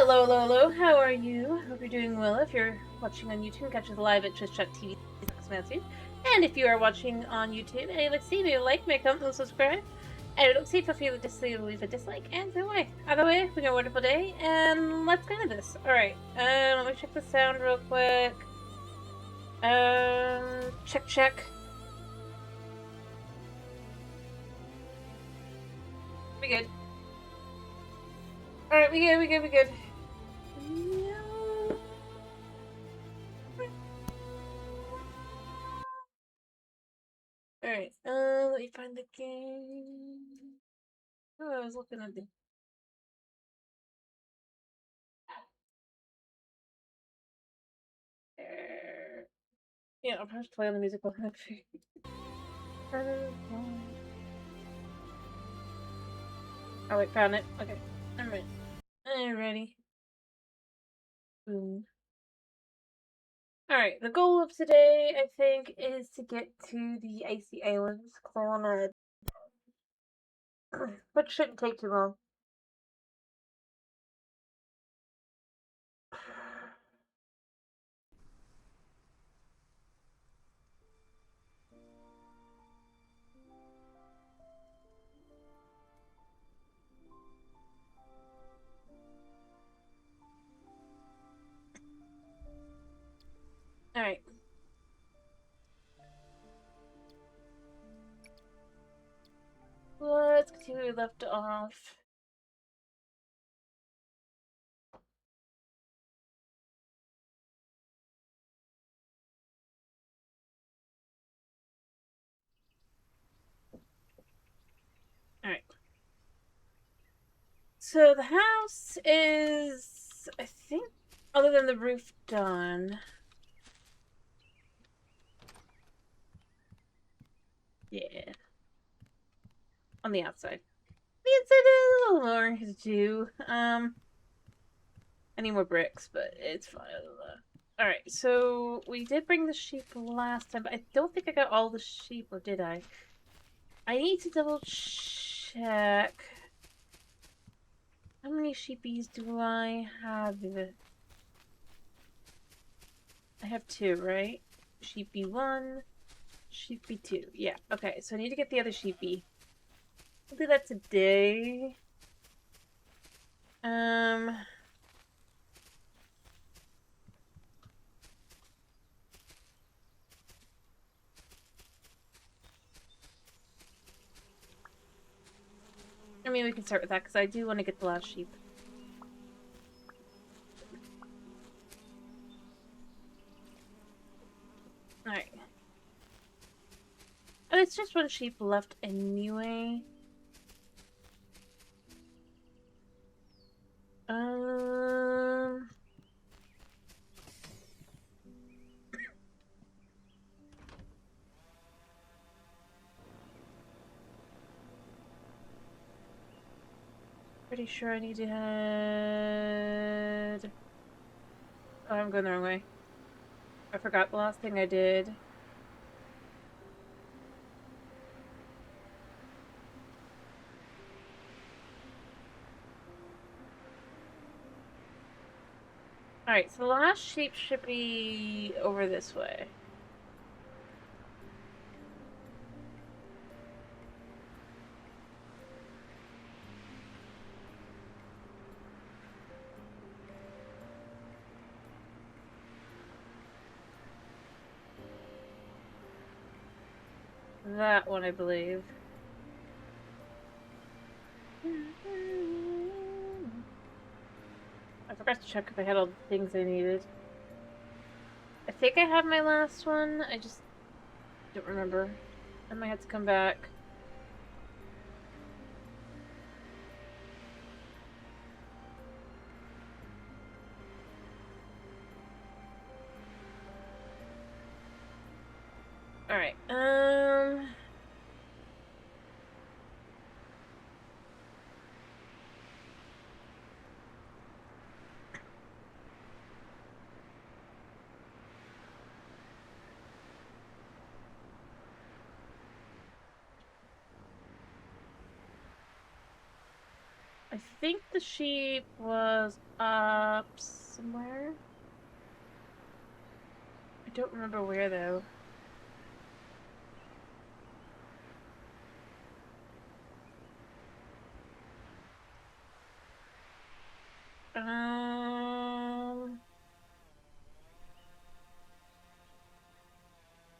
Hello, hello, hello. How are you? Hope you're doing well. If you're watching on YouTube, catch us live at twitch.tv. And if you are watching on YouTube and you like see me, like, make, comment, and subscribe. And if you don't see, feel free to leave a dislike. And go away. Either way, we got a wonderful day, and let's get into this. Alright, let me check the sound real quick. Check. We good. Alright, we good. No. Alright, let me find the game. Oh, I was looking at the... Yeah, I'll probably play on the musical. Oh wait, found it. Okay. Alright. Alrighty. Boom. Alright, the goal of today, I think, is to get to the Icy Islands. Because I wanna... but shouldn't take too long. Alright. Let's continue where we left off. Alright. So the house is, I think, other than the roof, done. Yeah. On the outside. The inside is a little more to do. I need more bricks, but it's fine. Alright, so we did bring the sheep last time, but I don't think I got all the sheep, or did I? I need to double check. How many sheepies do I have? I have 2, right? Sheepy 1, sheepy 2. Yeah, okay, so I need to get the other sheepy. I'll do that today. I mean, we can start with that, because I do want to get the last sheep. Alright. Oh, it's just 1 sheep left anyway. Pretty sure I need to head... Oh, I'm going the wrong way. I forgot the last thing I did. Alright, so the last sheep should be over this way. That one, I believe. I forgot to check if I had all the things I needed. I think I have my last one. I just don't remember. I might have to come back. Alright, I think the sheep was up somewhere. I don't remember where, though.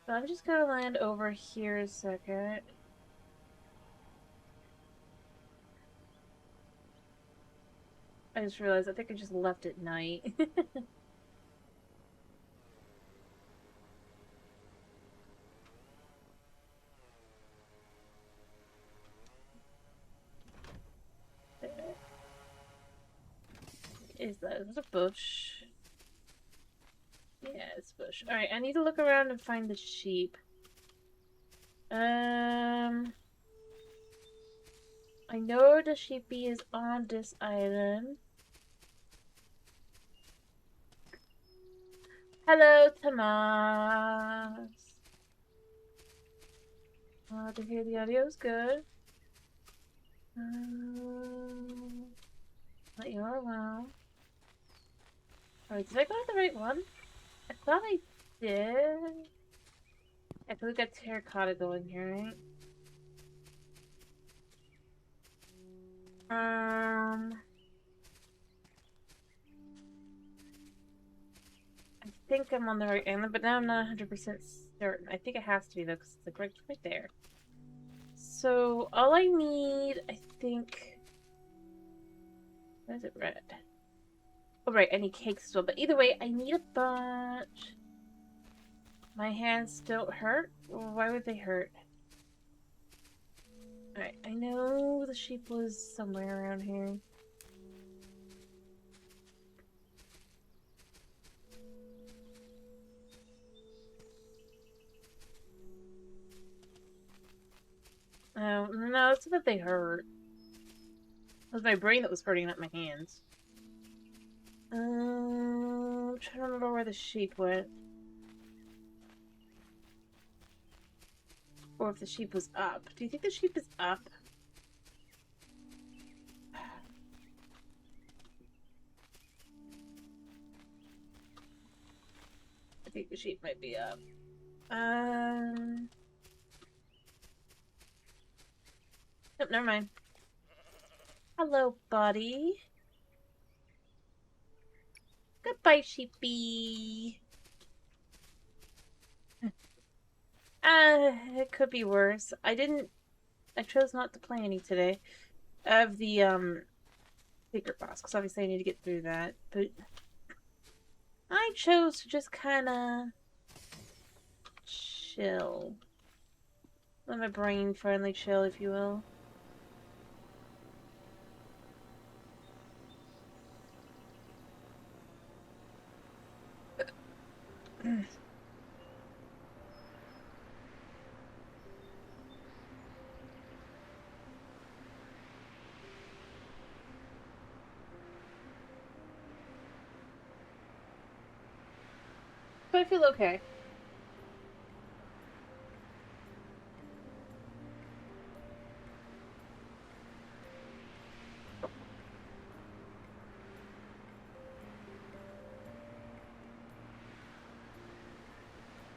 So I'm just gonna land over here a second. I just realized I think I just left at night. Is that? Is that a bush? Yeah, it's a bush. Alright, I need to look around and find the sheep. I know the sheepy is on this island. Hello, Tomas. To hear the audio is good. But you're well. Alright, did I go to the right one? I thought I did. I think we got terracotta going here, right? I think I'm on the right island, but now I'm not 100% certain. I think it has to be, though, because it's like right there. So, all I need, I think... Why is it red? Oh, right, I need cakes as well. But either way, I need a bunch. My hands don't hurt? Why would they hurt? Alright, I know the sheep was somewhere around here. Oh, no, it's that they hurt. It was my brain that was hurting, not my hands. I'm trying to remember where the sheep went. Or if the sheep was up. Do you think the sheep is up? I think the sheep might be up. Nope, never mind. Hello, buddy. Goodbye, sheepy. It could be worse. I chose not to play any today. Of the, secret boss, because obviously I need to get through that, but I chose to just kinda chill. Let my brain finally chill, if you will. But I feel okay.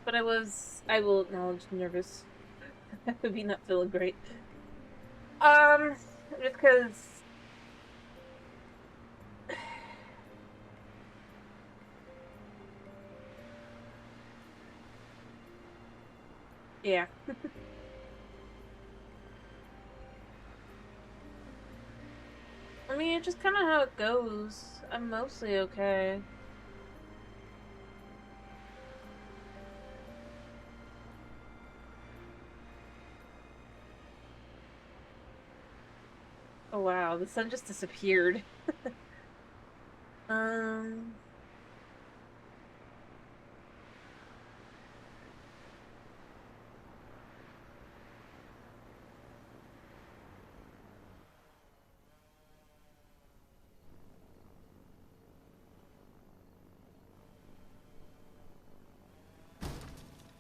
But I will acknowledge, nervous. That would be not feeling great. Just because... Yeah. I mean, it's just kind of how it goes. I'm mostly okay. Oh wow, the sun just disappeared. Um...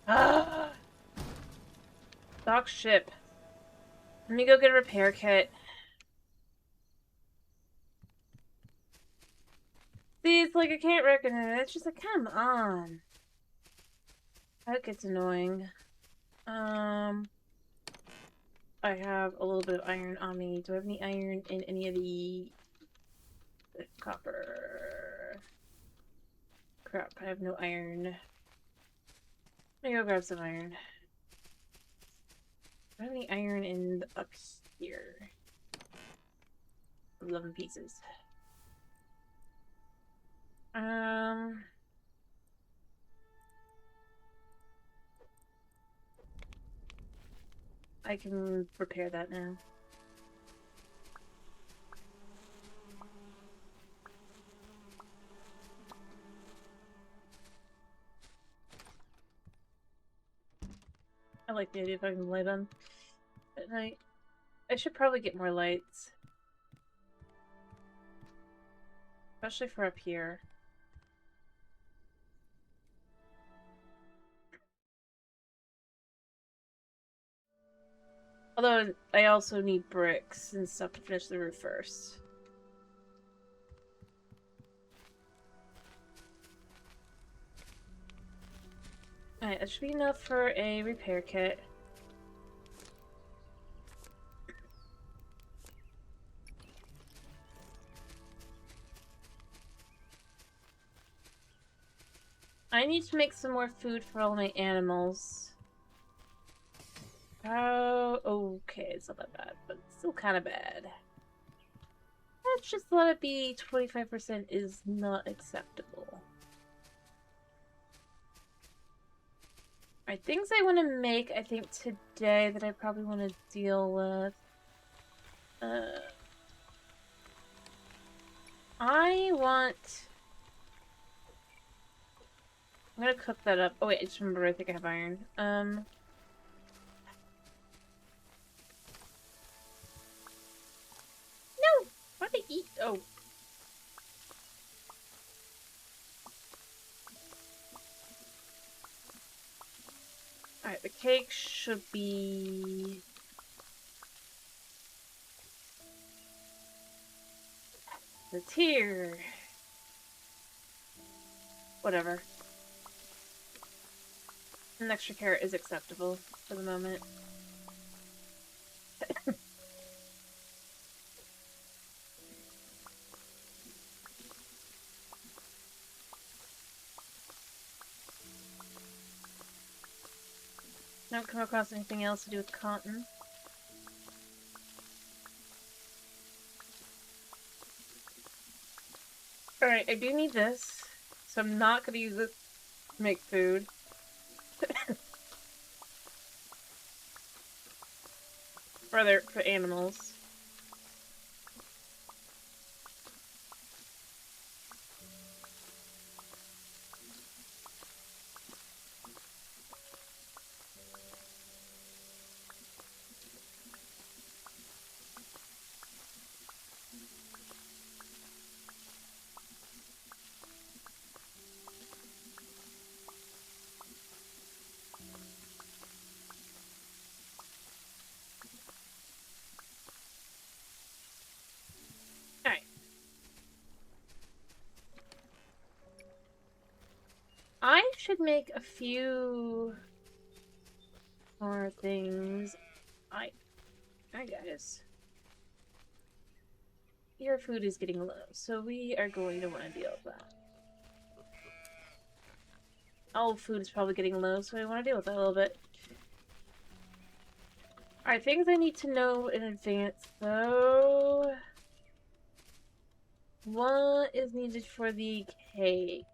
Ah! Dock ship. Let me go get a repair kit. See, it's like I can't recognize it. It's just like, come on. That gets annoying. I have a little bit of iron on me. Do I have any iron in any of the copper? Crap, I have no iron. Let me go grab some iron. Do I have any iron in up here? 11 pieces. I can repair that now. I like the idea if I can light on at night. I should probably get more lights. Especially for up here. Although, I also need bricks and stuff to finish the roof first. Alright, that should be enough for a repair kit. I need to make some more food for all my animals. Oh, okay, it's not that bad, but it's still kind of bad. Let's just let it be 25% is not acceptable. Alright, things I want to make, I think, today that I probably want to deal with. I'm gonna cook that up. Oh wait, I just remember I think I have iron. No! Why'd I eat? Oh. Alright, the cake should be... It's here. Whatever. An extra carrot is acceptable for the moment. Don't come across anything else to do with cotton. Alright, I do need this. So I'm not gonna use it to make food. For animals. Alright. I should make a few more things. Hi guys. Your food is getting low, so we are going to want to deal with that. All food is probably getting low, so I want to deal with that a little bit. Alright, things I need to know in advance, though. What is needed for the cake?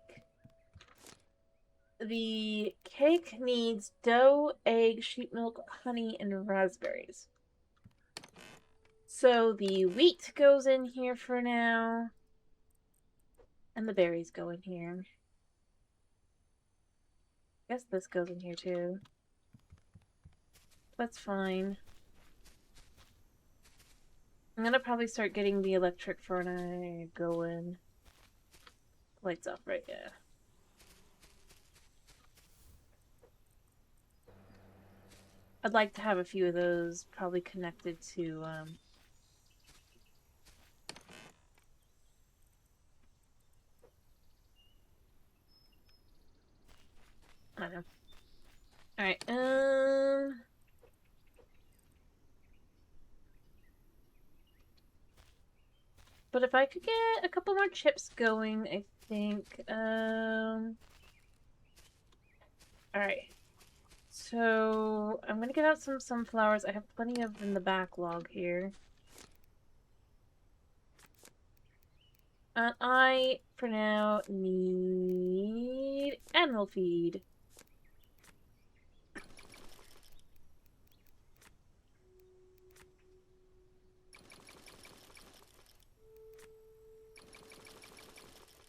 The cake needs dough, egg, sheep milk, honey, and raspberries. So the wheat goes in here for now. And the berries go in here. I guess this goes in here too. That's fine. I'm gonna probably start getting the electric furnace going. Lights off, right? Yeah. I'd like to have a few of those probably connected to, Alright, but if I could get a couple more chips going, I think, alright. So, I'm gonna get out some sunflowers. I have plenty of in the backlog here. And I, for now, need animal feed.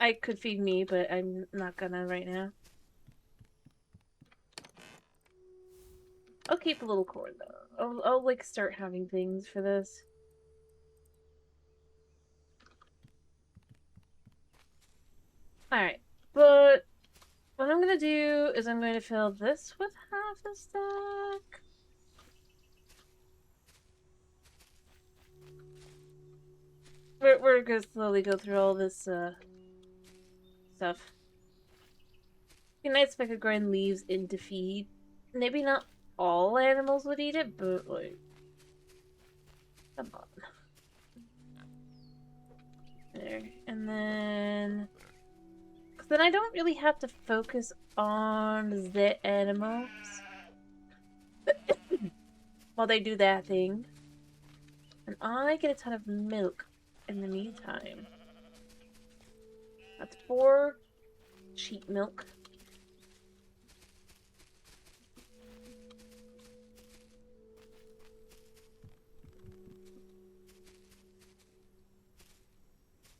I could feed me, but I'm not gonna right now. I'll keep a little corn, though. I'll like, start having things for this. Alright, but what I'm gonna do is I'm going to fill this with half a stack. We're gonna slowly go through all this, stuff. It'd be nice if I could grind leaves into feed. Maybe not all animals would eat it, but, like, come on. There. And then... because then I don't really have to focus on the animals while they do that thing. And I get a ton of milk in the meantime. That's 4 sheep milk.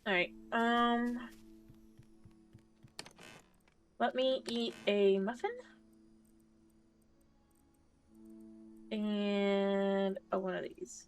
Alright, let me eat a muffin. And one of these.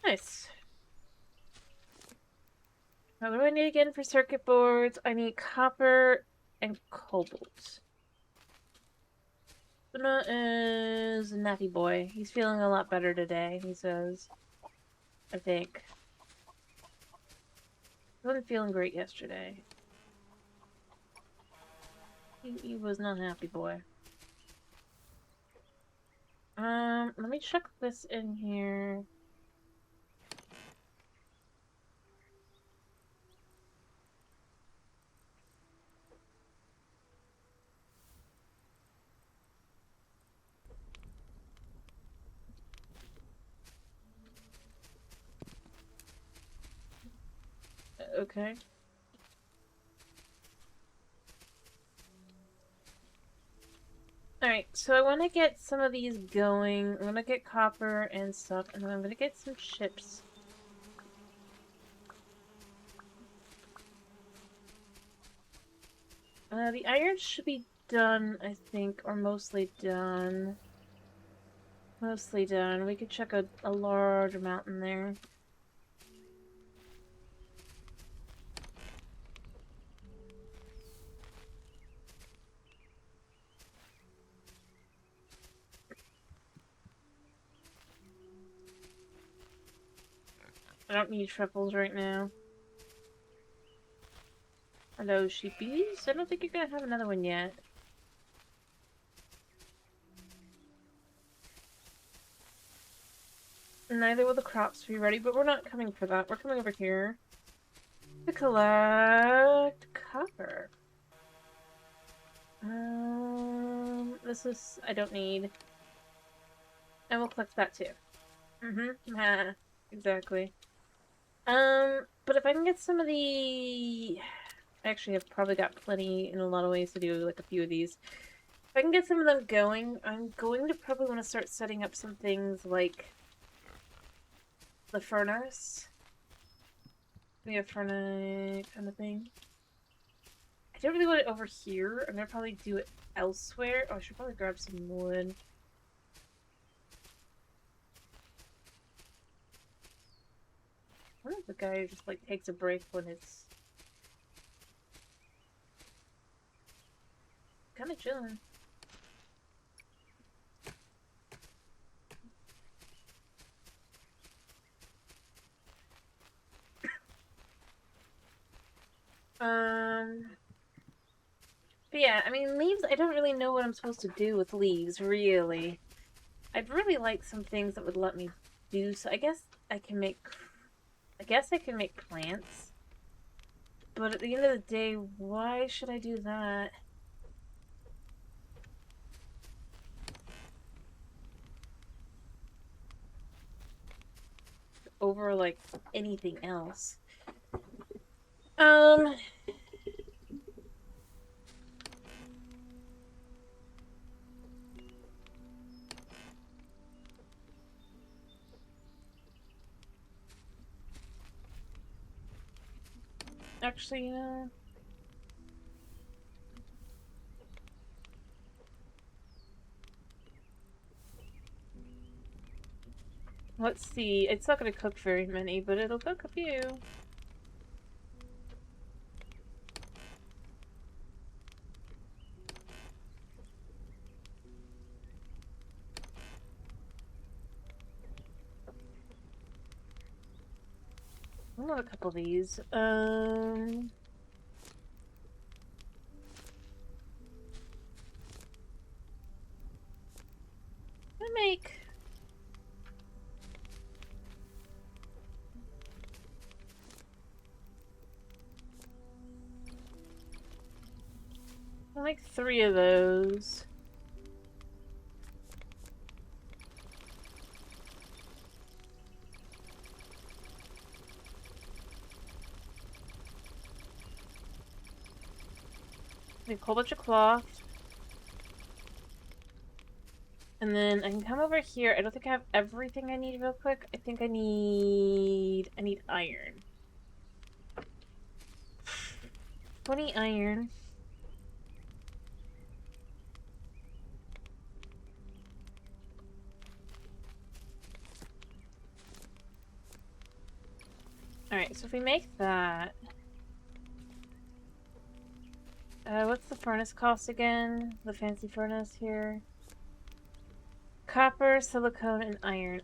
Nice. Now, what do I need again for circuit boards? I need copper and cobalt. Luna is a nappy boy. He's feeling a lot better today, he says. I think. He wasn't feeling great yesterday. He was not a happy boy. Let me check this in here. Okay. Alright, so I want to get some of these going. I'm gonna get copper and stuff, and then I'm gonna get some chips. The iron should be done, I think, or mostly done. Mostly done. We could check a large amount in there. I don't need truffles right now. Hello, sheepies. I don't think you're gonna have another one yet. Neither will the crops be ready, but we're not coming for that. We're coming over here to collect copper. This is... I don't need. And we'll collect that too. Mm-hmm. Exactly. But if I can get some of the... I actually have probably got plenty in a lot of ways to do, like, a few of these. If I can get some of them going, I'm going to probably want to start setting up some things like the furnace. Maybe a furnace kind of thing. I don't really want it over here. I'm gonna probably do it elsewhere. Oh, I should probably grab some wood. I wonder if the guy just, like, takes a break when it's... kind of chilling. But yeah, I mean, leaves, I don't really know what I'm supposed to do with leaves, really. I'd really like some things that would let me do so. I guess I can make plants. But at the end of the day, why should I do that? Over, like, anything else. Actually, let's see. It's not gonna cook very many, but it'll cook a few. I'll have a couple of these. I make like 3 of those. Make a whole bunch of cloth. And then I can come over here. I don't think I have everything I need real quick. I think I need iron. 20 iron. Alright, so if we make that... what's the furnace cost again? The fancy furnace here. Copper, silicone, and iron.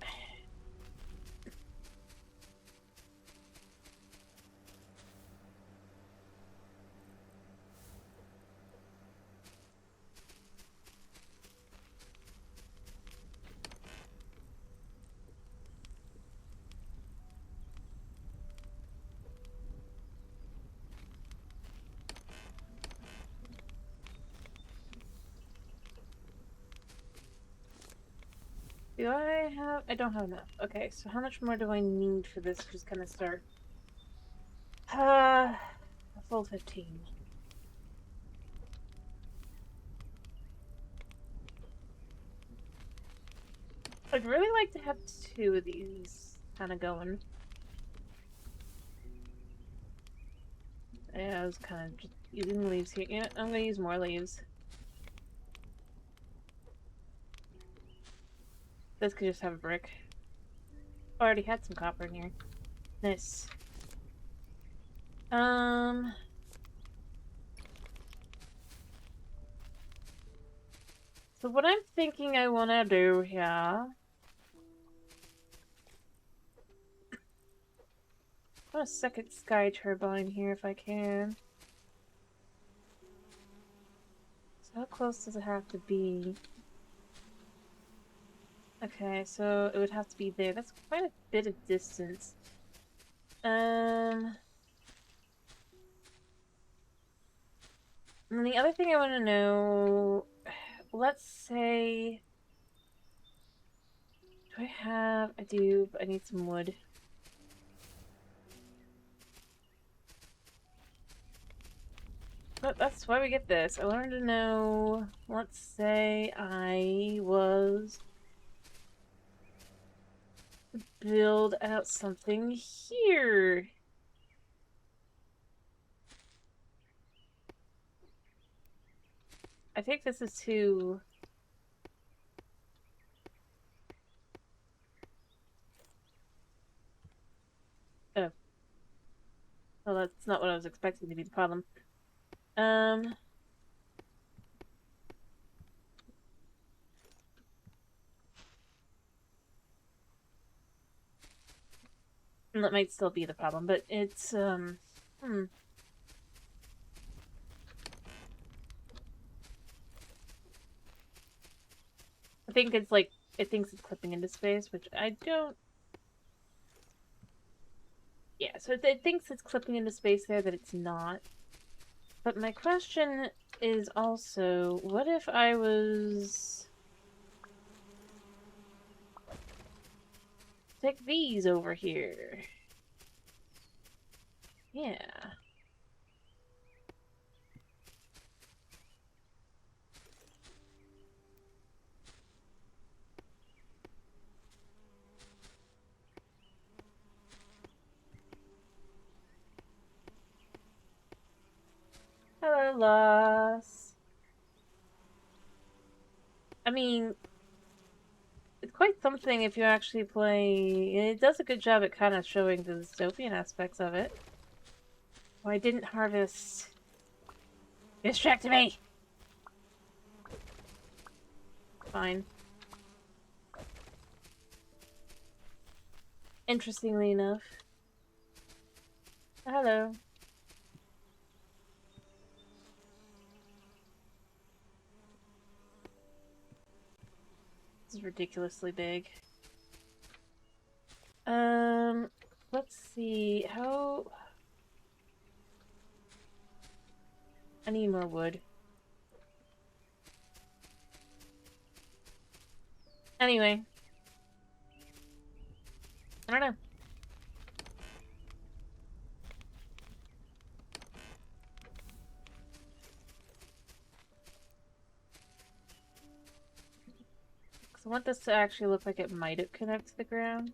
Do I have... I don't have enough. Okay, so how much more do I need for this to just kind of start? A full 15. I'd really like to have 2 of these kind of going. Yeah, I was kind of just using leaves here. Yeah, I'm gonna use more leaves. This could just have a brick. I already had some copper in here. Nice. So what I'm thinking I want to do here... I want a second sky turbine here if I can. So how close does it have to be? Okay, so it would have to be there. That's quite a bit of distance. And the other thing I want to know... Let's say... Do I have... I do, but I need some wood. But that's why we get this. I wanted to know... Let's say I was... build out something here. I think this is too... Oh. Well, that's not what I was expecting to be the problem. And that might still be the problem, but it's, I think it's like, it thinks it's clipping into space, which I don't... Yeah, so it thinks it's clipping into space there that it's not. But my question is also, what if I was... Take these over here. Yeah. Hello, Loss. I mean, it's quite something if you actually play... It does a good job at kind of showing the dystopian aspects of it. Oh, I didn't harvest... Distracted me! Fine. Interestingly enough. Hello. This is ridiculously big. Let's see. How... I need more wood. Anyway. I don't know. I want this to actually look like it might have connected to the ground.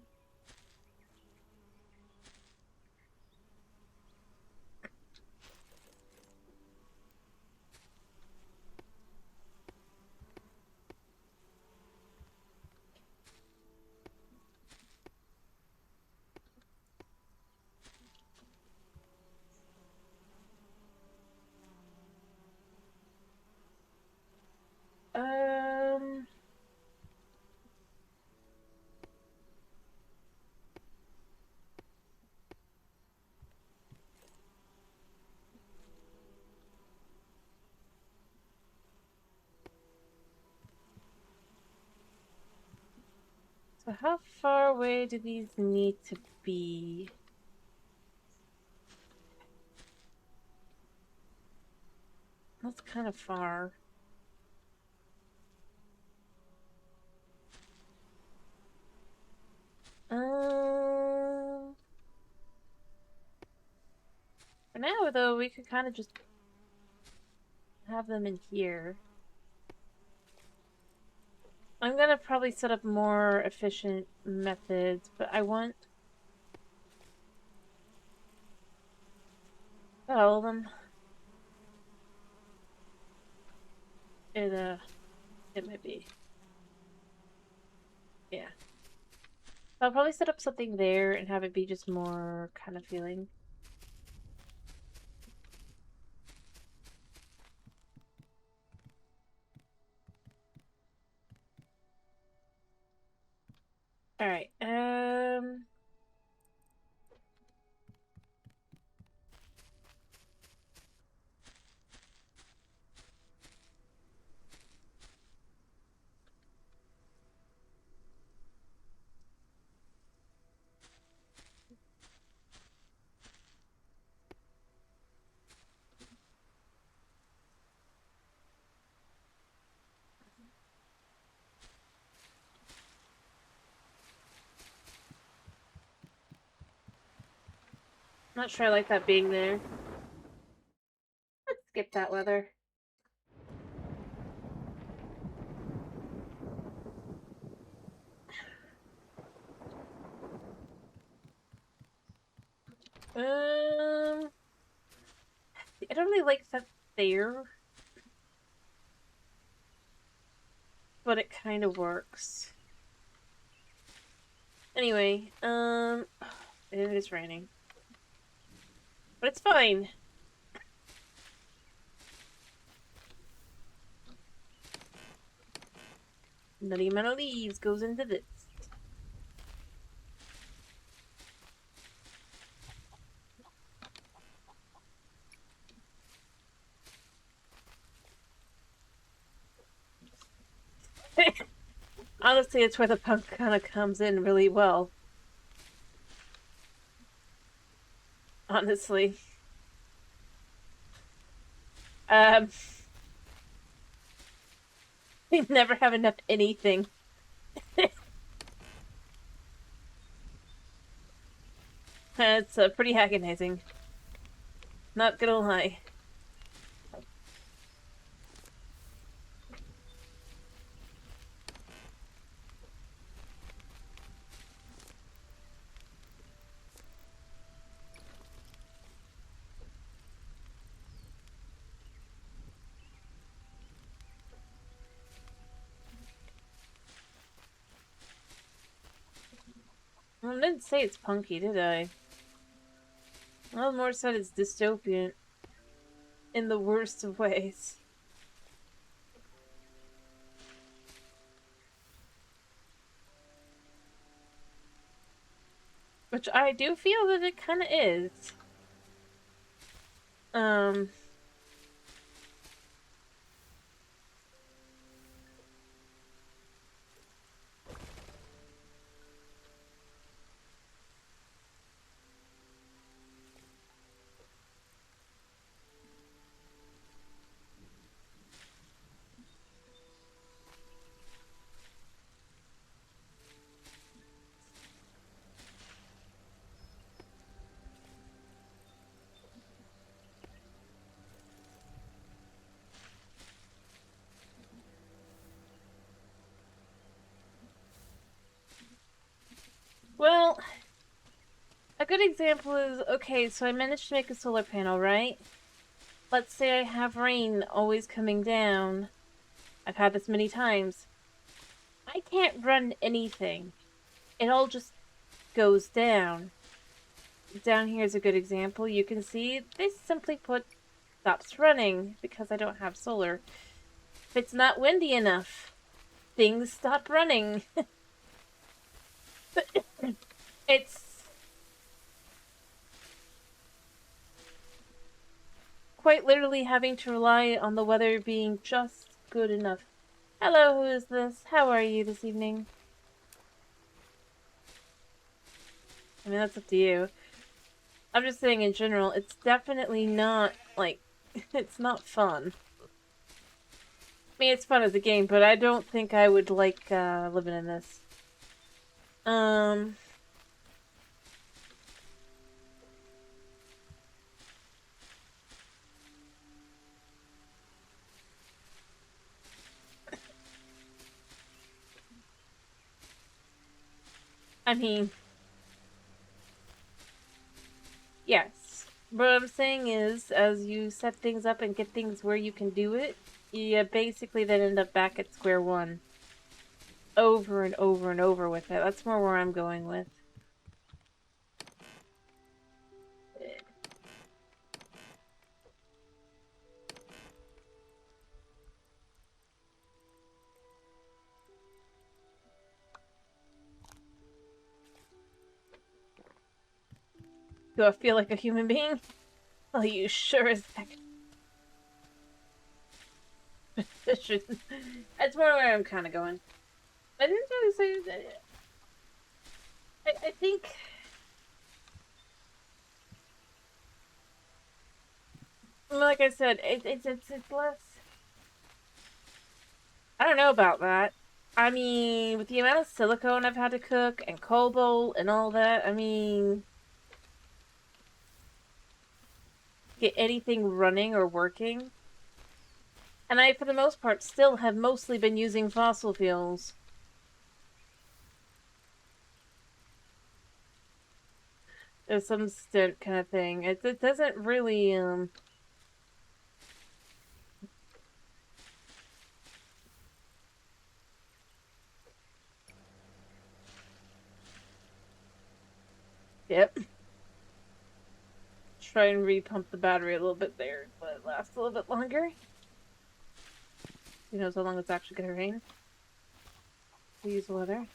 Um... So how far away do these need to be? That's kind of far. For now, though, we could kind of just have them in here. I'm gonna probably set up more efficient methods, but I want... all of them. It might be. Yeah. I'll probably set up something there and have it be just more kind of feeling. Alright, not sure I like that being there. Let's skip that weather. I don't really like that there, but it kind of works. Anyway, it is raining, but it's fine. The amount of leaves goes into this. Honestly, it's where the punk kind of comes in really well. Honestly. Um, we never have enough anything. It's pretty agonizing. Not gonna lie. I didn't say it's punky, did I? Well, more said it's dystopian in the worst of ways. Which I do feel that it kind of is. Um, well, a good example is, okay, so I managed to make a solar panel, right? Let's say I have rain always coming down. I've had this many times. I can't run anything. It all just goes down. Down here is a good example. You can see this simply put stops running because I don't have solar. If it's not windy enough, things stop running. It's quite literally having to rely on the weather being just good enough. Hello, who is this? How are you this evening? I mean, that's up to you. I'm just saying in general, it's definitely not, like, it's not fun. I mean, it's fun as a game, but I don't think I would like living in this. Um, I mean, yes. What I'm saying is, as you set things up and get things where you can do it, you basically then end up back at square one. Over and over and over with it. That's more where I'm going with. Do I feel like a human being? Well, you sure as heck. That's more where I'm kind of going. I didn't really say that. I think, like I said, it's less. I don't know about that. I mean, with the amount of silicone I've had to cook and cobalt and all that, I mean, get anything running or working. And I, for the most part, still have mostly been using fossil fuels. There's some stint kind of thing. It doesn't really, Yep. Try and repump the battery a little bit there, but it lasts a little bit longer. Who knows how long it's actually gonna rain? Please, weather.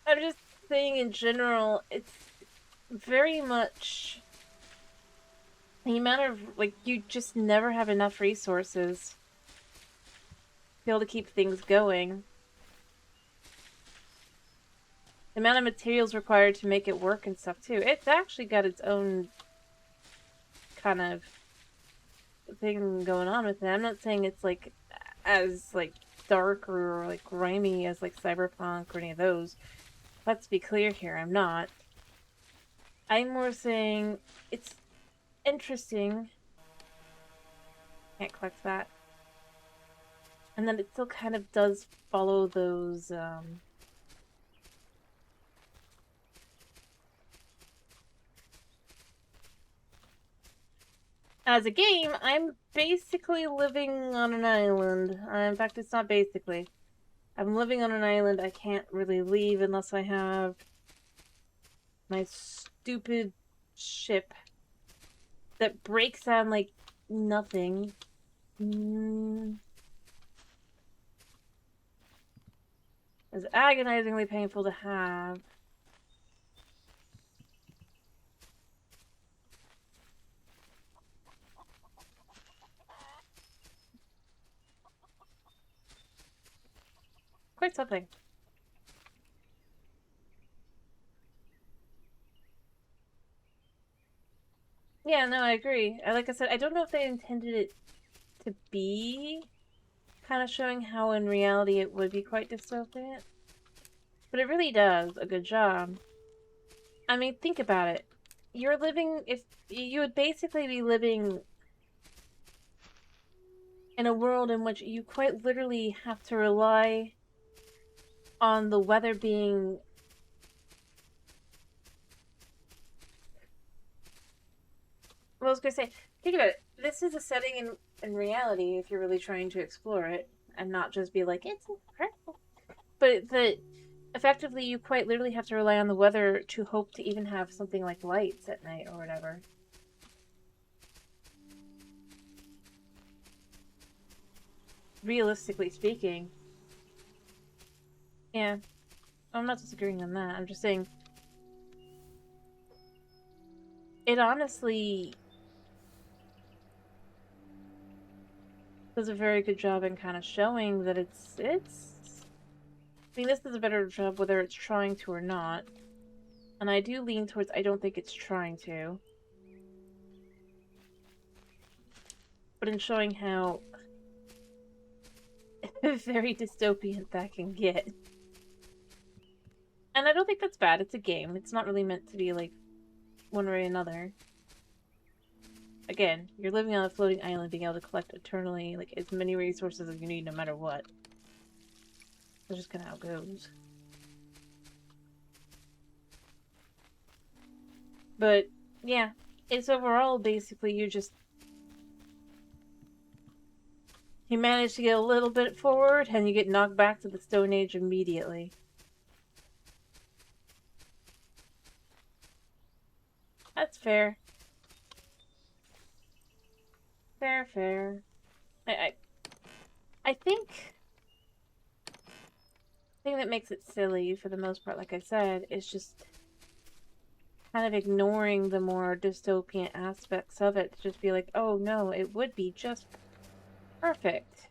I'm just saying in general, it's very much The amount of, like, you just never have enough resources to be able to keep things going. The amount of materials required to make it work and stuff, too. It's actually got its own kind of thing going on with it. I'm not saying it's, like, as, like, dark or, like, grimy as, like, Cyberpunk or any of those. Let's be clear here, I'm not. I'm more saying it's interesting. Can't collect that. And then it still kind of does follow those, as a game, I'm basically living on an island. In fact, it's not basically. I'm living on an island. I can't really leave unless I have my stupid ship that breaks on, like, nothing. It's agonizingly painful to have. Quite something. Yeah, no, I agree. Like I said, I don't know if they intended it to be kind of showing how in reality it would be quite dystopian. But it really does a good job. I mean, think about it. You're living, if you would basically be living in a world in which you quite literally have to rely on the weather being. Well, I was gonna say, think about it. This is a setting in reality if you're really trying to explore it and not just be like, it's incredible. But that effectively you quite literally have to rely on the weather to hope to even have something like lights at night or whatever. Realistically speaking. Yeah. I'm not disagreeing on that. I'm just saying it honestly does a very good job in kind of showing that it's I mean, this does a better job whether it's trying to or not. And I do lean towards I don't think it's trying to. But in showing how very dystopian that can get. And I don't think that's bad. It's a game. It's not really meant to be like one way or another. Again, you're living on a floating island, being able to collect eternally like as many resources as you need no matter what. That's just kind of how it goes. But yeah, it's overall basically you manage to get a little bit forward and you get knocked back to the Stone Age immediately. That's fair. Fair. I I think the thing that makes it silly for the most part, like I said, is just kind of ignoring the more dystopian aspects of it to just be like, oh no, it would be just perfect.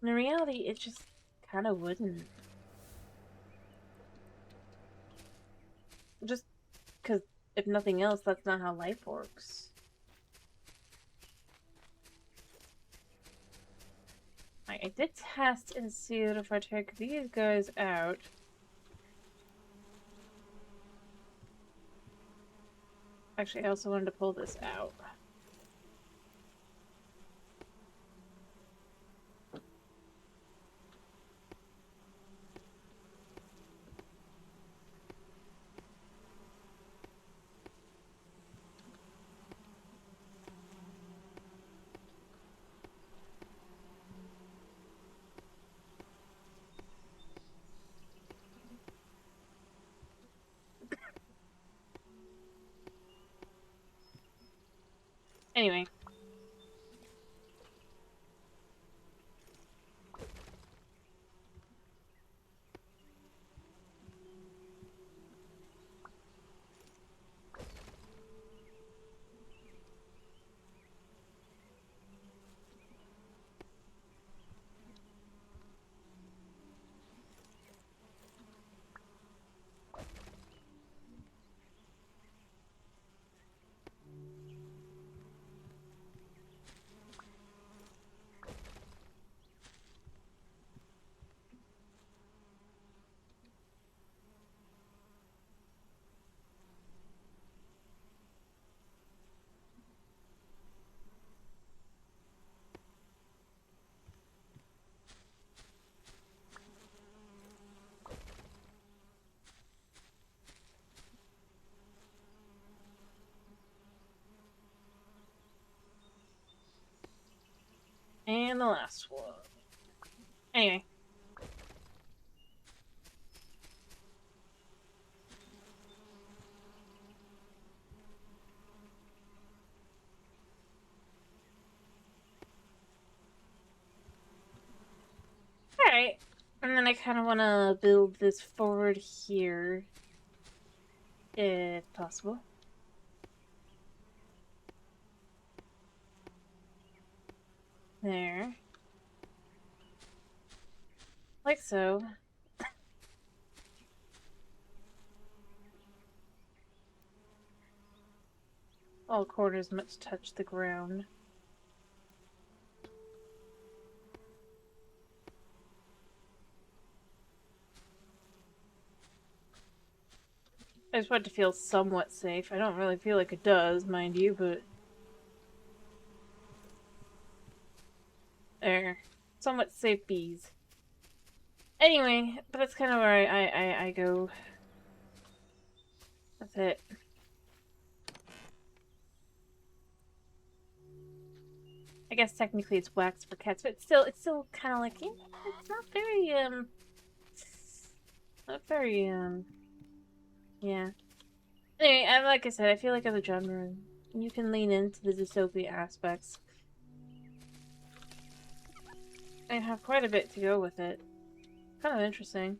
In reality, it just kind of wouldn't. Just because, if nothing else, that's not how life works. I did test and see that if I take these guys out. Actually, I also wanted to pull this out. Anyway. And the last one. Anyway. Alright. And then I kind of want to build this forward here. If possible. There. Like so. All corners must touch the ground. I just want it to feel somewhat safe. I don't really feel like it does, mind you, but... There. Somewhat safe bees. Anyway, but that's kind of where I go. That's it. I guess technically it's wax for cats, but it's still kind of like, it's not very, yeah. Anyway, like I said, I feel like as a genre, you can lean into the dystopia aspects. And have quite a bit to go with it. Kind of interesting.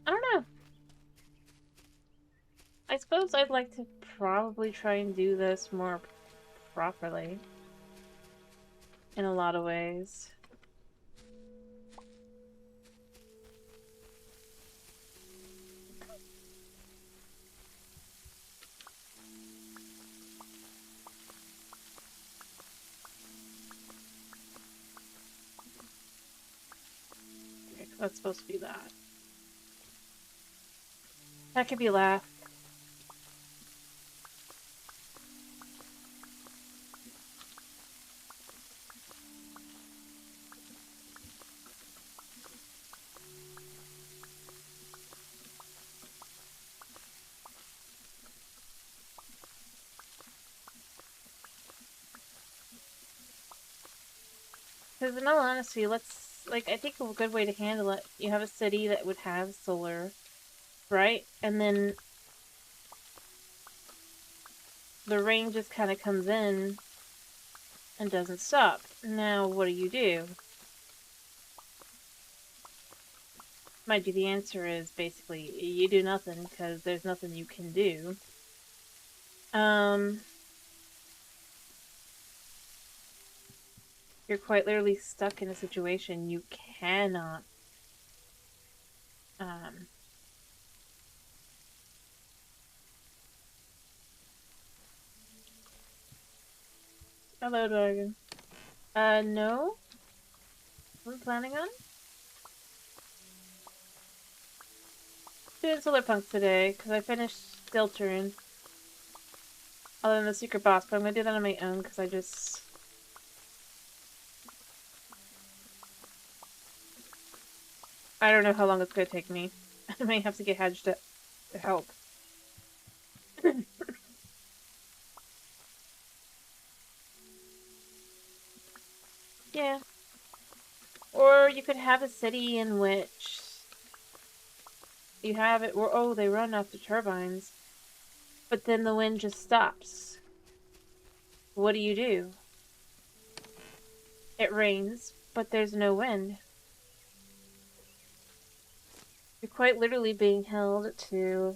I don't know. I suppose I'd like to probably try and do this more properly. In a lot of ways. That's supposed to be that. That could be left. Because in all honesty, I think a good way to handle it, you have a city that would have solar, right? And then the rain just kind of comes in and doesn't stop. Now, what do? Mind you, the answer is basically you do nothing because there's nothing you can do. You're quite literally stuck in a situation you cannot, Hello, dragon. No? I'm planning on doing Solarpunk today, because I finished filtering. Other than the secret boss, but I'm gonna do that on my own, because I don't know how long it's gonna take me. I might have to get Hedge to help. Yeah. Or you could have a city in which you have it, or oh, they run off the turbines, but then the wind just stops. What do? It rains, but there's no wind. You're quite literally being held to...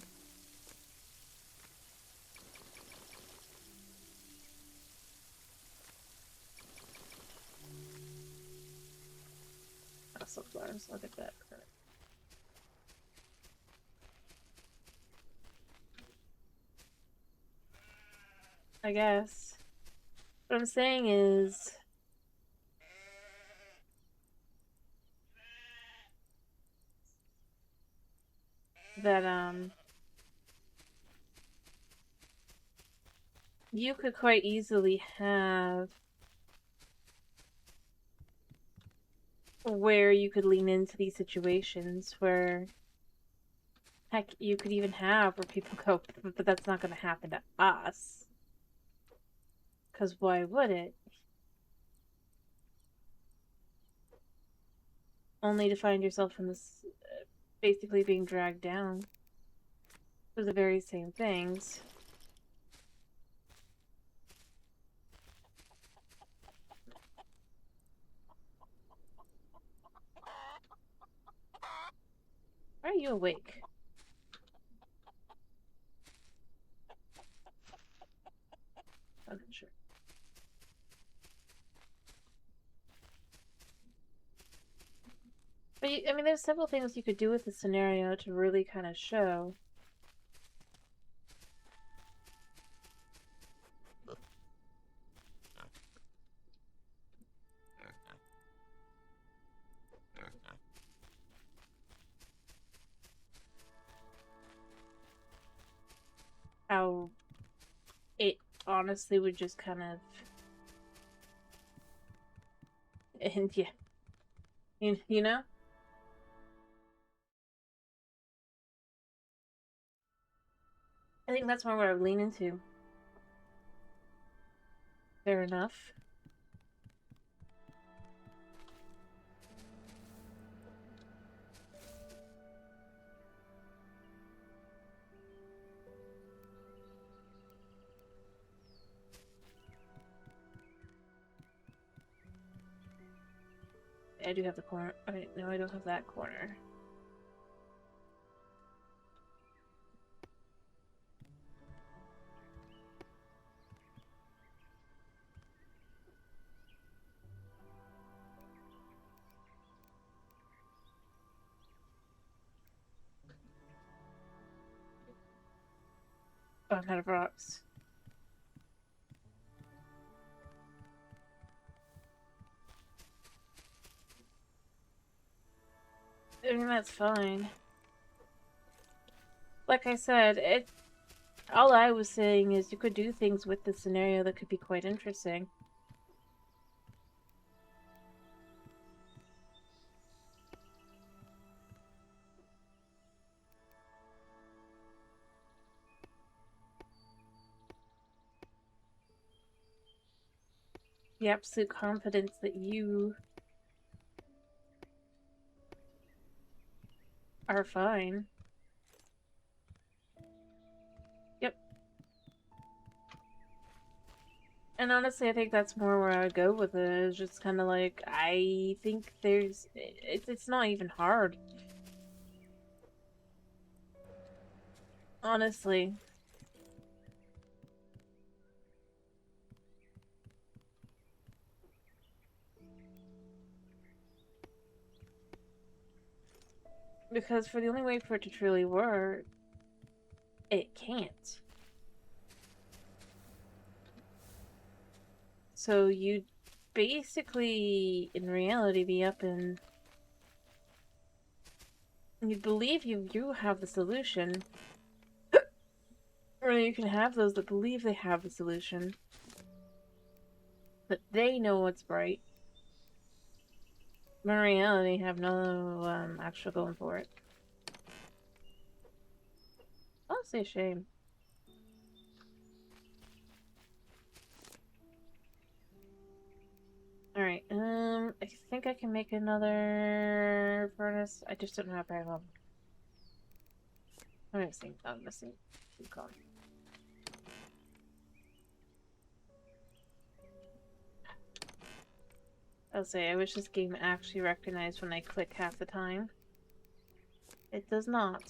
Sunflowers, look at that. I guess. What I'm saying is... that, you could quite easily have... where you could lean into these situations where Heck, you could even have where people go, but that's not going to happen to us. Because why would it? Only to find yourself in this, basically being dragged down for the very same things. Why are you awake? I'm not sure. But I mean, there's several things you could do with the scenario to really kind of show. How it honestly would just kind of, and yeah, you know? I think that's more what I would lean into. Fair enough. I do have the corner. No, I don't have that corner. Oh, I'm out of rocks. I mean, that's fine. Like I said, all I was saying is you could do things with the scenario that could be quite interesting. The absolute confidence that you are fine. Yep. And honestly, I think that's more where I would go with it. It's just kind of like, I think it's not even hard. Honestly. Because for the only way for it to truly work, it can't. So you'd basically, in reality, be up in... You believe you have the solution. Or you can have those that believe they have the solution. But they know what's right. But in reality, have no actual going for it. Honestly, a shame. Alright, I think I can make another furnace. I just don't know how very well. I'm missing two columns. I'll say, I wish this game actually recognized when I click half the time. It does not.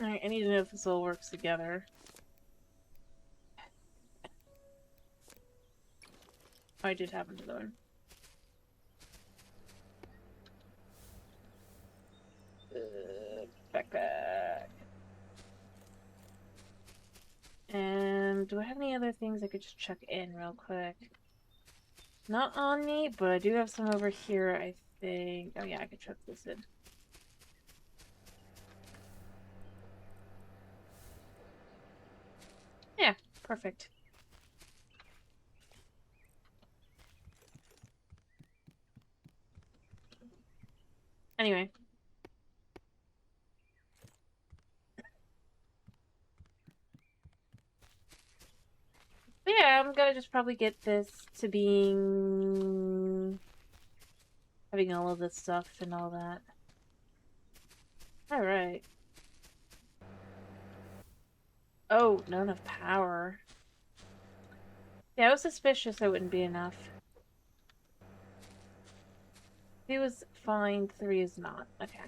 Alright, I need to know if this all works together. Oh, I did happen to learn. Backpack. And do I have any other things I could just check in real quick? Not on me, but I do have some over here, I think. Oh yeah, I could chuck this in. Yeah, perfect. Anyway. But yeah, I'm gonna just probably get this to being... having all of this stuff and all that. Alright. Oh, not enough power. Yeah, I was suspicious that wouldn't be enough. 2 is fine, 3 is not. Okay.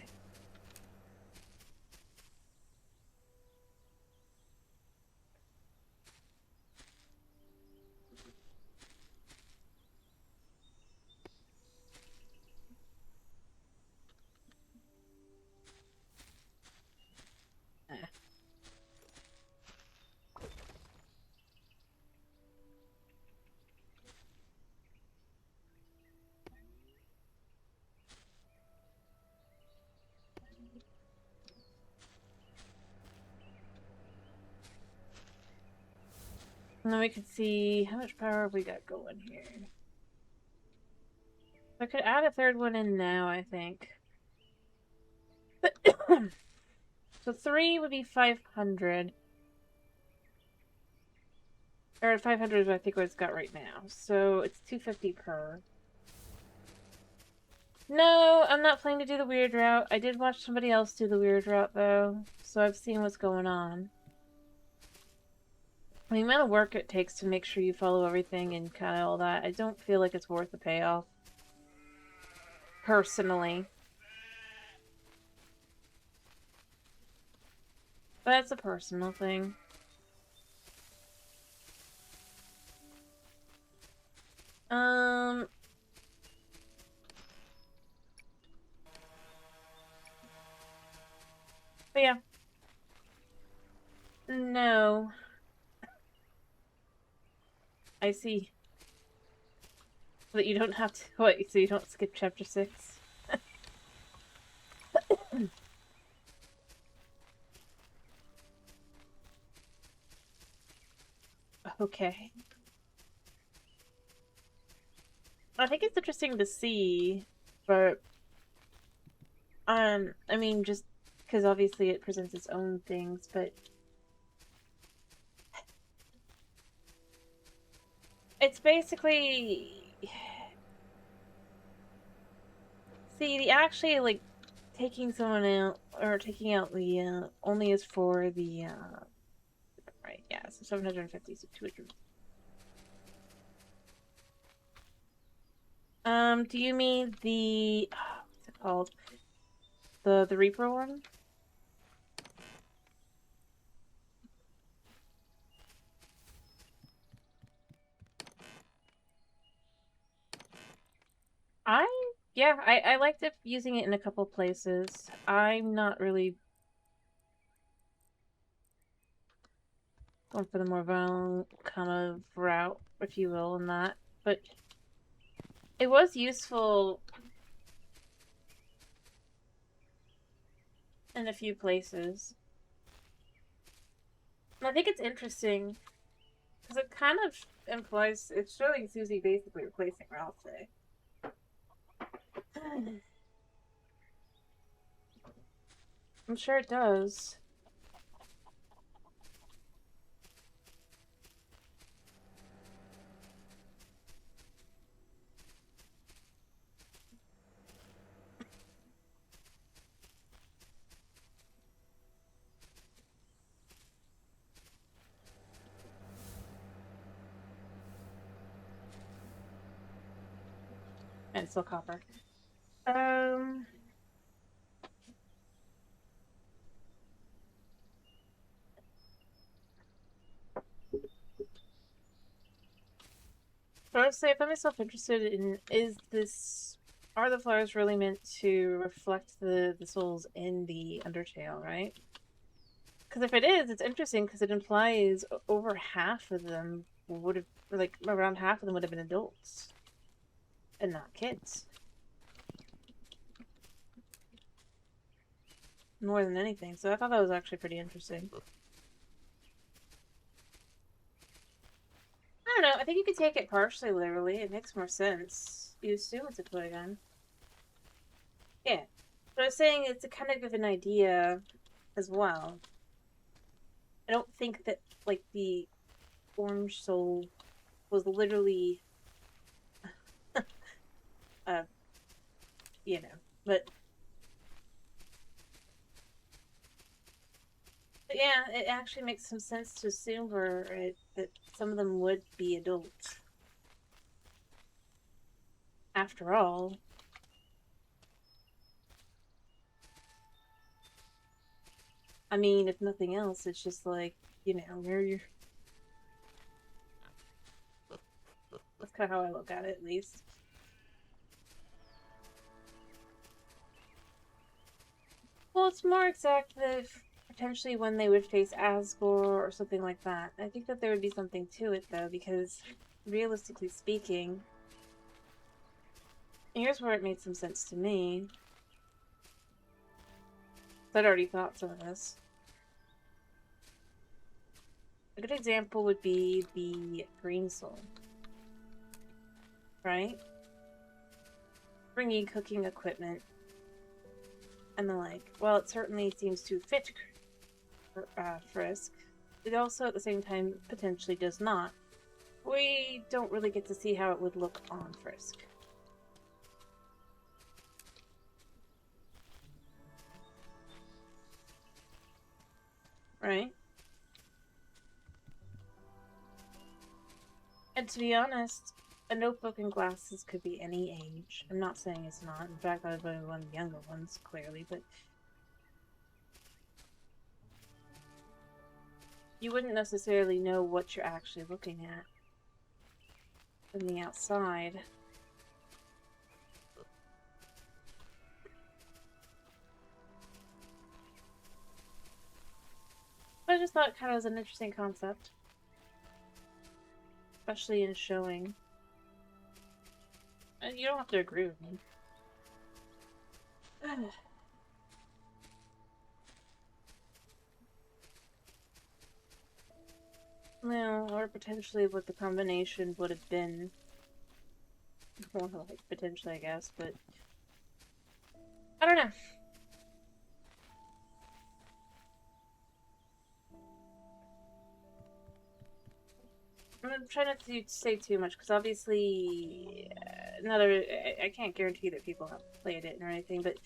Eh. And then we could see how much power we got going here. I could add a third one in now, I think. So 3 would be 500. Or 500 is I think what it's got right now. So it's 250 per. No, I'm not planning to do the weird route. I did watch somebody else do the weird route, though. So I've seen what's going on. The amount of work it takes to make sure you follow everything and kind of all that, I don't feel like it's worth the payoff. Personally. But that's a personal thing. But yeah. No. I see. That you don't have to... Wait, so you don't skip chapter 6? Okay. I think it's interesting to see, but... I mean, just... Because obviously it presents its own things, but... It's basically... See, the actually, like, taking someone out, or taking out the, only is for the, right, yeah, so 750, so 200. Do you mean the, what's it called? The Reaper one? Yeah, I liked it using it in a couple places. I'm not really going for the more violent kind of route, if you will, in that. But it was useful in a few places. And I think it's interesting because it kind of implies it's showing Susie basically replacing Ralph today. I'm sure it does. And it's still copper. But I would say I find myself interested in are the flowers really meant to reflect the souls in the Undertale, right? Because if it is, it's interesting because it implies over half of them would have, like, around half of them would have been adults. and not kids. More than anything, so I thought that was actually pretty interesting. I don't know, I think you could take it partially literally. It makes more sense. You assume it's a toy gun. Yeah. But I was saying it's a kind of an idea as well. I don't think that, like, the orange soul was literally, you know, but yeah, it actually makes some sense to assume that some of them would be adults. After all, I mean, if nothing else, it's just like, where you're. That's kind of how I look at it, at least. Well, it's more exact that potentially when they would face Asgore or something like that. I think that there would be something to it, though, because realistically speaking, here's where it made some sense to me. I'd already thought some of this. A good example would be the Green Soul. Right? Bringing cooking equipment and the like. Well, it certainly seems to fit Frisk. It also, at the same time, potentially does not. We don't really get to see how it would look on Frisk. Right? And to be honest, a notebook and glasses could be any age. I'm not saying it's not. In fact, I was one of the younger ones, clearly, but you wouldn't necessarily know what you're actually looking at from the outside. But I just thought it kind of was an interesting concept. Especially in showing. And you don't have to agree with me. Well, or potentially what the combination would have been. More like potentially, I guess, but I don't know. I'm trying not to say too much because obviously, I can't guarantee that people have played it or anything, but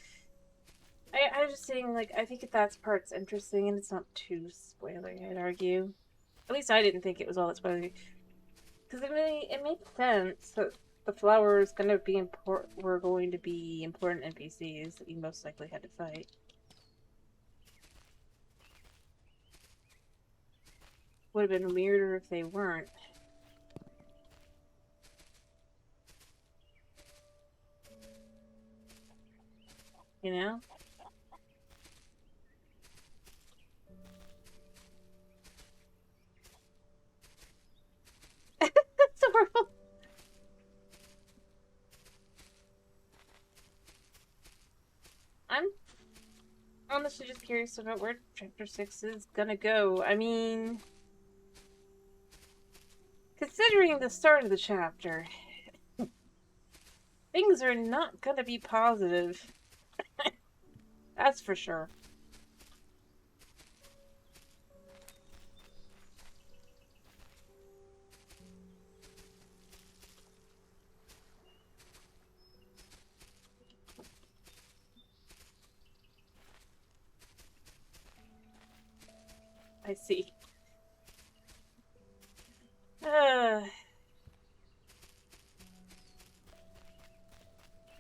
I was just saying, like, I think that's part's interesting and it's not too spoilery, I'd argue. At least I didn't think it was all that spoilery. Because it made sense that the flowers were going to be important NPCs that you most likely had to fight. Would have been weirder if they weren't. You know? That's horrible. I'm honestly just curious about where Chapter 6 is gonna go. I mean, considering the start of the chapter, things are not gonna be positive. That's for sure. I see.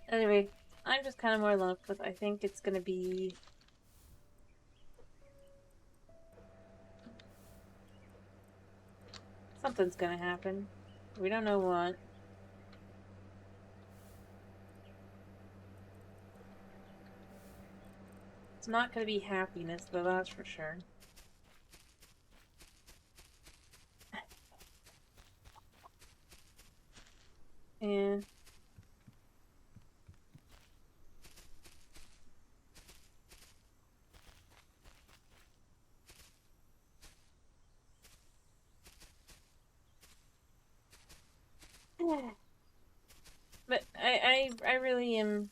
Anyway, I'm just kind of more left with I think it's gonna be. Something's gonna happen. We don't know what. It's not gonna be happiness, though, that's for sure. Yeah. But I really am.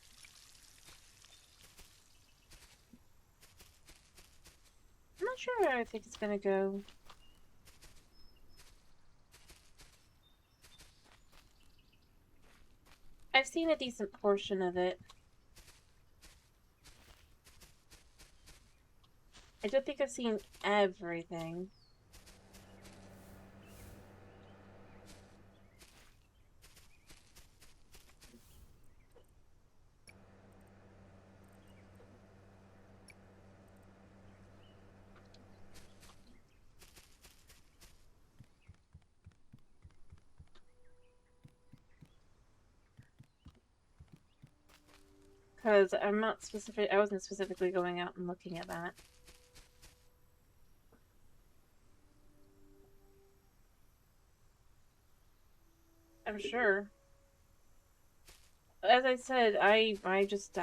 I'm not sure where I think it's gonna go. I've seen a decent portion of it. I don't think I've seen everything. Because I'm not specific. I wasn't specifically going out and looking at that. I'm sure. As I said, I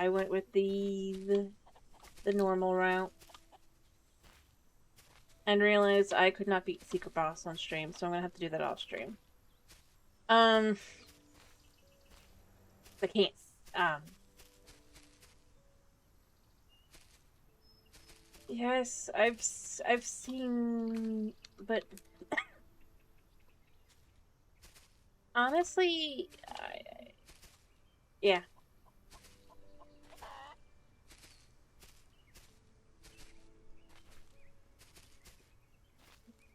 went with the normal route and realized I could not beat Secret Boss on stream, so I'm gonna have to do that off stream. Um, I can't. Um, yes, I've seen, but honestly, yeah.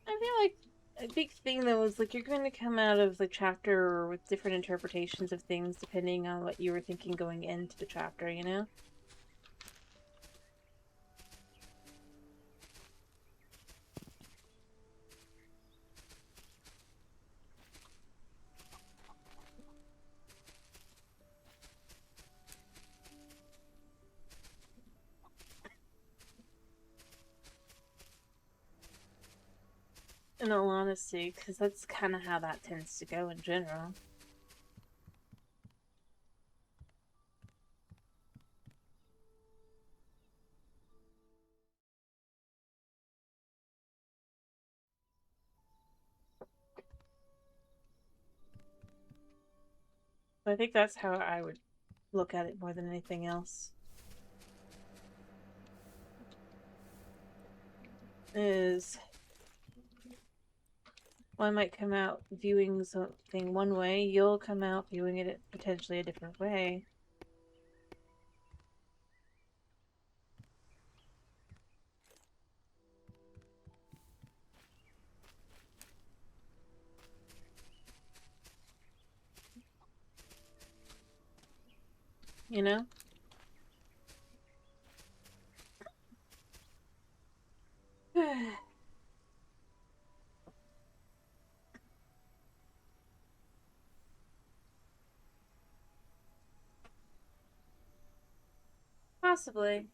I feel like a big thing though is like you're going to come out of the chapter with different interpretations of things depending on what you were thinking going into the chapter, you know? In all honesty, because that's kind of how that tends to go in general. So I think that's how I would look at it more than anything else. Is one might come out viewing something one way, you'll come out viewing it potentially a different way. You know? Possibly.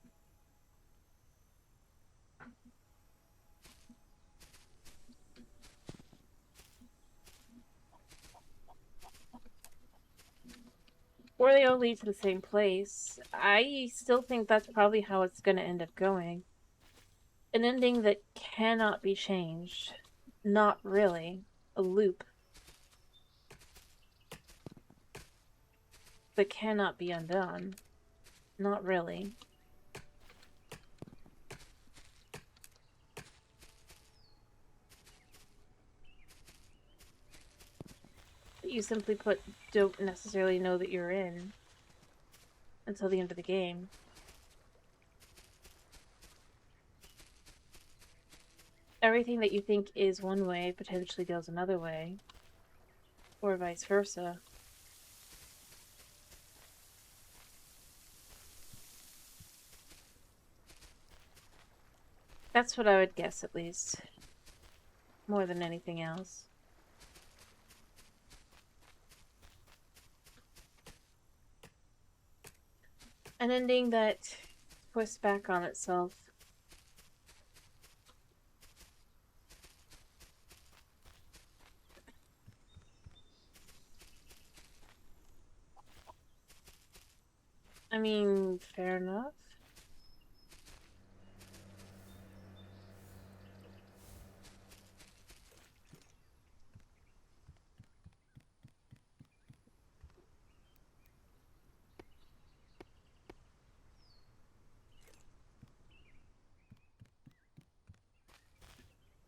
Or they all lead to the same place. I still think that's probably how it's going to end up going. An ending that cannot be changed. Not really. A loop that cannot be undone. Not really. You simply put, don't necessarily know that you're in until the end of the game. Everything that you think is one way potentially goes another way, or vice versa. That's what I would guess, at least. More than anything else. An ending that twists back on itself. I mean, fair enough.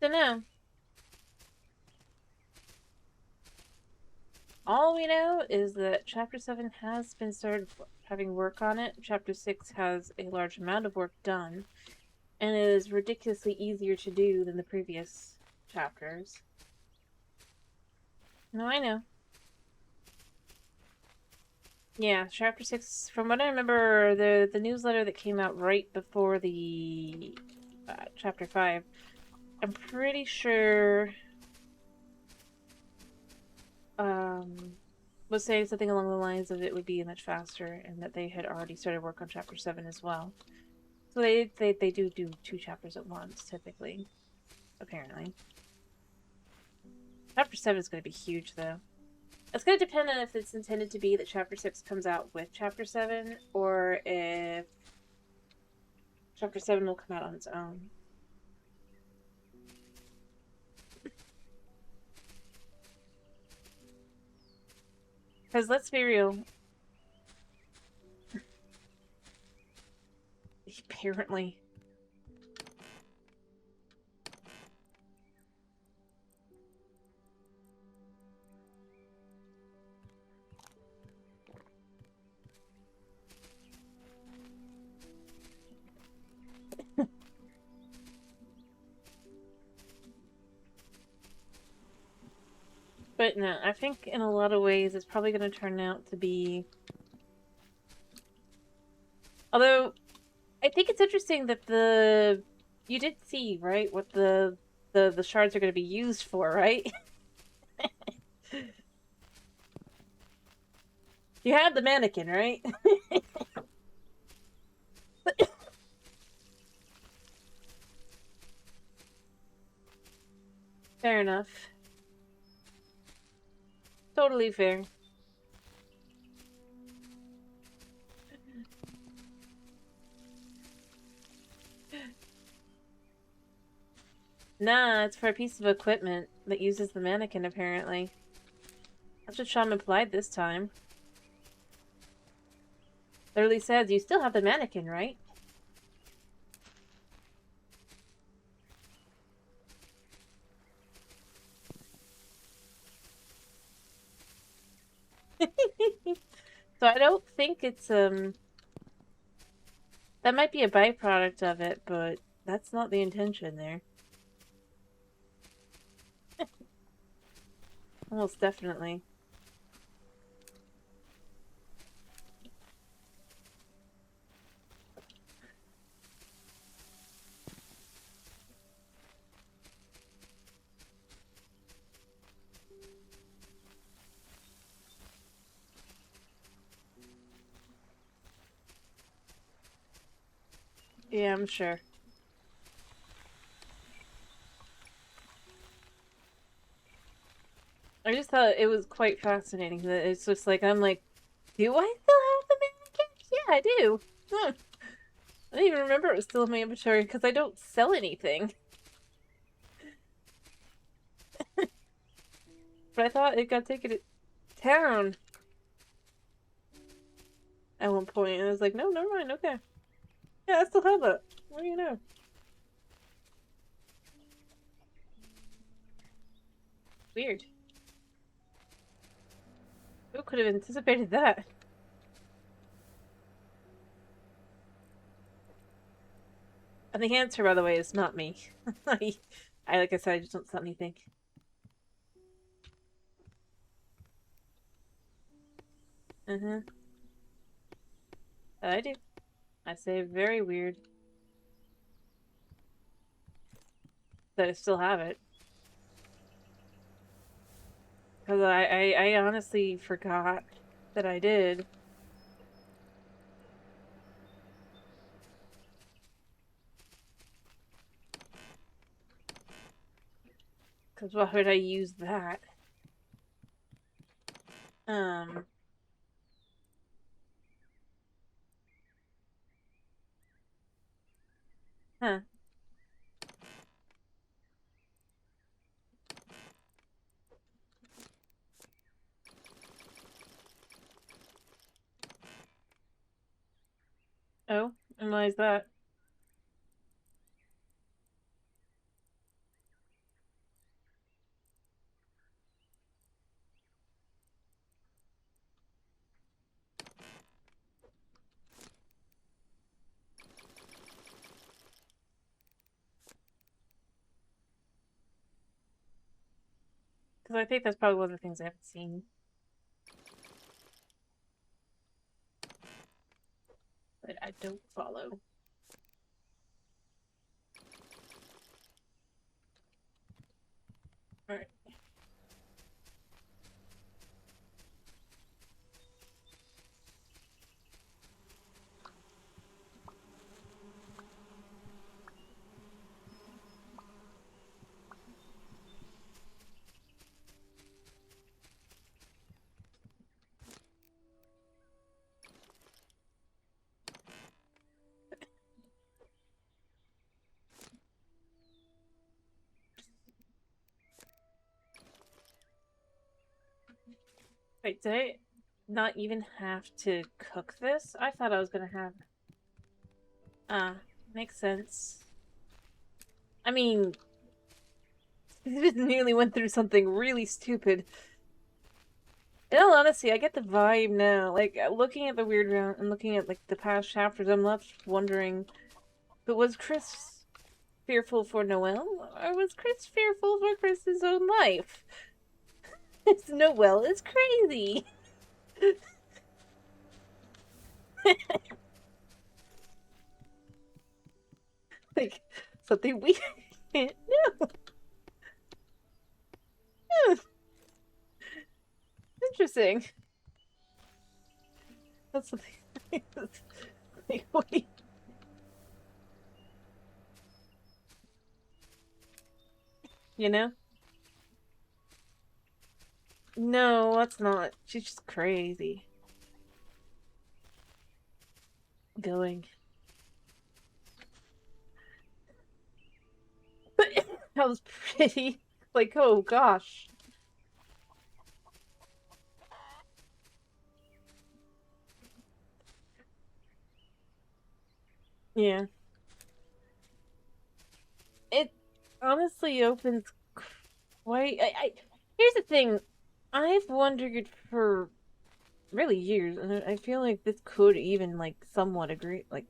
don't know. All we know is that Chapter 7 has been started having work on it. Chapter 6 has a large amount of work done, and it is ridiculously easier to do than the previous chapters. No, I know. Yeah, Chapter 6, from what I remember, the newsletter that came out right before the Chapter 5, I'm pretty sure was saying something along the lines of it would be much faster, and that they had already started work on Chapter 7 as well. So they do 2 chapters at once, typically. Apparently. Chapter 7 is going to be huge, though. It's going to depend on if it's intended to be that Chapter 6 comes out with Chapter 7, or if Chapter 7 will come out on its own. Because let's be real. Apparently. But no, I think in a lot of ways it's probably going to turn out to be... Although, I think it's interesting that the... You did see, right, what the shards are going to be used for, right? You have the mannequin, right? Fair enough. Totally fair. Nah, it's for a piece of equipment that uses the mannequin, apparently. That's what Sean implied this time. Literally says, you still have the mannequin, right? So I don't think it's, that might be a byproduct of it, but that's not the intention there. Almost definitely. Yeah, I'm sure. I just thought it was quite fascinating that it's just like, I'm like, do I still have the mannequin? Yeah, I do. Huh. I didn't even remember it was still in my inventory because I don't sell anything. But I thought it got taken to town at one point, and I was like, no, never mind, okay. Yeah, I still have it. What do you know? Weird. Who could have anticipated that? And the answer, by the way, is not me. Like I said, I just don't sell anything. I do. I say very weird that I still have it. Because I honestly forgot that I did. Because why would I use that? Um. Huh. Oh, and why is that? Because I think that's probably one of the things I haven't seen. But I don't follow. Alright. Wait, did I not even have to cook this? I thought I was gonna have... Ah, makes sense. I mean, just nearly went through something really stupid. In all honesty, I get the vibe now. Like, looking at the weird round and looking at, like, the past chapters, I'm left wondering, but was Chris fearful for Noelle? Or was Chris fearful for Chris's own life? Noelle is crazy! Like, something we can't know. Interesting. That's something. Like, wait. You know? No, that's not. She's just crazy. Going. But that was pretty. Like, oh gosh. Yeah. It honestly opens quite. Here's the thing. I've wondered for really years, and I feel like this could even like somewhat agree. Like,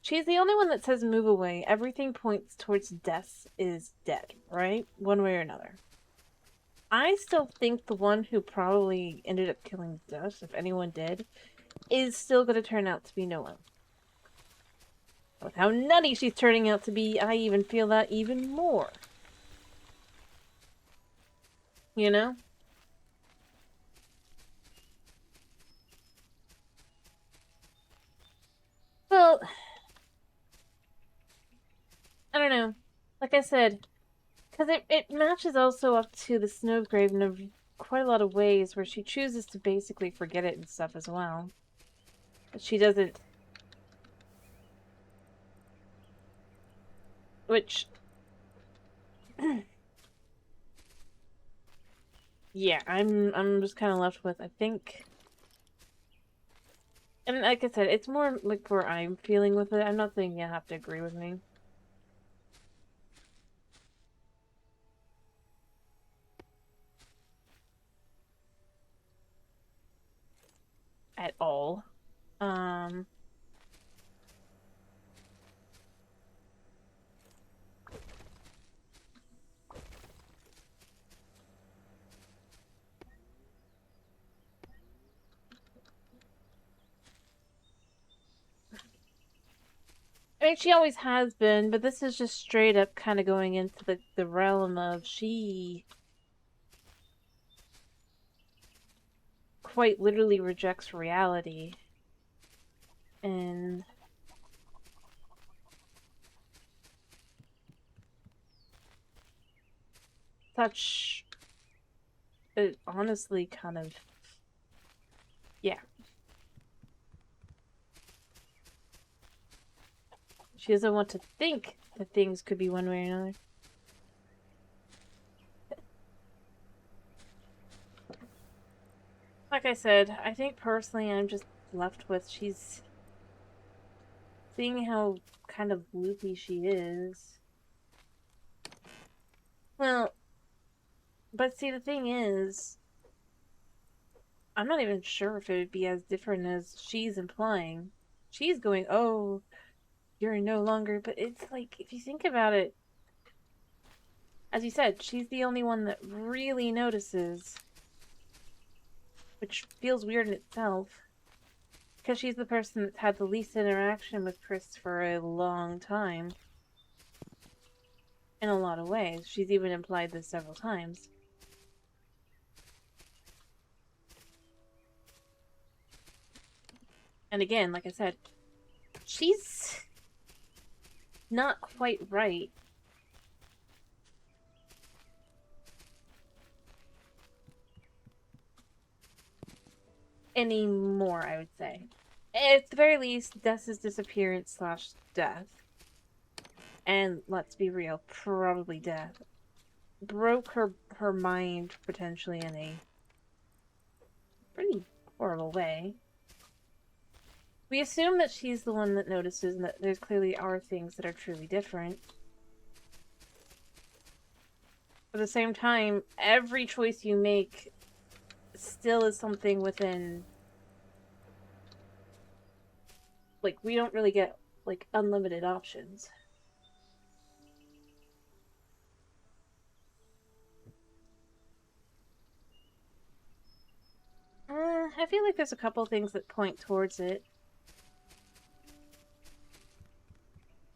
she's the only one that says move away. Everything points towards death is dead, right? One way or another. I still think the one who probably ended up killing Dust, if anyone did, is still going to turn out to be Noah. With how nutty she's turning out to be, I even feel that even more. You know? Well, I don't know. Like I said, because it matches also up to the Snowgrave in quite a lot of ways where she chooses to basically forget it and stuff as well. But she doesn't. Which. Yeah, I'm just kind of left with, I think. And like I said, it's more like where I'm feeling with it. I'm not saying you have to agree with me. At all. Um, I mean, she always has been, but this is just straight up kind of going into the realm of she quite literally rejects reality. And such, it honestly kind of, yeah. She doesn't want to think that things could be one way or another. Like I said, I think personally I'm just left with she's seeing how kind of loopy she is. Well, but see, the thing is, I'm not even sure if it would be as different as she's implying. She's going, oh, you're no longer, but it's like, if you think about it, as you said, she's the only one that really notices, which feels weird in itself, because she's the person that's had the least interaction with Chris for a long time. In a lot of ways. She's even implied this several times. And again, like I said, she's not quite right. Anymore, I would say. At the very least, Dessa's disappearance / death, and let's be real, probably death, broke her mind potentially in a pretty horrible way. We assume that she's the one that notices and that there's clearly are things that are truly different. At the same time, every choice you make still is something within... Like, we don't really get, like, unlimited options. I feel like there's a couple things that point towards it.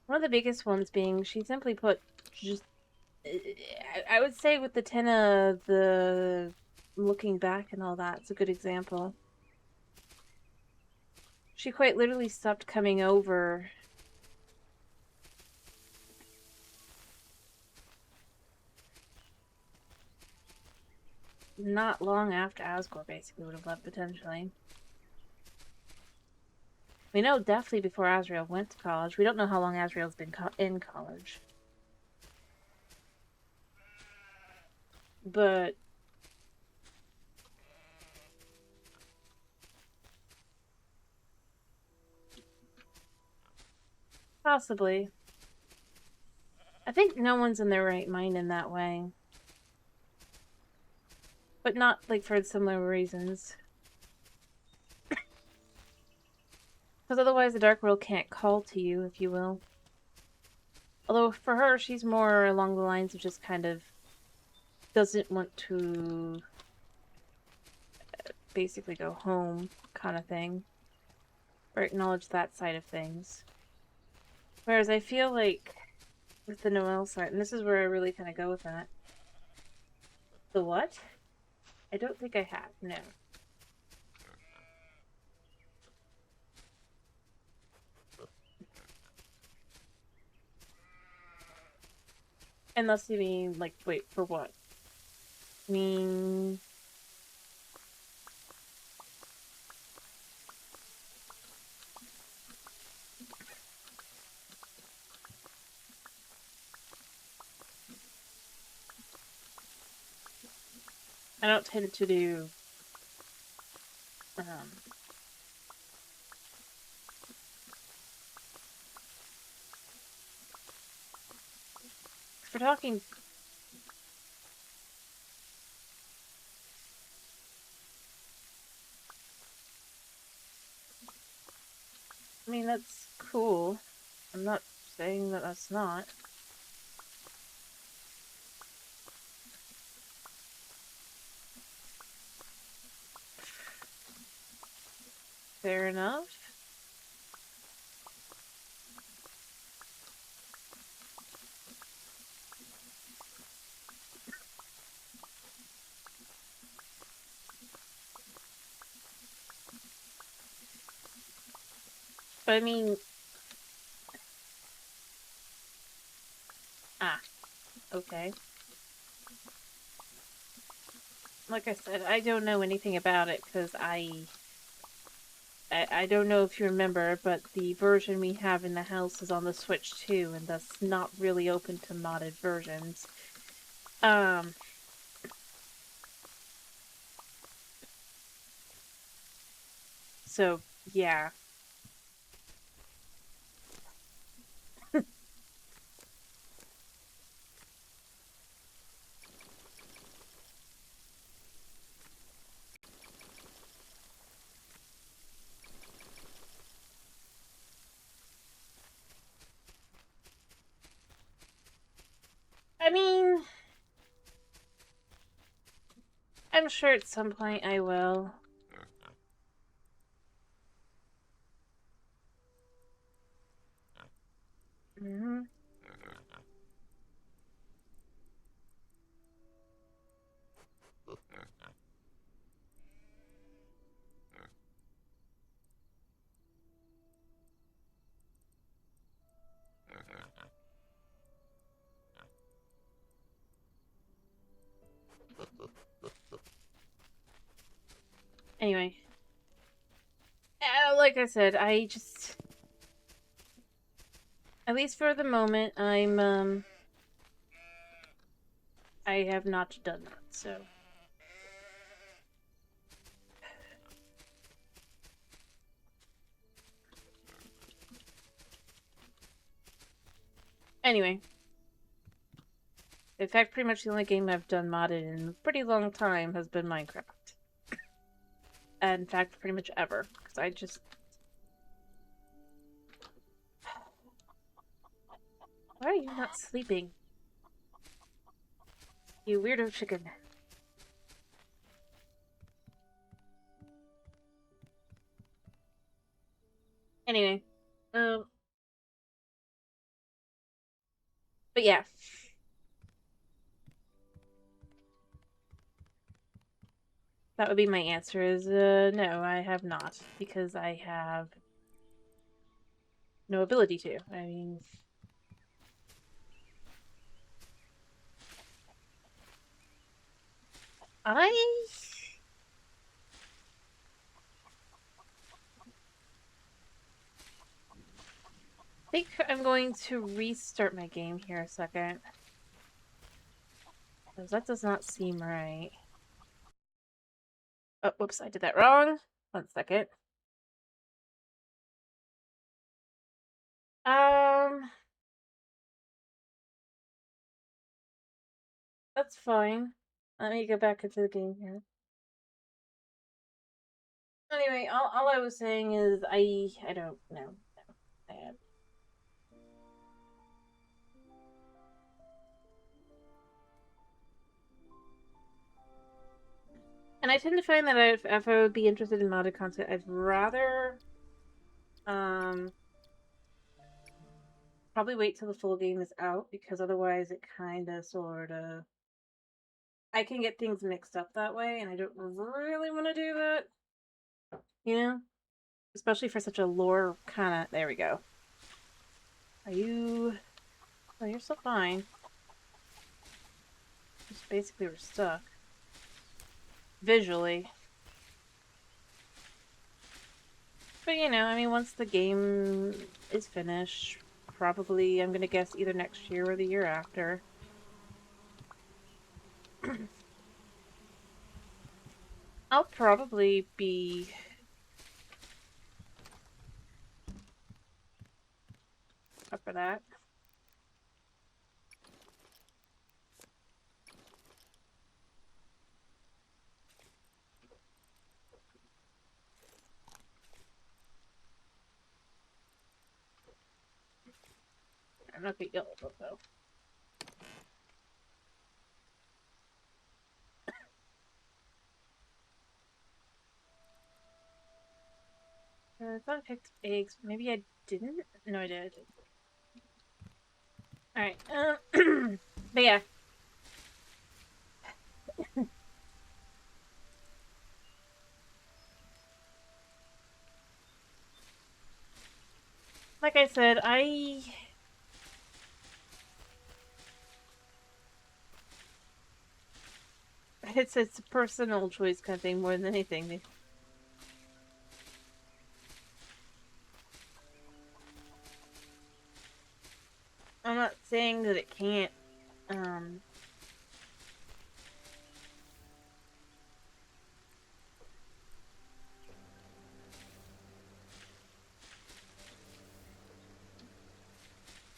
One of the biggest ones being, she simply put, just... I would say with the Tenna, the looking back and all that, it's a good example. She quite literally stopped coming over not long after Asgore basically would have left, potentially. We know definitely before Azrael went to college. We don't know how long Azrael's been in college. But... possibly. I think no one's in their right mind in that way. But not, like, for similar reasons. Because otherwise the Dark World can't call to you, if you will. Although for her, she's more along the lines of just kind of doesn't want to basically go home kind of thing. Or acknowledge that side of things. Whereas I feel like with the Noelle side, and this is where I really kind of go with that. The what? I don't think I have, no. Unless you mean, like, wait, for what? I mean... I don't tend to do... if we're talking... I mean, that's cool. I'm not saying that that's not. Fair enough. But I mean... ah. Okay. Like I said, I don't know anything about it, because I don't know if you remember, but the version we have in the house is on the Switch too, and thus not really open to modded versions. So, yeah. I mean, I'm sure at some point I will. Mm-hmm. Anyway. Like I said, I just... At least for the moment, I have not done that, so... Anyway. In fact, pretty much the only game I've done modded in a pretty long time has been Minecraft. In fact, pretty much ever. Because I just... Why are you not sleeping? You weirdo chicken. Anyway. But yeah. That would be my answer is, no, I have not. Because I have no ability to. I mean... I think I'm going to restart my game here a second. Because that does not seem right. Oh, whoops, I did that wrong. 1 second. That's fine. Let me go back into the game here. Anyway, all I was saying is I don't know. And I tend to find that if I would be interested in modded content, I'd rather probably wait till the full game is out, because otherwise it kind of sort of... I can get things mixed up that way, and I don't really want to do that. You know? Especially for such a lore kind of... There we go. Are you... Oh, you're still fine. Just basically we're stuck. Visually. But you know, I mean, once the game is finished, probably, I'm gonna guess, either next year or the year after. I'll probably be... up for that. I'm not gonna yell about though. I thought I picked eggs. Maybe I didn't? No, I did. Alright, but yeah. Like I said, it's a personal choice kind of thing more than anything. I'm not saying that it can't,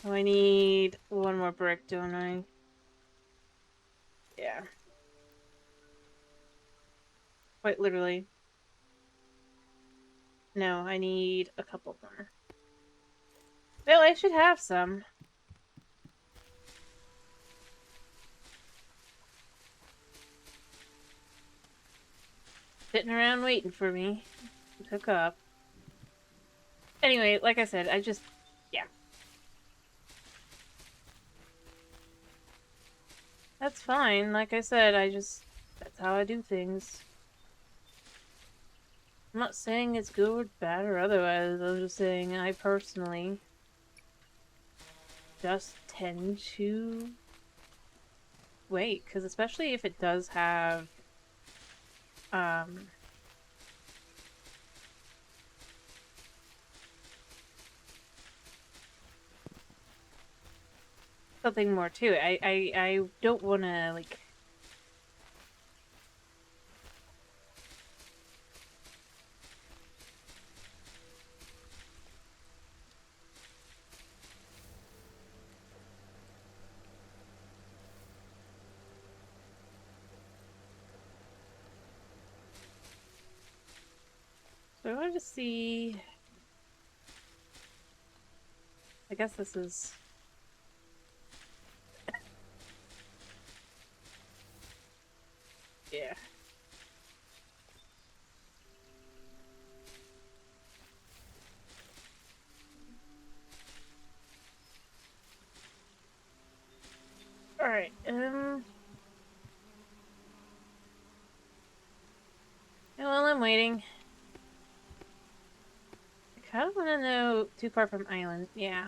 Oh, I need one more brick, don't I? Yeah. Quite literally. No, I need a couple more. Well, I should have some. sitting around waiting for me to cook up. Anyway, like I said, yeah. That's fine. Like I said, that's how I do things. I'm not saying it's good or bad or otherwise. I'm just saying I personally just tend to wait, because especially if it does have, um, something more to it. I don't want to, like... So I wanted to see... I guess this is... Yeah. Alright, and while I'm waiting, I kind of want to know too far from island. Yeah.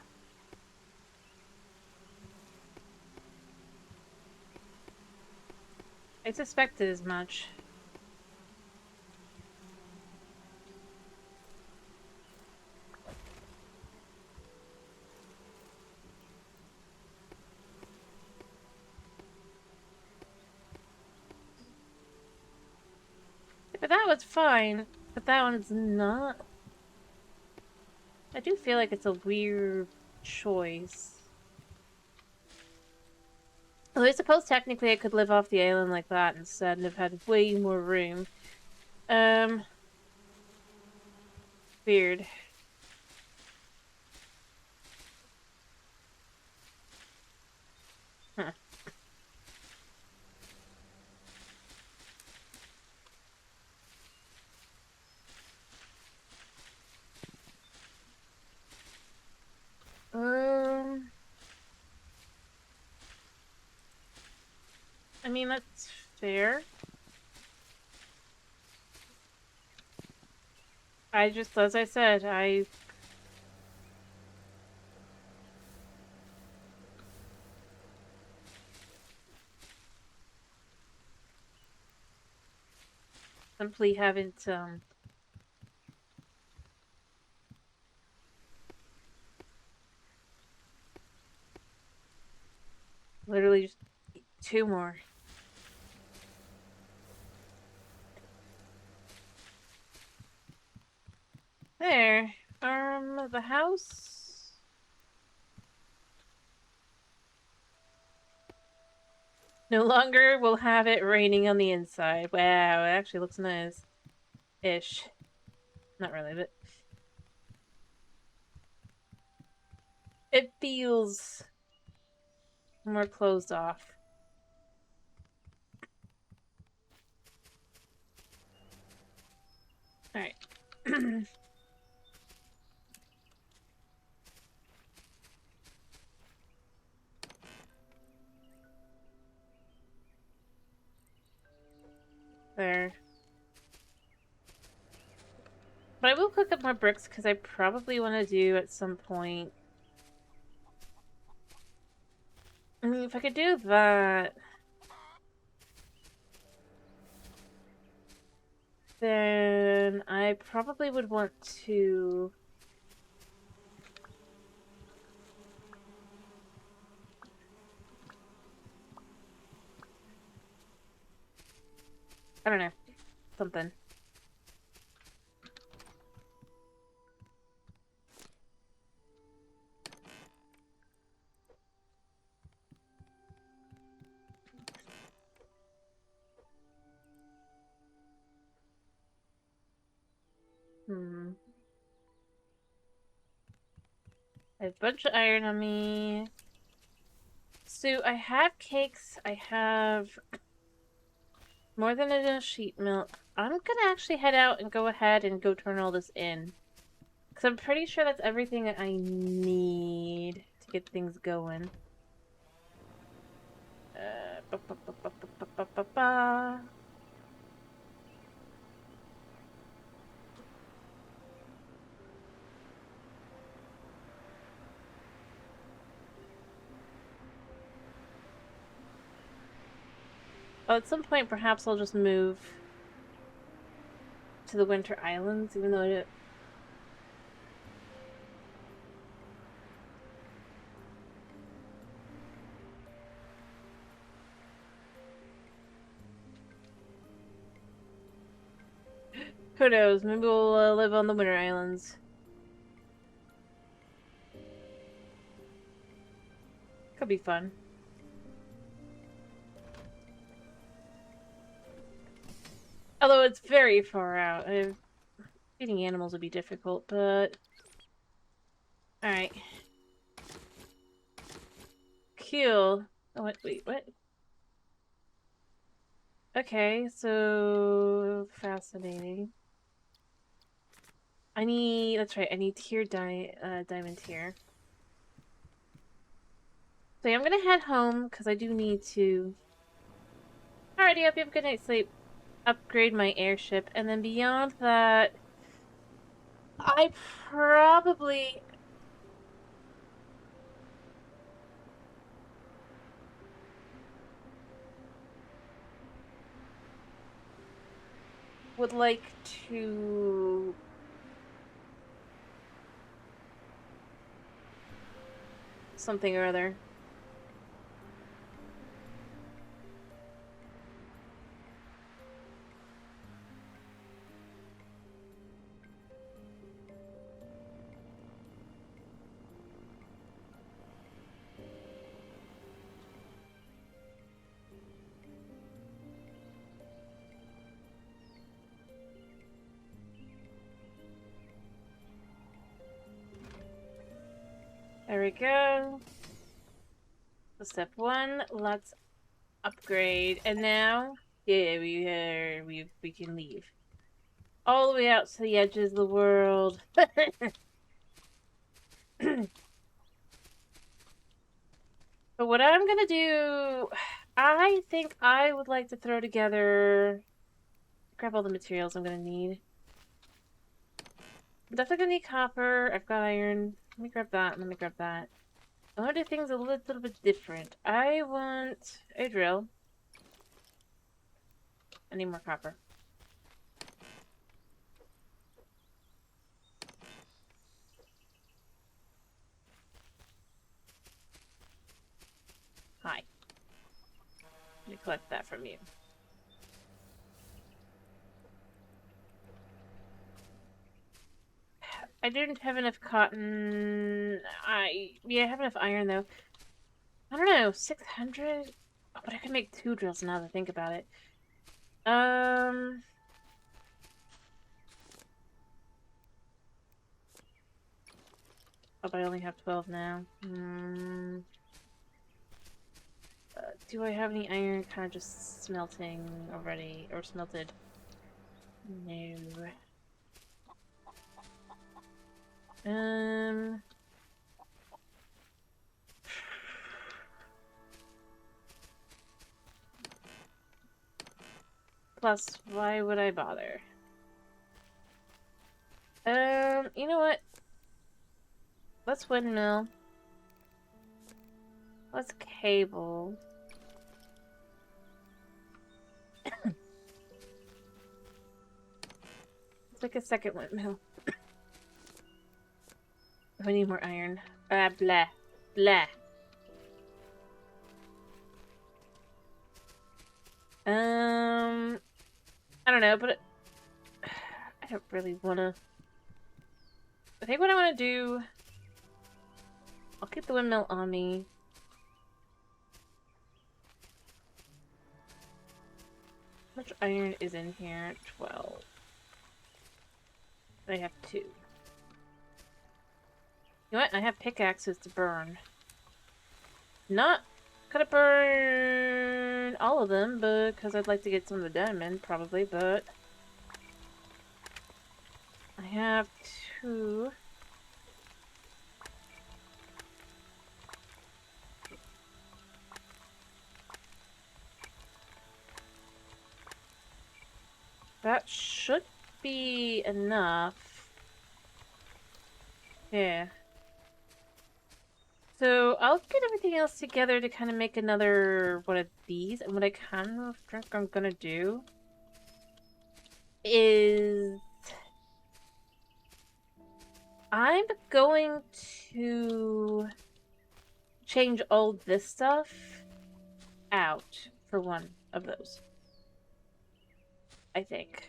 I suspected as much. But that was fine. But that one's not. I do feel like it's a weird choice. Although I suppose technically I could live off the island like that instead and have had way more room. Weird. Huh. I mean, that's fair. As I said, I simply haven't, literally just two more. There. The house. No longer will have it raining on the inside. Wow, it actually looks nice. Ish. Not really, but it feels more closed off. Alright. There. But I will cook up more bricks because I probably want to do at some point. I mean, if I could do that, then I probably would want to... I don't know. Something. I have a bunch of iron on me. So I have cakes. I have More than enough sheet milk. I'm gonna actually head out and go ahead and go turn all this in. Because I'm pretty sure that's everything that I need to get things going. Ba, ba, ba, ba, ba, ba, ba, ba. Oh, at some point, perhaps I'll just move to the Winter Islands, even though I don't... Who knows? Maybe we'll live on the Winter Islands. Could be fun. Although it's very far out. Feeding animals would be difficult, but... Alright. Cool. Oh, wait, what? Okay, so... Fascinating. I need... That's right, I need diamond tier. So yeah, I'm gonna head home, because I do need to... Alrighty, hope you have a good night's sleep. Upgrade my airship, and then beyond that... I probably... would like to... something or other. There we go. So step one, let's upgrade. And now, yeah, we can leave. All the way out to the edges of the world. But what I'm gonna do, I think I would like to throw together, grab all the materials I'm gonna need. I'm definitely gonna need copper. I've got iron. Let me grab that. Let me grab that. I want to do things a little bit different. I want a drill. I need more copper. Hi. Let me collect that from you. I didn't have enough cotton. Yeah, I have enough iron though. I don't know, 600? Oh, but I could make 2 drills now that I think about it. Oh, but I only have 12 now. Do I have any iron kind of just smelting already? Or smelted? No. Plus, why would I bother? You know what? Let's windmill. Let's cable. Let's make a second windmill. I need more iron. Blah. Blah. I don't know, but I don't really wanna... I think what I wanna do... I'll keep the windmill on me. How much iron is in here? 12. I have 2. You know what? I have pickaxes to burn. Not gonna burn find all of them because I'd like to get some of the diamond, probably, but I have two. That should be enough. Yeah. So I'll get everything else together to kind of make another one of these. And what I kind of think I'm gonna do is I'm going to change all this stuff out for one of those. I think.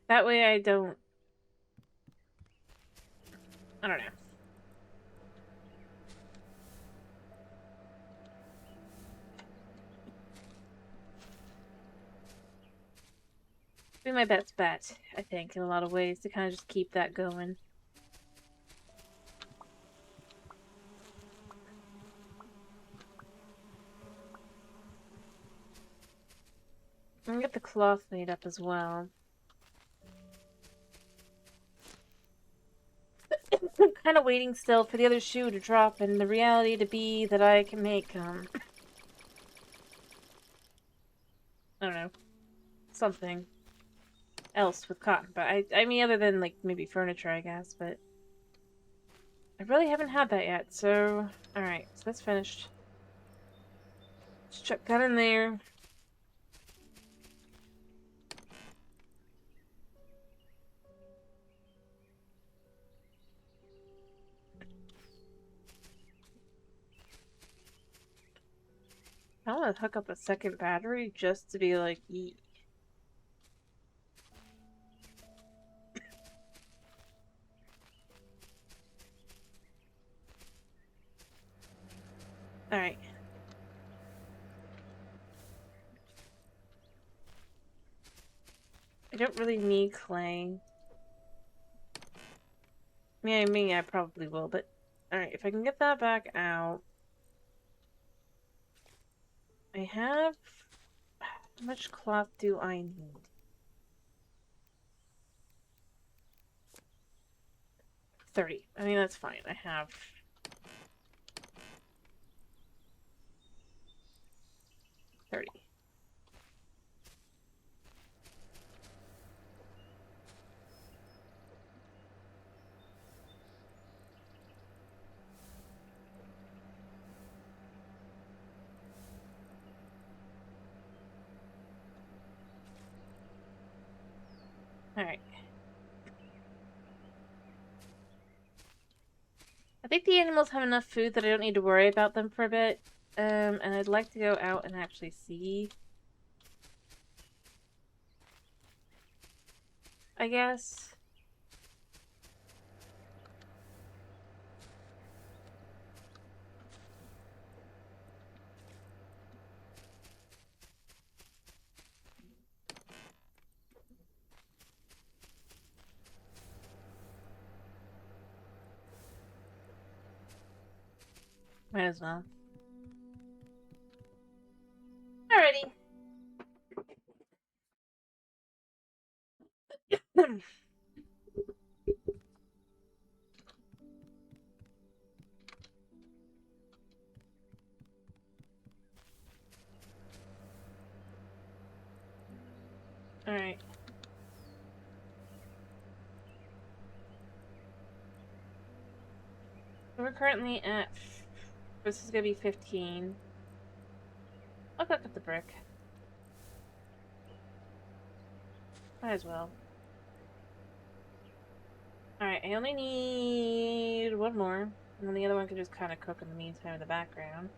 That way I don't know. Be my best bet, I think, in a lot of ways to kind of just keep that going. I'm gonna get the cloth made up as well. I'm kind of waiting still for the other shoe to drop and the reality to be that I can make, I don't know, something else with cotton. But I mean, other than, like, maybe furniture, I guess, but I really haven't had that yet, so... Alright, so that's finished. Just chuck that in there. I want to hook up a second battery just to be like, eee. Alright. I don't really need clay. I mean, I probably will, but... Alright, if I can get that back out... I have... How much cloth do I need? 30. I mean, that's fine. I have... 30. Alright. I think the animals have enough food that I don't need to worry about them for a bit. And I'd like to go out and actually see. I guess. Might as well. Alrighty. Alright. We're currently at... This is gonna be 15. I'll cook up the brick. Might as well. Alright, I only need one more. And then the other one can just kind of cook in the meantime in the background.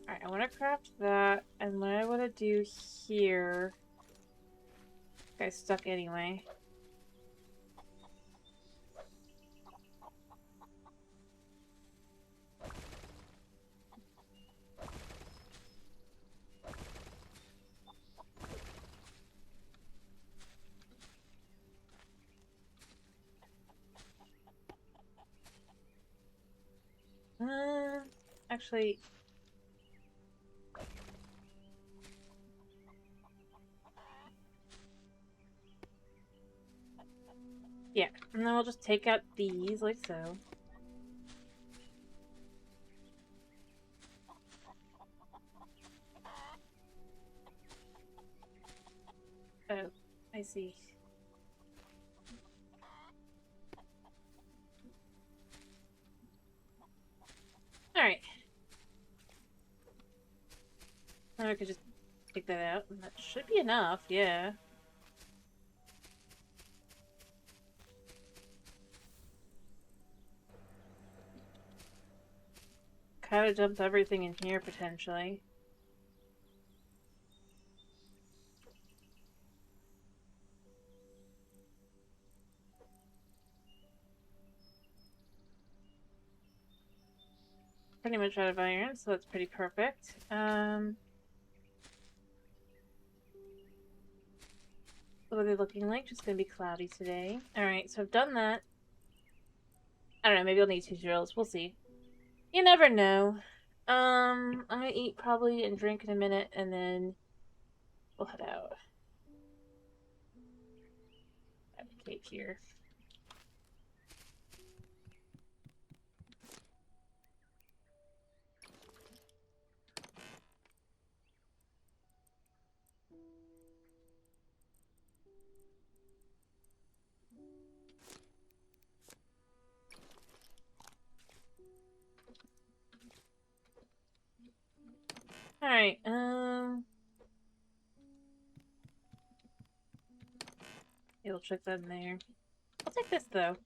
Alright, I want to craft that, and what I want to do here... Guy's stuck anyway. Actually... Yeah, and then we'll just take out these, like so. Oh, I see. Alright. Now we could just take that out, and that should be enough, yeah. Kind of dumped everything in here, potentially. Pretty much out of iron, so that's pretty perfect. What are they looking like? Just gonna be cloudy today. Alright, so I've done that. I don't know, maybe I'll need 2 drills. We'll see. You never know. I'm gonna eat probably and drink in a minute, and then we'll head out. I have a cake here. Alright, yeah, we'll check that in there. I'll take this, though.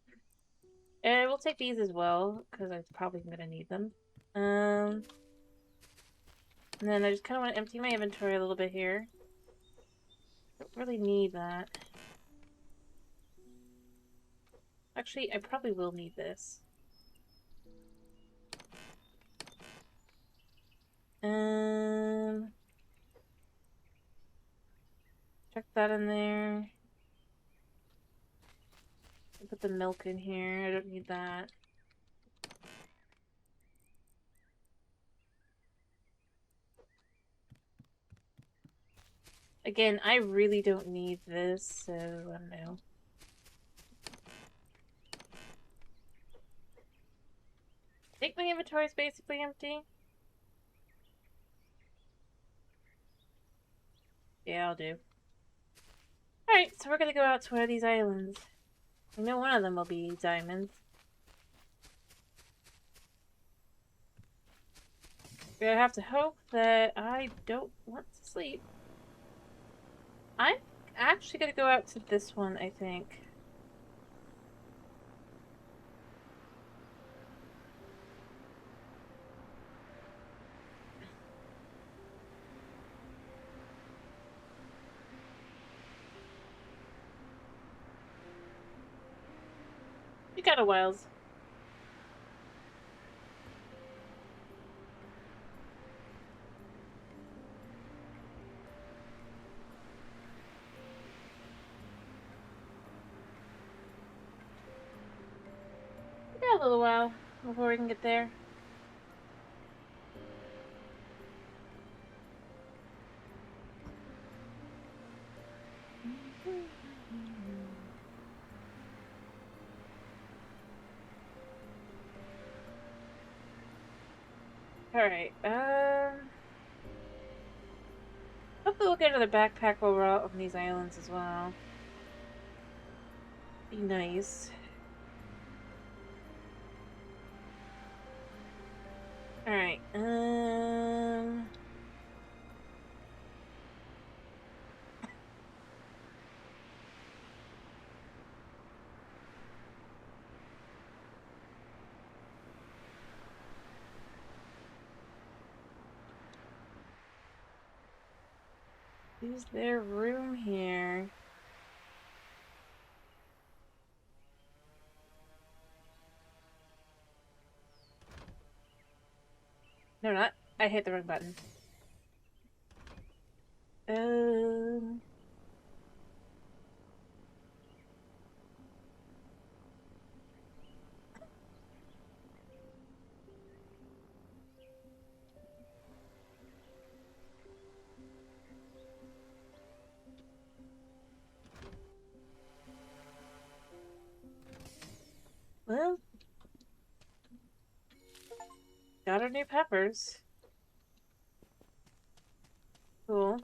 And we'll take these as well, because I'm probably gonna need them. And then I just kind of want to empty my inventory a little bit here. Don't really need that. Actually, I probably will need this. Check that in there. Put the milk in here. I don't need that. Again, I really don't need this, so I don't know. I think my inventory is basically empty. Yeah, I'll do. Alright, so we're gonna go out to one of these islands. I know one of them will be diamonds. We're gonna have to hope that I don't want to sleep. I'm actually gonna go out to this one, I think. You got a whiles. We got a little while before we can get there. Alright, hopefully we'll get another backpack while we're out on these islands as well. Be nice. Alright, use their room here. No, not. I hit the wrong button. Um... Well, got our new peppers. Cool.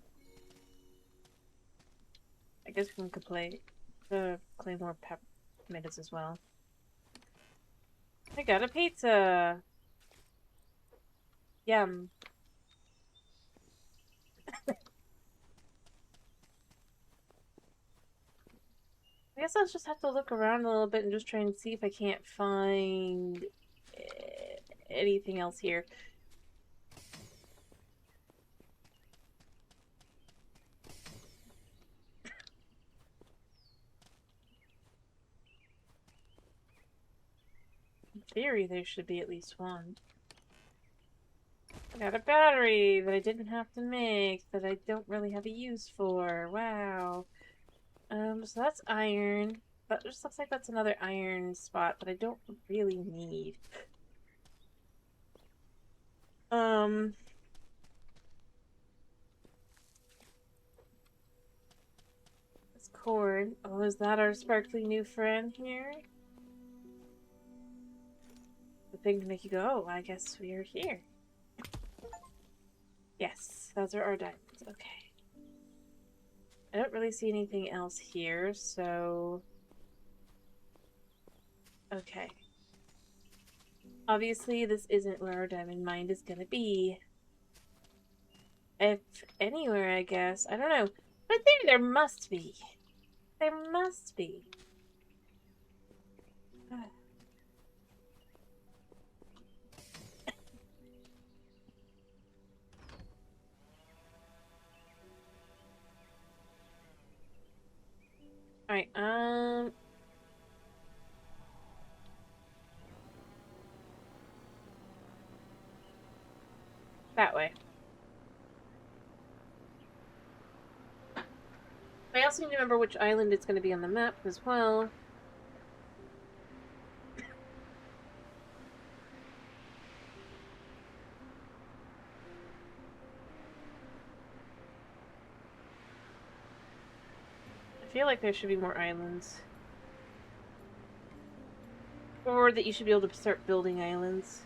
I guess we can clay more tomatoes as well. I got a pizza! Yum. I guess I'll just have to look around a little bit and just try and see if I can't find anything else here. In theory, there should be at least one. I got a battery that I didn't have to make, that I don't really have a use for. Wow. So that's iron. That just looks like that's another iron spot that I don't really need. Um, it's corn. Oh, is that our sparkly new friend here? The thing to make you go, oh, I guess we are here. Yes, those are our diamonds. Okay. I don't really see anything else here, so... Okay. Obviously, this isn't where our diamond mine is gonna be. If anywhere, I guess. I don't know. But there must be. There must be. Alright, that way. I also need to remember which island it's going to be on the map as well. I feel like there should be more islands. Or that you should be able to start building islands.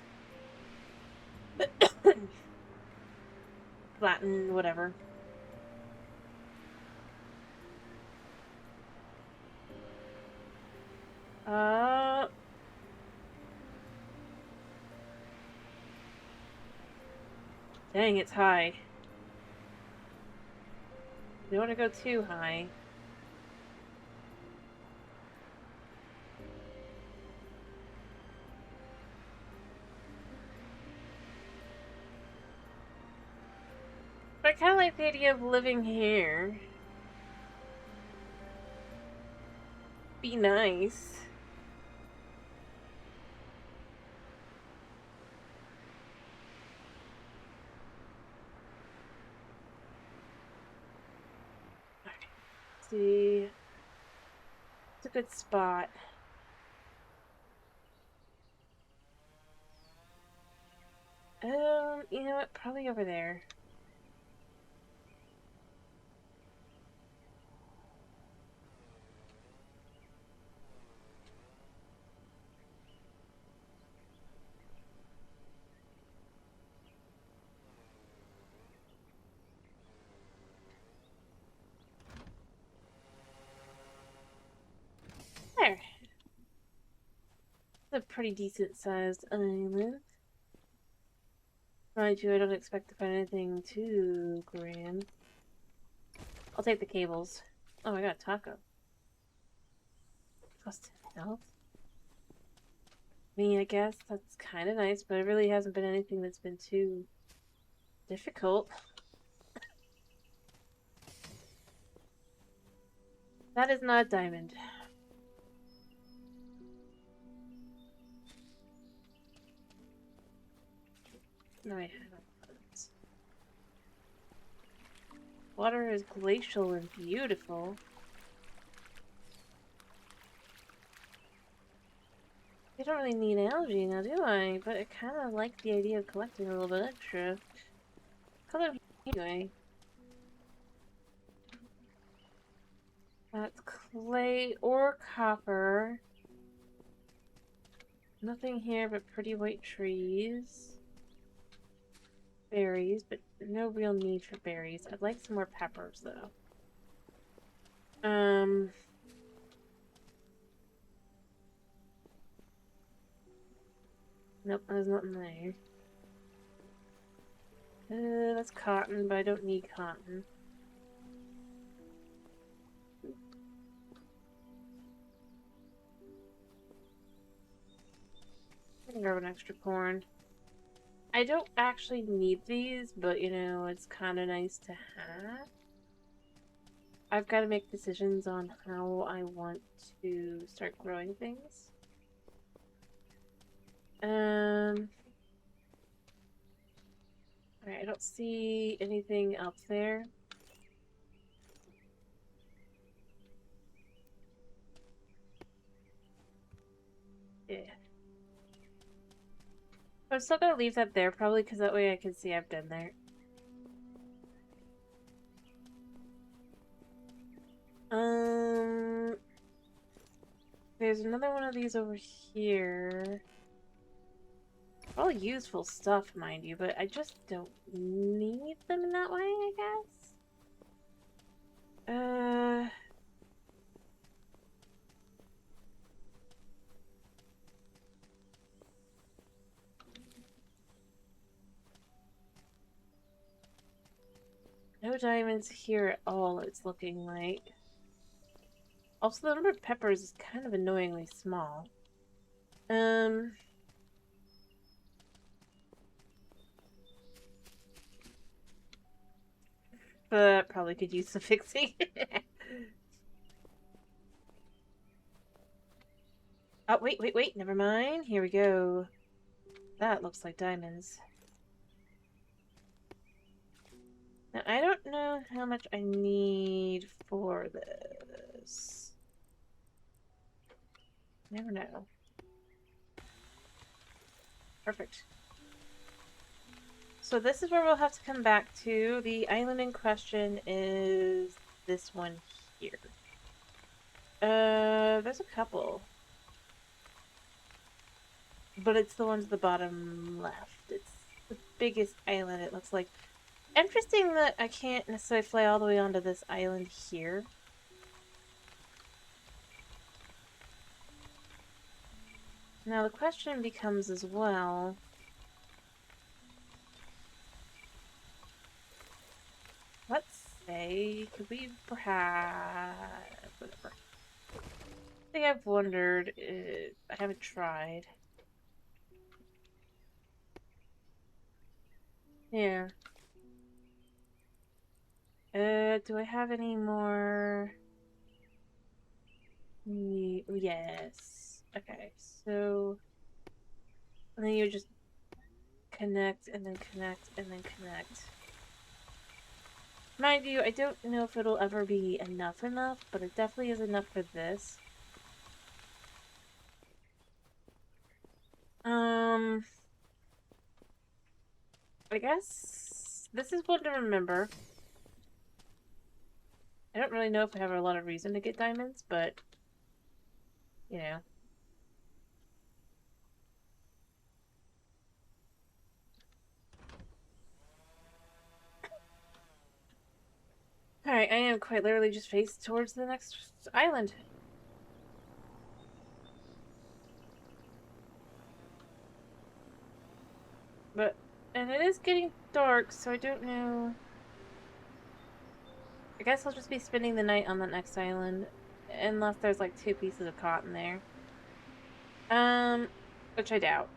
Flatten, whatever. Dang, it's high. You don't want to go too high. But I kind of like the idea of living here. Be nice. Let's see. It's a good spot. You know what? Probably over there. There. It's a pretty decent sized island. Mind you, I don't expect to find anything too grand. I'll take the cables. Oh, I got a taco. Plus 10 health. I mean, I guess that's kind of nice, but it really hasn't been anything that's been too difficult. That is not a diamond. No, I haven't. Water is glacial and beautiful. I don't really need algae now, do I? But I kind of like the idea of collecting a little bit extra. Color anyway. That's clay or copper. Nothing here but pretty white trees. Berries, but no real need for berries. I'd like some more peppers, though. Nope, there's nothing there. That's cotton, but I don't need cotton. I can grab an extra corn. I don't actually need these, but you know, it's kind of nice to have. I've got to make decisions on how I want to start growing things. Alright, I don't see anything up there. Yeah. I'm still gonna leave that there, probably, because that way I can see I've done there. There's another one of these over here. All useful stuff, mind you, but I just don't need them in that way, I guess? No diamonds here at all, it's looking like. Also, the number of peppers is kind of annoyingly small. But probably could use some fixing. Oh, wait, never mind. Here we go. That looks like diamonds. Now, I don't know how much I need for this. Never know. Perfect. So this is where we'll have to come back to. The island in question is this one here. There's a couple. But it's the one to the bottom left. It's the biggest island, it looks like. Interesting that I can't necessarily fly all the way onto this island here. Now the question becomes as well... Let's say, could we perhaps... Whatever. I think I've wondered, I haven't tried. Yeah. Do I have any more... Yes. Okay, so... And then you just connect, and then connect, and then connect. Mind you, I don't know if it'll ever be enough, but it definitely is enough for this. I guess this is one to remember. I don't really know if I have a lot of reason to get diamonds, but, you know. Alright, I am quite literally just faced towards the next island. And it is getting dark, so I don't know. I guess I'll just be spending the night on the next island, unless there's like 2 pieces of cotton there. Which I doubt.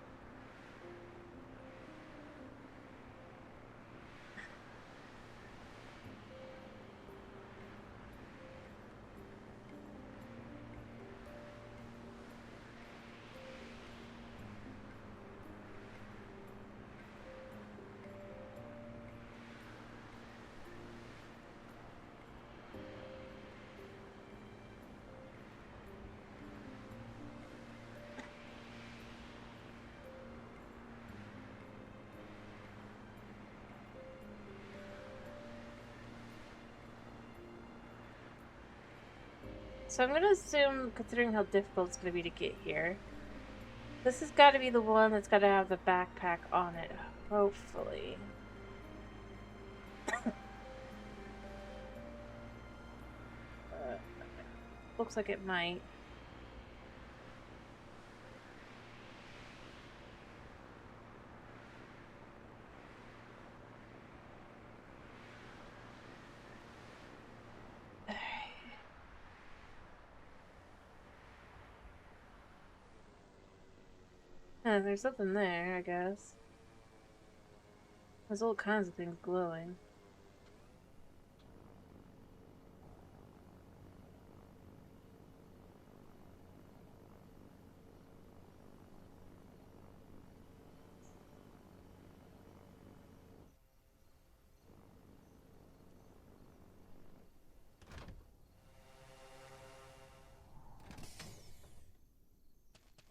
So I'm gonna assume, considering how difficult it's gonna be to get here, This has got to be the one that's got to have the backpack on it, hopefully. Looks like it might. There's something there, I guess. There's all kinds of things glowing.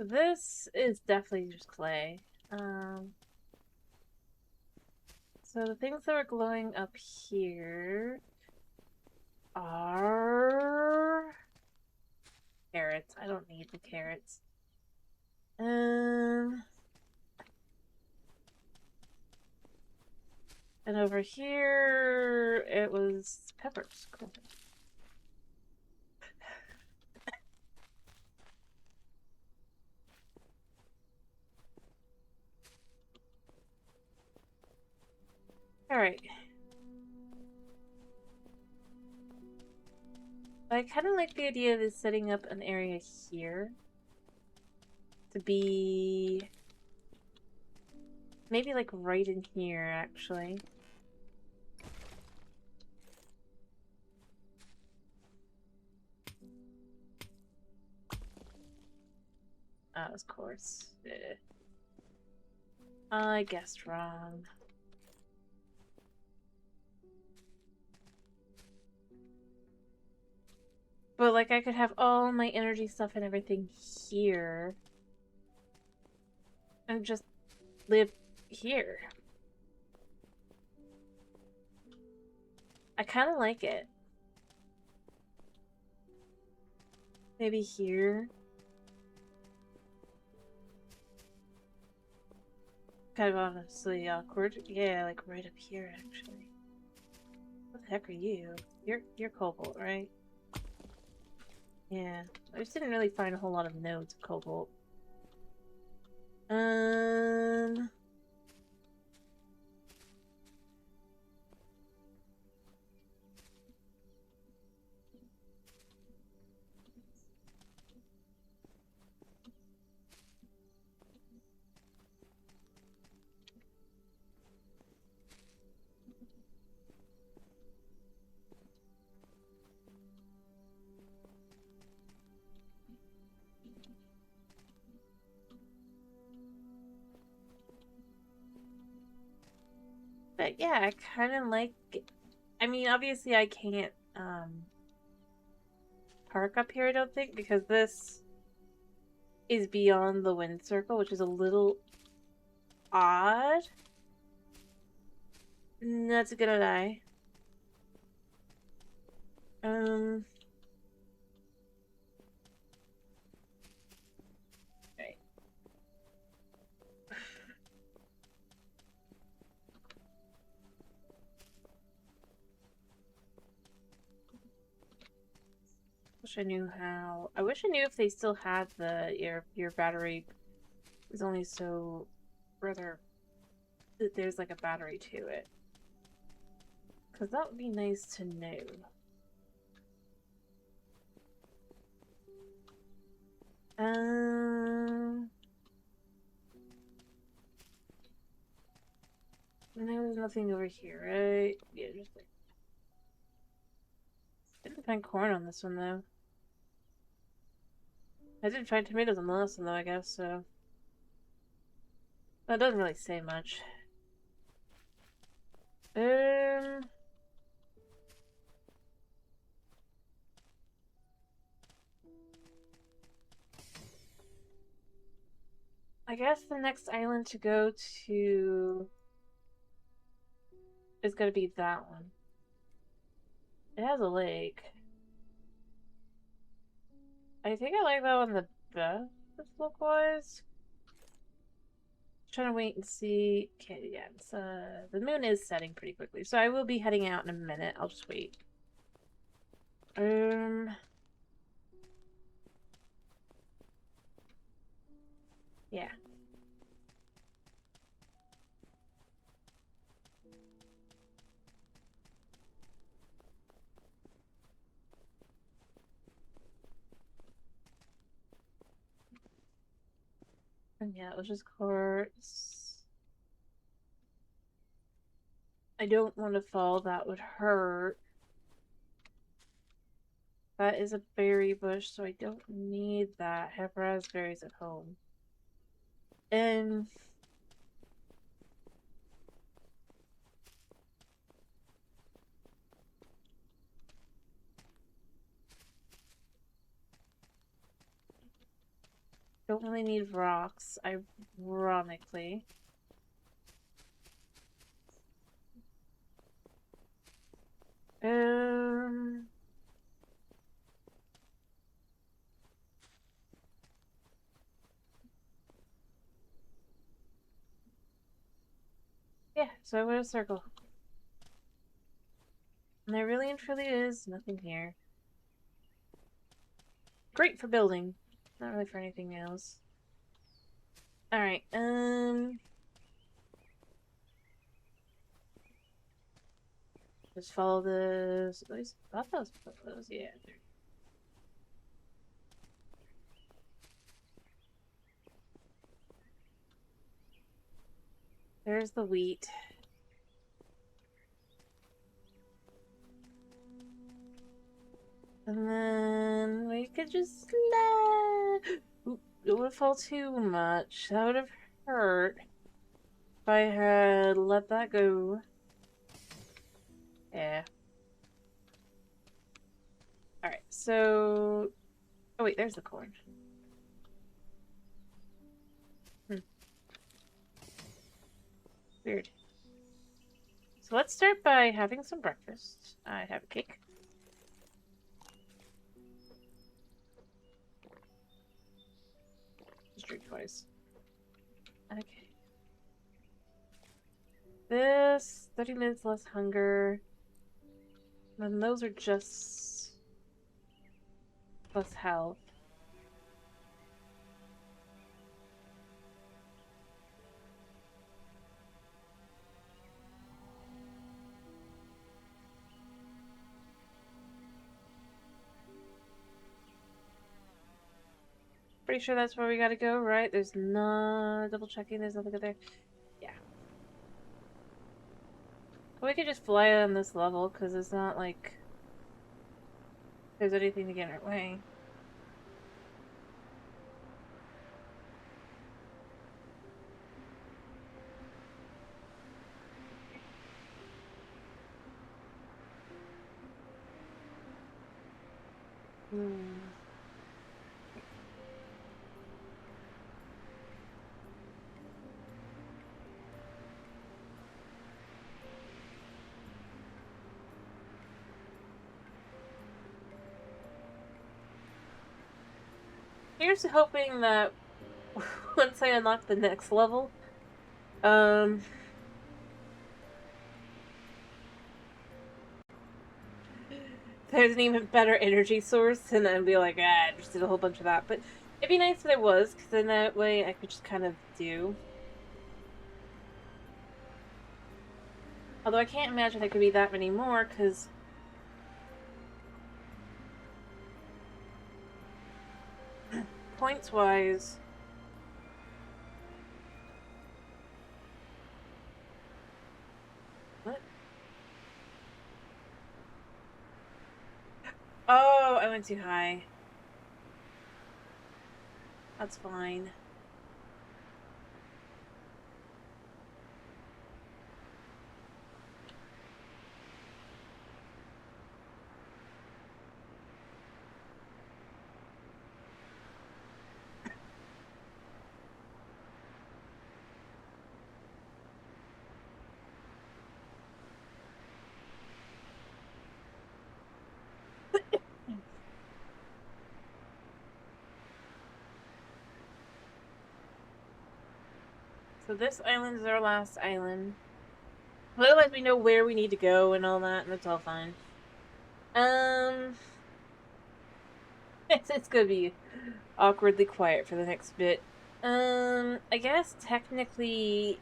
This is definitely just clay. So the things that are glowing up here are carrots. I don't need the carrots. And over here it was peppers. Cool. Alright. I kind of like the idea of setting up an area here to be maybe like right in here, actually. Oh, of course. I guessed wrong. But like I could have all my energy stuff and everything here. And just live here. I kind of like it. Maybe here. Kind of honestly awkward. Yeah, like right up here, actually. What the heck are you? You're cobalt, right? Yeah. I just didn't really find a whole lot of nodes of cobalt. But yeah, I kind of like. I mean, obviously, I can't park up here. I don't think because this is beyond the wind circle, which is a little odd. That's a good eye. Right. Wish I knew how. I wish I knew if they still had the your battery is only so rather that there's like a battery to it. Because that would be nice to know. There's nothing over here, right? Yeah, just like. Didn't find corn on this one though. I did find tomatoes on the last one though, I guess, so. That doesn't really say much. I guess the next island to go to is gonna be that one. It has a lake. I think I like that one the best, look-wise. Trying to wait and see. Okay, yeah, it's, the moon is setting pretty quickly, so I will be heading out in a minute. I'll just wait. Yeah. And yeah, it was just quartz. I don't want to fall. That would hurt. That is a berry bush, so I don't need that. I have raspberries at home. And don't really need rocks, ironically. Um, yeah, so I went a circle. And there really and truly is nothing here. Great for building. Not really for anything else. Alright, just follow this. Those buffaloes, yeah. There's the wheat. And then we could just let... Oop, it would fall too much. That would have hurt if I had let that go. Yeah. Alright, so... Oh wait, there's the corn. Weird. So let's start by having some breakfast. I have a cake. Just drink twice. Okay. This, 30 minutes less hunger. And those are just less health. Pretty sure that's where we gotta go, right? There's no double checking, there's nothing good there. Yeah. We could just fly on this level, because it's not like there's anything to get in our way. Hmm. Here's hoping that once I unlock the next level, there's an even better energy source, and I'd be like, I just did a whole bunch of that. But it'd be nice if there was, because then that way I could just kind of do. Although I can't imagine there could be that many more, because points-wise... What? Oh, I went too high. That's fine. So this island is our last island. Otherwise, we know where we need to go and all that, and it's all fine. It's gonna be awkwardly quiet for the next bit. I guess technically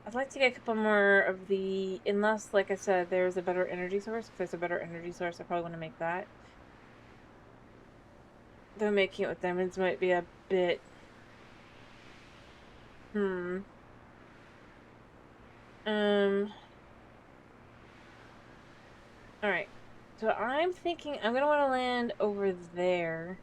I'd like to get a couple more of the, unless, like I said, there's a better energy source. If there's a better energy source, I probably want to make that. Though making it with diamonds might be a bit... Alright. So I'm thinking I'm gonna want to land over there.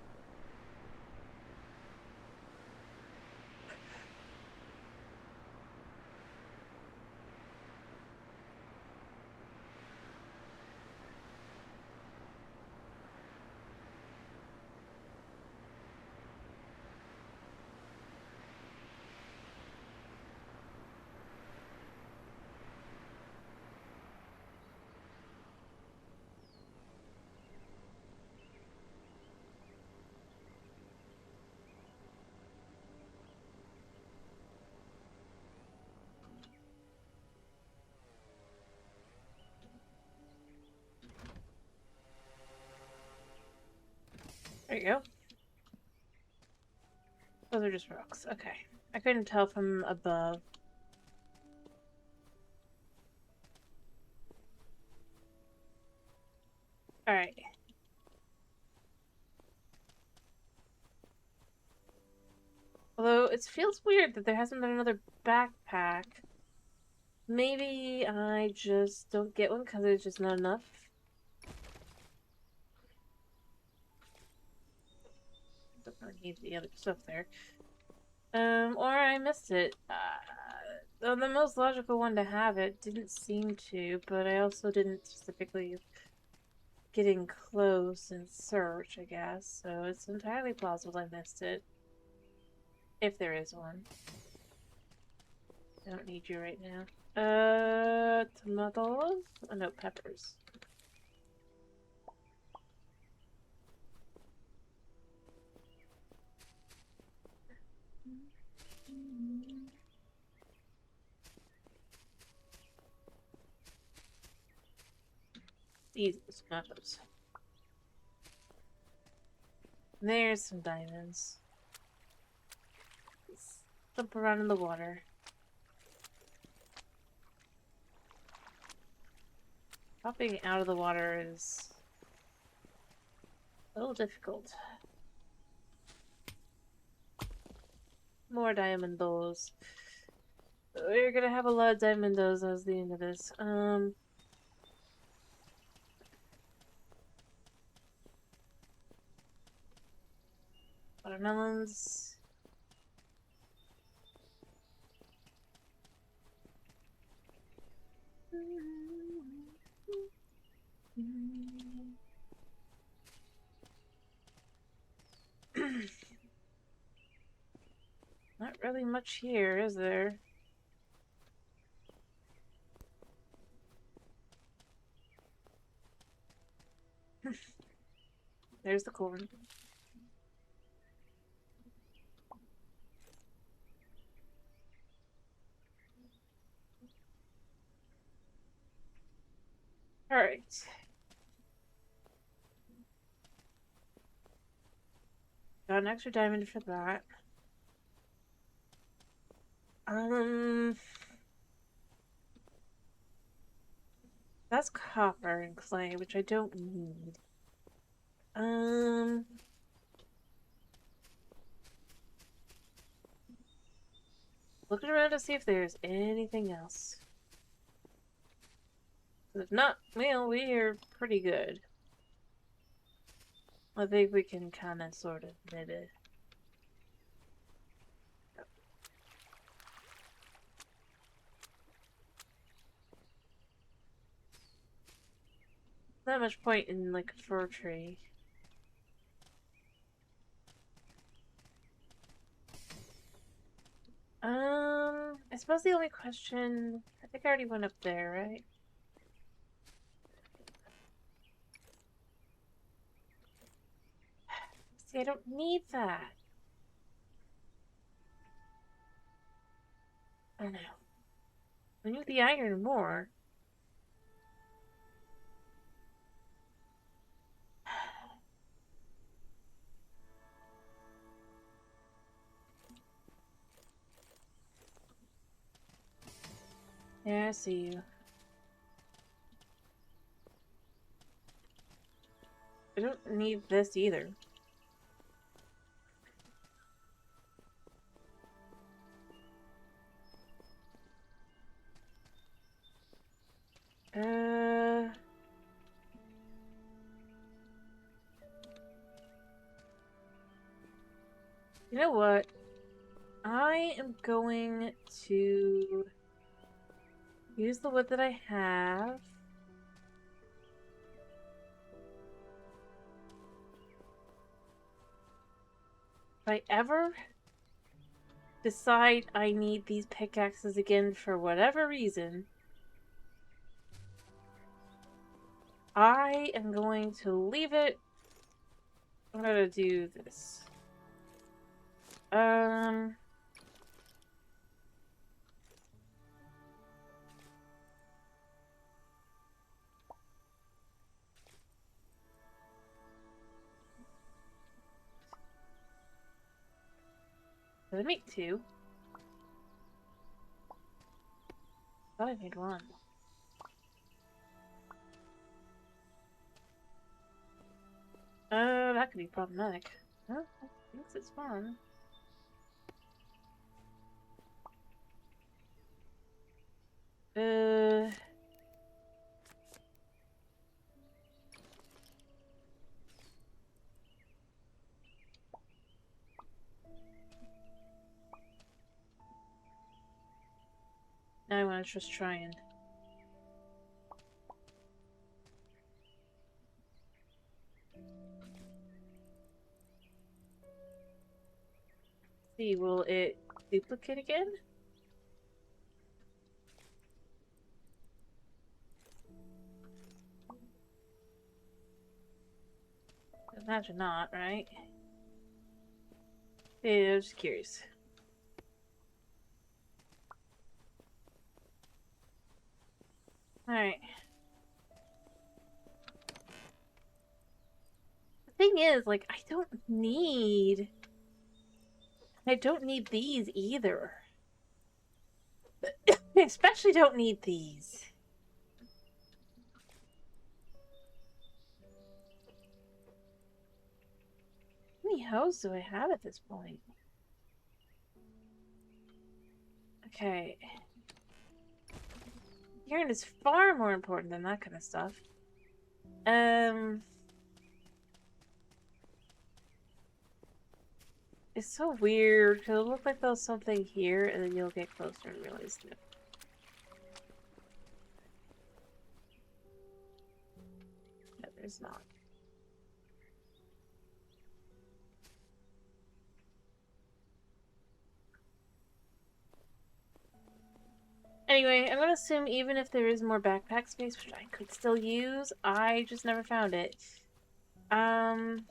There you go. Those are just rocks. Okay. I couldn't tell from above. Alright. Although it feels weird that there hasn't been another backpack. Maybe I just don't get one because there's just not enough. Don't really need the other stuff there. Or I missed it. The most logical one to have it didn't seem to, but I also didn't specifically get in close and search, I guess. So it's entirely plausible I missed it. If there is one. I don't need you right now. Tomatoes? Oh, no, peppers. Easy tomatoes. There's some diamonds. Let's dump around in the water. Popping out of the water is a little difficult. More diamondos. We're gonna have a lot of diamondos as the end of this. Watermelons. Not really much here, is there? There's the corn. Alright. Got an extra diamond for that. That's copper and clay, which I don't need. Looking around to see if there's anything else. If not, well, we're pretty good. I think we can kind of sort of maybe. Not much point in like a fir tree. I suppose the only question, I think I already went up there, right? See, I don't need that. I know. I need the iron more. Yeah, I see you. I don't need this either. You know what? I am going to use the wood that I have. If I ever decide I need these pickaxes again for whatever reason, I am going to leave it. I'm gonna do this. Did I make two? I thought I made one. That could be problematic. Well, I think it's fun. Uh... Now I want to just try and... see, will it duplicate again? Imagine not, right? Yeah, I was just curious. Alright. The thing is, like, I don't need these either. I especially don't need these. How many hoes do I have at this point? Okay. Urine is far more important than that kind of stuff. It's so weird, because it'll look like there's something here, and then you'll get closer and realize that. No, there's not. Anyway, I'm gonna assume even if there is more backpack space, which I could still use, I just never found it. And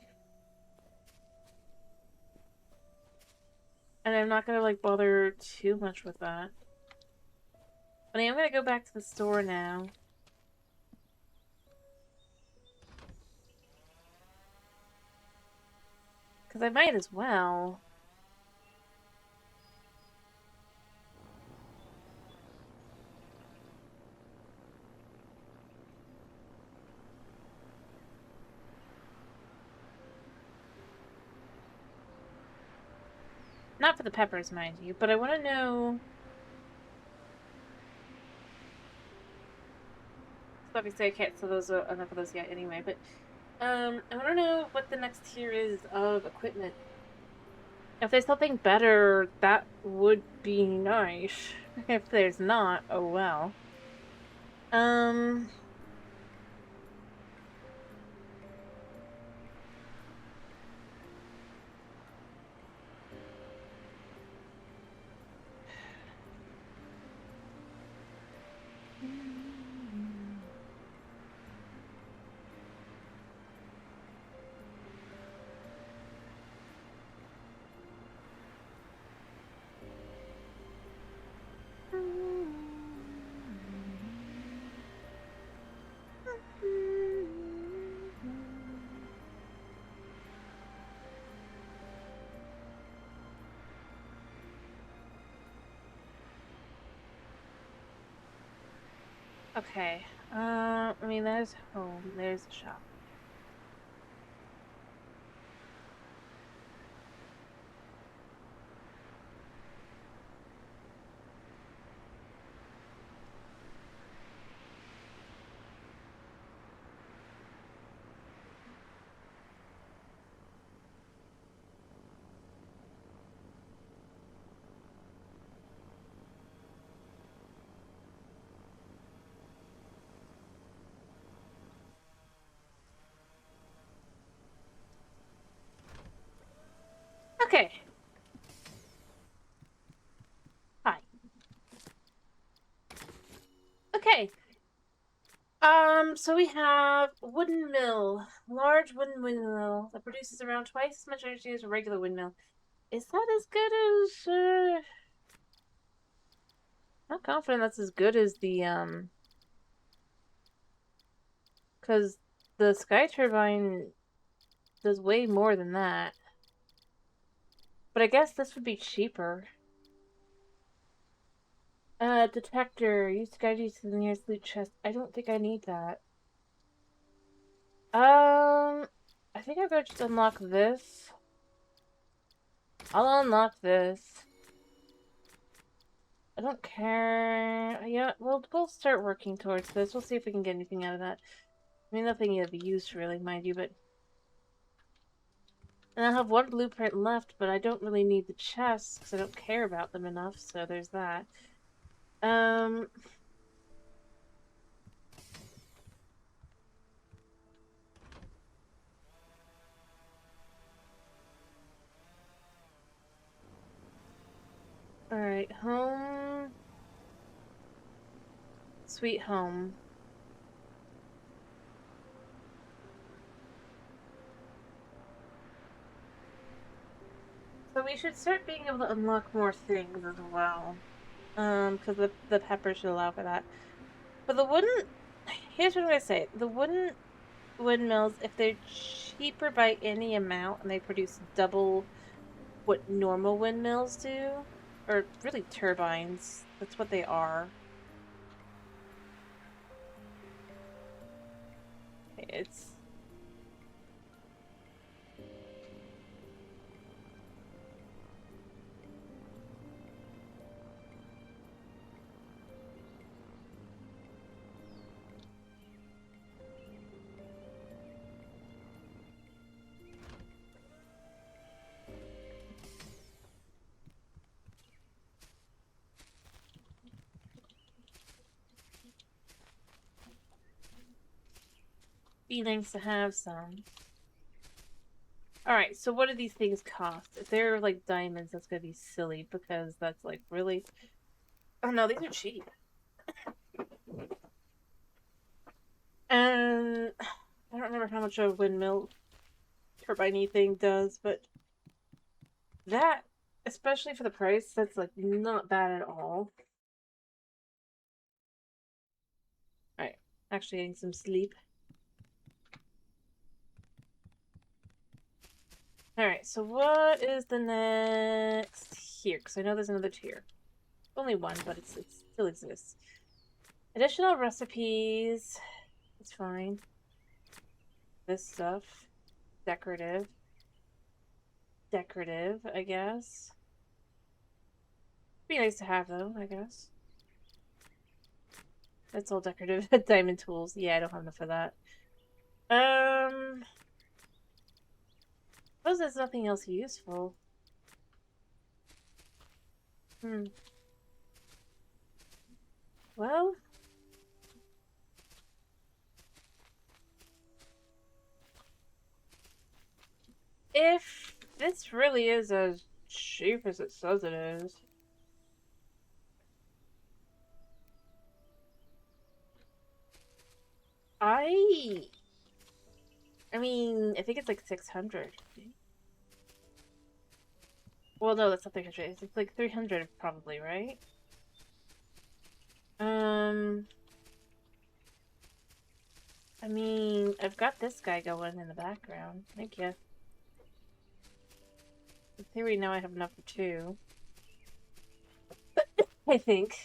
I'm not gonna, like, bother too much with that. But I am gonna go back to the store now. Because I might as well. Not for the peppers, mind you, but I want to know... obviously I can't sell those enough of those yet anyway, but I want to know what the next tier is of equipment. If there's something better, that would be nice. If there's not, oh well. Okay. I mean, there's home. There's the shop. Okay. Hi. Okay. So we have wooden mill. Large wooden windmill that produces around twice as much energy as a regular windmill. Is that as good as, not confident that's as good as the, because the sky turbine does way more than that. But I guess this would be cheaper. Detector. Use to guide you to the nearest loot chest. I don't think I need that. I think I'm gonna just unlock this. I'll unlock this. I don't care. Yeah, we'll start working towards this. We'll see if we can get anything out of that. I mean, nothing of use, really, mind you, but... And I have one blueprint left, but I don't really need the chests, because I don't care about them enough, so there's that. Alright, home... Sweet home. So we should start being able to unlock more things as well. Because the pepper should allow for that. But the wooden... Here's what I'm gonna say. The wooden windmills, if they're cheaper by any amount and they produce double what normal windmills do, or really turbines, that's what they are. It's... be nice to have some. Alright, so what do these things cost? If they're like diamonds, that's gonna be silly because that's like really... Oh no, these are cheap. And I don't remember how much a windmill turbine thing does, but that, especially for the price, that's like not bad at all. Alright, actually getting some sleep. Alright, so what is the next here? Because I know there's another tier. Only one, but it still exists. Additional recipes. It's fine. This stuff. Decorative. Decorative, I guess. Be nice to have, though, I guess. That's all decorative. Diamond tools. Yeah, I don't have enough of that. Suppose there's nothing else useful. Well... If this really is as cheap as it says it is... I mean, I think it's like 600. Well, no, that's not 300. It's like 300 probably, right? I mean, I've got this guy going in the background. Thank you. In theory, now I have enough for two. I think.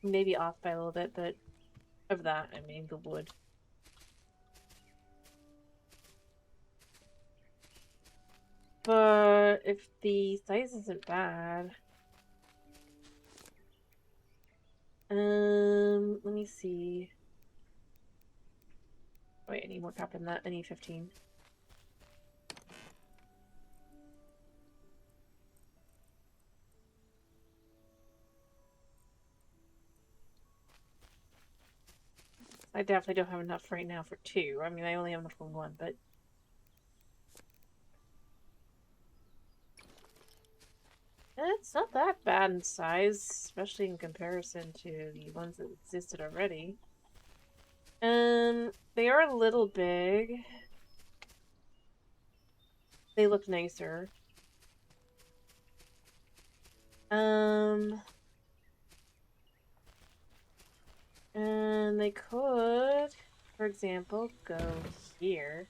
Maybe off by a little bit, but... Of that, I mean, the wood. But if the size isn't bad... let me see. Wait, I need more copper than that. I need 15. I definitely don't have enough right now for 2. I mean, I only have enough for 1, but... It's not that bad in size, especially in comparison to the ones that existed already. They are a little big. They look nicer. And they could, for example, go here.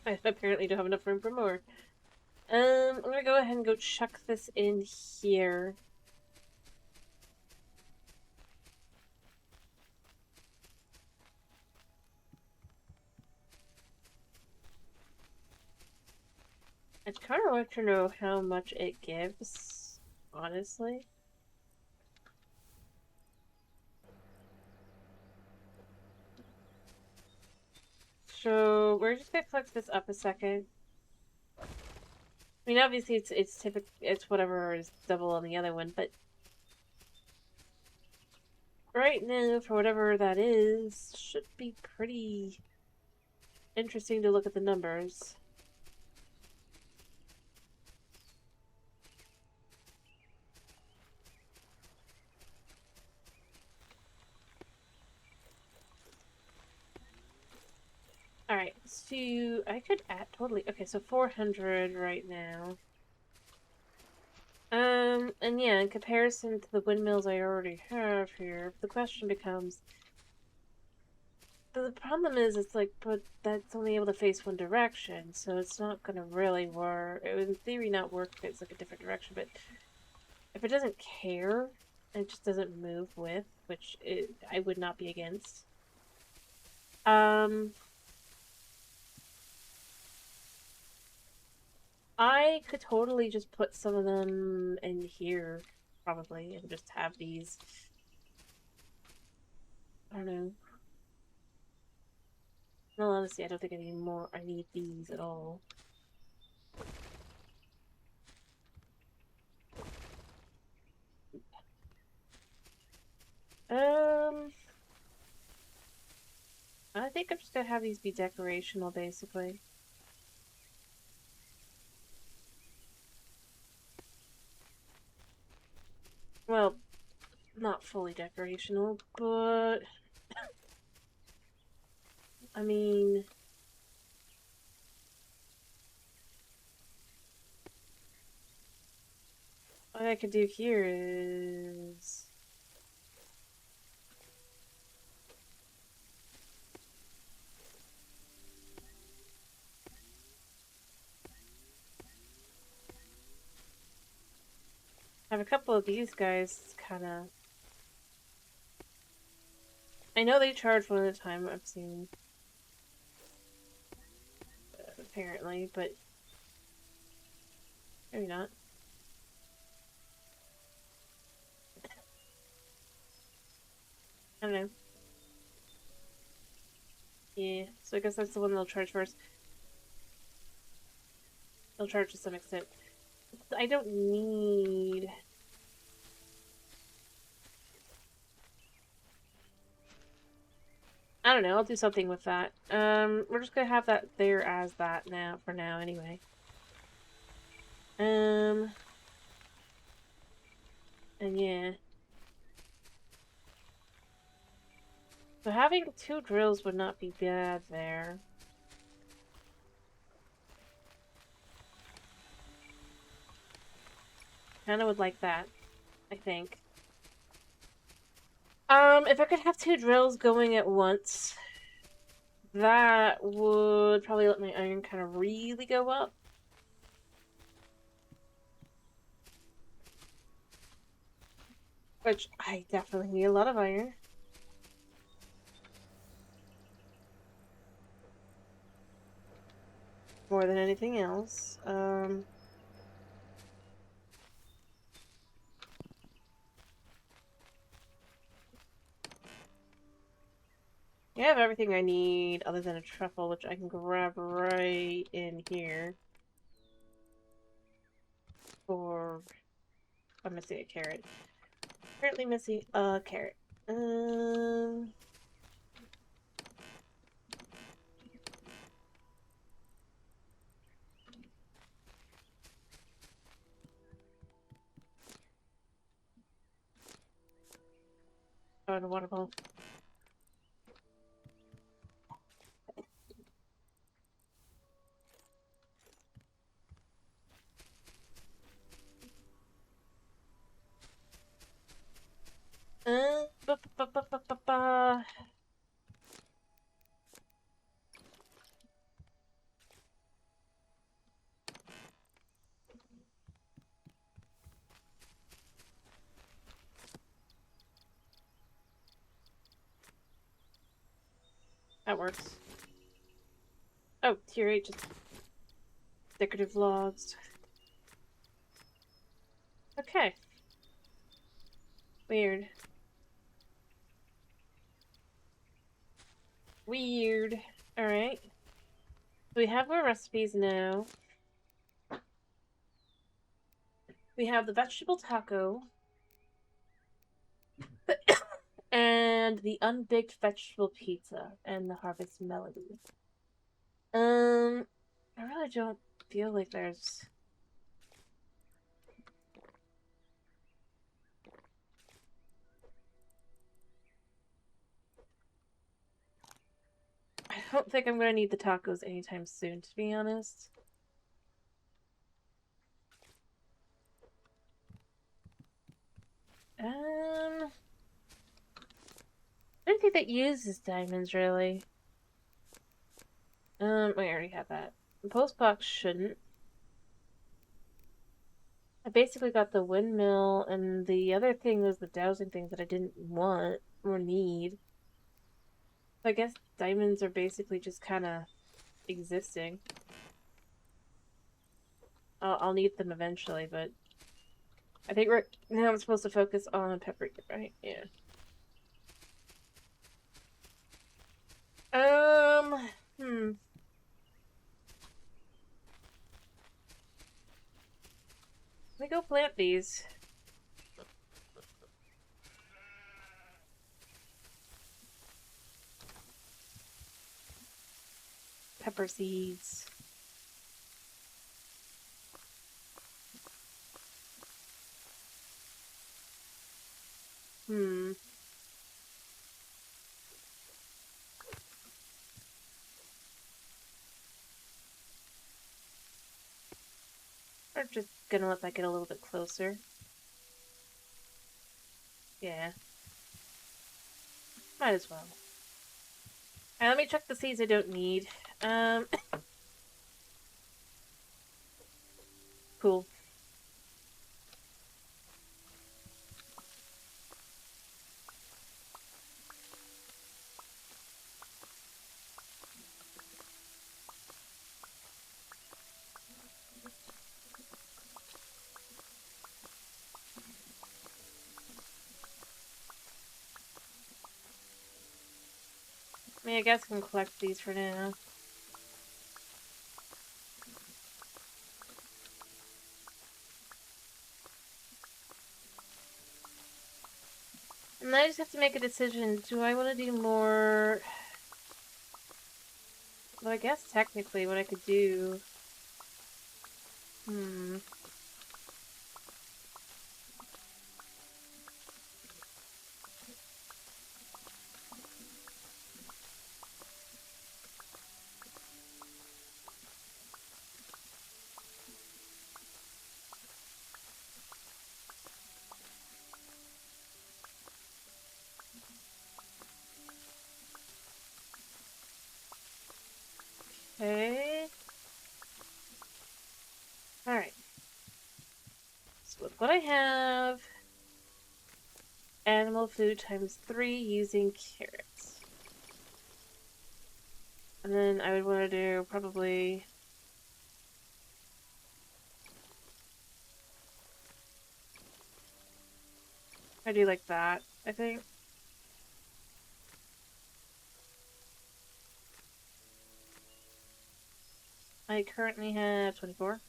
I apparently don't have enough room for more. I'm gonna go ahead and go chuck this in here. I'd kind of like to know how much it gives, honestly. So we're just gonna collect this up a second. I mean, obviously it's typical. It's whatever is double on the other one, but right now, for whatever that is, should be pretty interesting to look at the numbers. Alright, so I could add totally. Okay, so 400 right now. And yeah, in comparison to the windmills I already have here, the question becomes, the problem is, it's like, but that's only able to face one direction, so it's not gonna really work. It would, in theory, not work if it's like a different direction, but if it doesn't care, it just doesn't move with, which I would not be against. I could totally just put some of them in here, probably, and just have these. I don't know. No, honestly, I don't think I need more. I need these at all. I think I'm just gonna have these be decorational, basically. Well, not fully decorational, but... I mean... What I could do here is... have a couple of these guys, kinda... I know they charge one at a time, I've seen... apparently, but... maybe not. I don't know. Yeah, so I guess that's the one they'll charge first. They'll charge to some extent. I don't need... I don't know, I'll do something with that. We're just gonna have that there as that now, for now, anyway. And yeah. So having 2 drills would not be bad there. Kinda would like that, I think. If I could have two drills going at once, that would probably let my iron kind of really go up. Which I definitely need a lot of iron. More than anything else. I have everything I need other than a truffle, which I can grab right in here. Or I'm missing a carrot. Apparently missing a carrot. Oh, and a water bottle. Ba, ba, ba, ba, ba, ba. That works. Oh, tier 8 just decorative logs. Okay. Weird. Weird. Alright. We have our recipes now. We have the vegetable taco. And the unbaked vegetable pizza. And the harvest melody. I really don't feel like there's... I don't think I'm gonna need the tacos anytime soon, to be honest. I don't think that uses diamonds, really. We already have that. The post box shouldn't. I basically got the windmill, and the other thing was the dowsing thing that I didn't want or need. So I guess diamonds are basically just kind of existing. I'll need them eventually, but I think now I'm supposed to focus on paprika, right? Yeah. Hmm. Let me go plant these. Pepper seeds. Hmm. We're just gonna let that get a little bit closer. Yeah. Might as well. Alright, let me check the seeds I don't need. Cool. I mean, I guess I can collect these for now. And I just have to make a decision. Do I want to do more... Well, I guess technically what I could do... Okay. Alright. So with what I have, animal food times 3 using carrots. And then I would want to do probably... I do like that, I think. I currently have 24.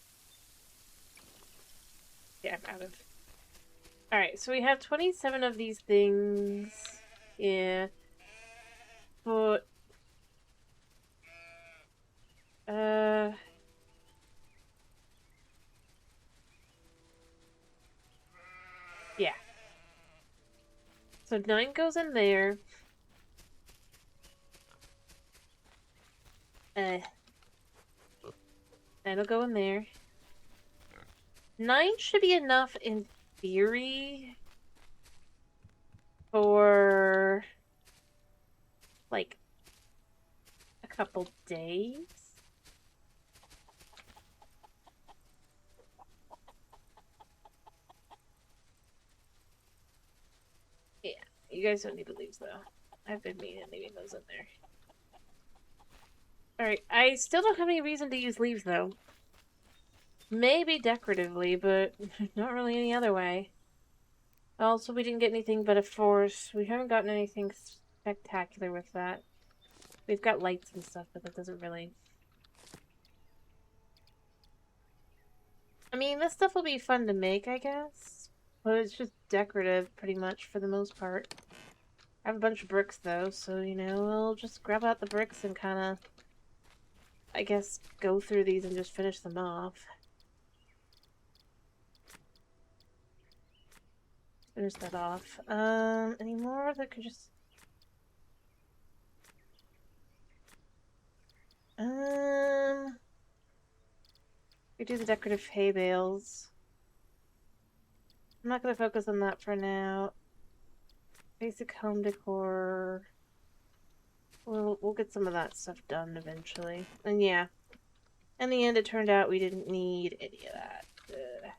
Yeah, I'm out of. Alright, so we have 27 of these things. Yeah. But... yeah. So 9 goes in there. That'll go in there. 9 should be enough in theory for like a couple days. Yeah, you guys don't need the leaves though. I've been meaning leaving those in there. Alright, I still don't have any reason to use leaves though. Maybe decoratively, but not really any other way. Also, we didn't get anything but a force. We haven't gotten anything spectacular with that. We've got lights and stuff, but that doesn't really... I mean, this stuff will be fun to make, I guess. But it's just decorative, pretty much, for the most part. I have a bunch of bricks, though, so, you know, we'll just grab out the bricks and kind of, I guess, go through these and just finish them off. Finish that off. Any more that could just... We do the decorative hay bales. I'm not gonna focus on that for now. Basic home decor. We'll get some of that stuff done eventually. And yeah, in the end, it turned out we didn't need any of that. Ugh.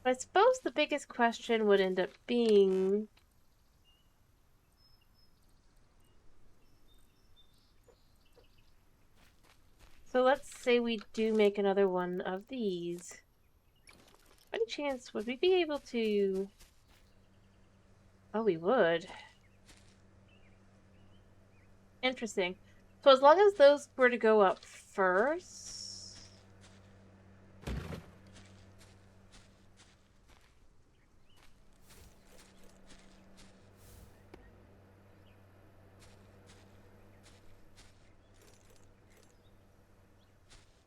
But I suppose the biggest question would end up being... So let's say we do make another one of these. By any chance, would we be able to... Oh, we would. Interesting. So as long as those were to go up first...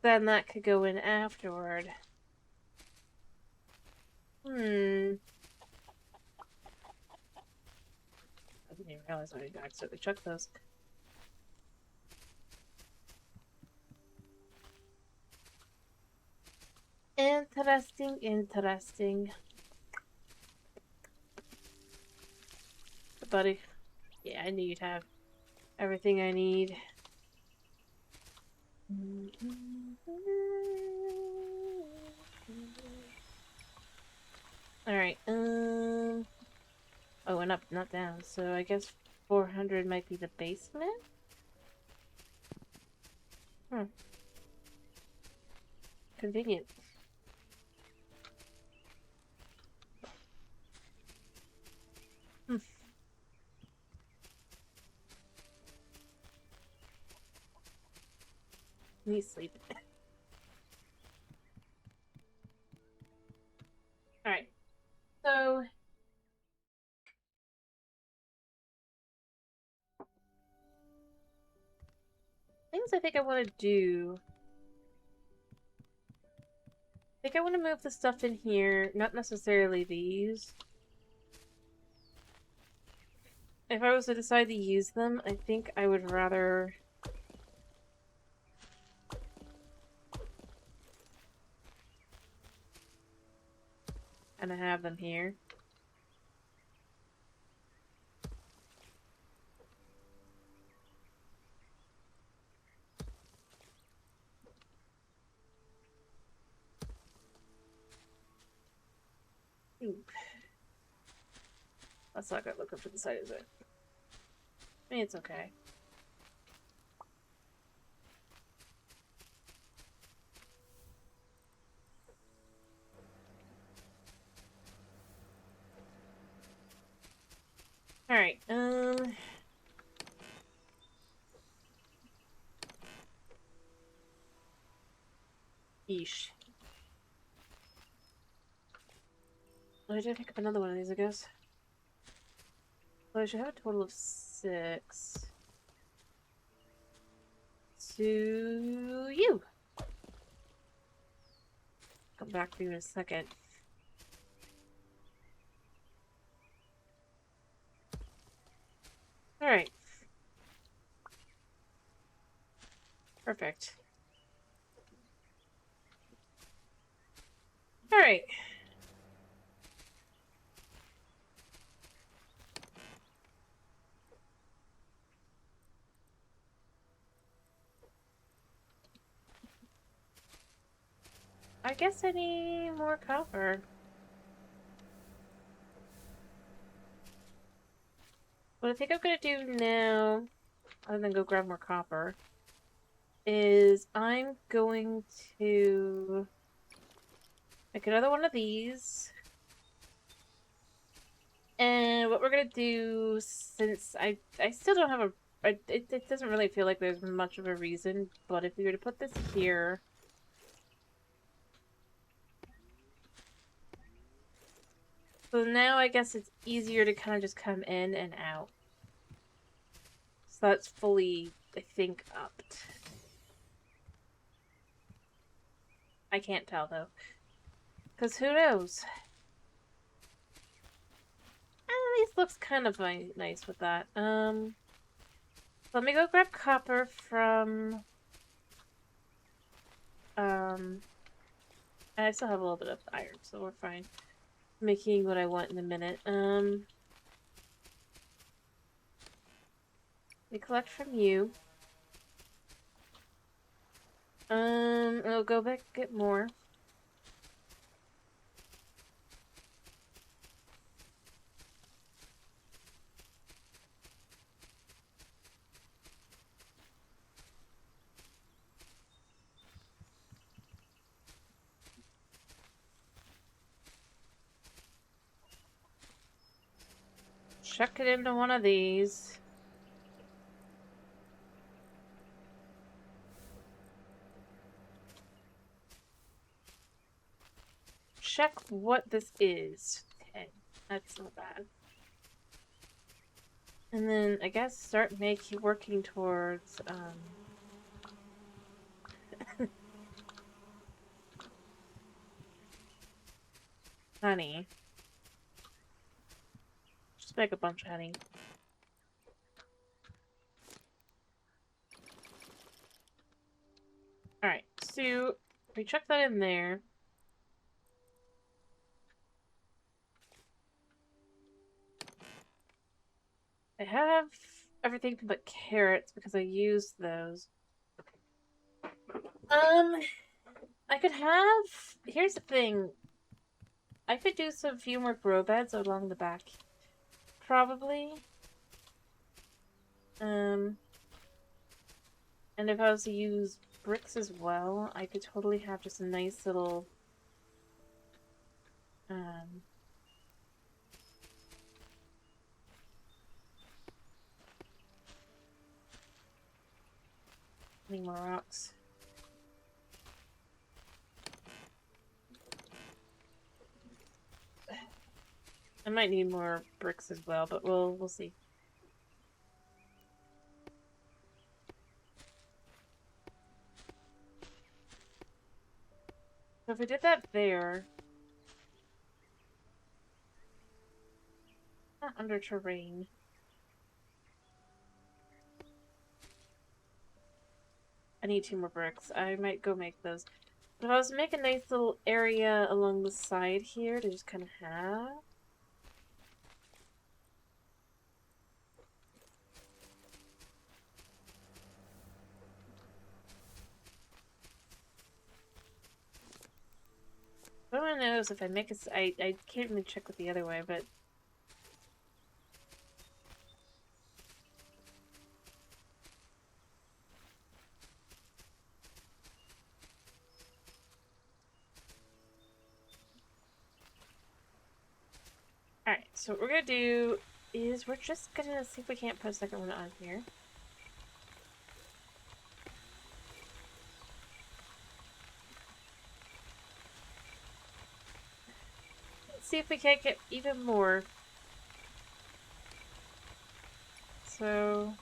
then that could go in afterward. I didn't even realize I accidentally chucked those. Interesting, interesting. Buddy. Yeah, I knew you'd have everything I need. Alright, oh, and up, not down. So I guess 400 might be the basement? Convenient. Need sleep. Alright. So... things I think I want to do... I think I want to move the stuff in here, not necessarily these. If I was to decide to use them, I think I would rather... and I have them here. Oop. That's not good looking for the side, is it? I mean, it's okay. Alright, yeesh. Oh, I did pick up another one of these, I guess. Well, I should have a total of 6. To you! Come back for you in a second. Alright. Perfect. Alright. I guess I need more copper. What I think I'm gonna do now, other than go grab more copper, is I'm going to make another one of these. And what we're gonna do, since I still don't have it doesn't really feel like there's much of a reason, but if we were to put this here, so now I guess it's easier to kind of just come in and out. So that's fully, I think, upped. I can't tell though, because who knows? At least looks kind of nice with that. Let me go grab copper from, I still have a little bit of iron, so we're fine. Making what I want in a minute. We collect from you. I'll go back get more. Chuck it into one of these. Check what this is. 10. That's not bad. And then I guess start working towards honey. Just make a bunch of honey. Alright, so we chuck that in there. I have everything but carrots because I used those. I could have... Here's the thing. I could do some few more grow beds along the back. Probably. And if I was to use bricks as well, I could totally have just a nice little... Need more rocks. I might need more bricks as well, but we'll see. So if we did that there, not under terrain. I need 2 more bricks. I might go make those. If I was to make a nice little area along the side here to just kind of have. What I know is if I make I can't even check with the other way, but alright, so what we're gonna do is we're just gonna see if we can't put a second one on here. Let's see if we can't get even more. So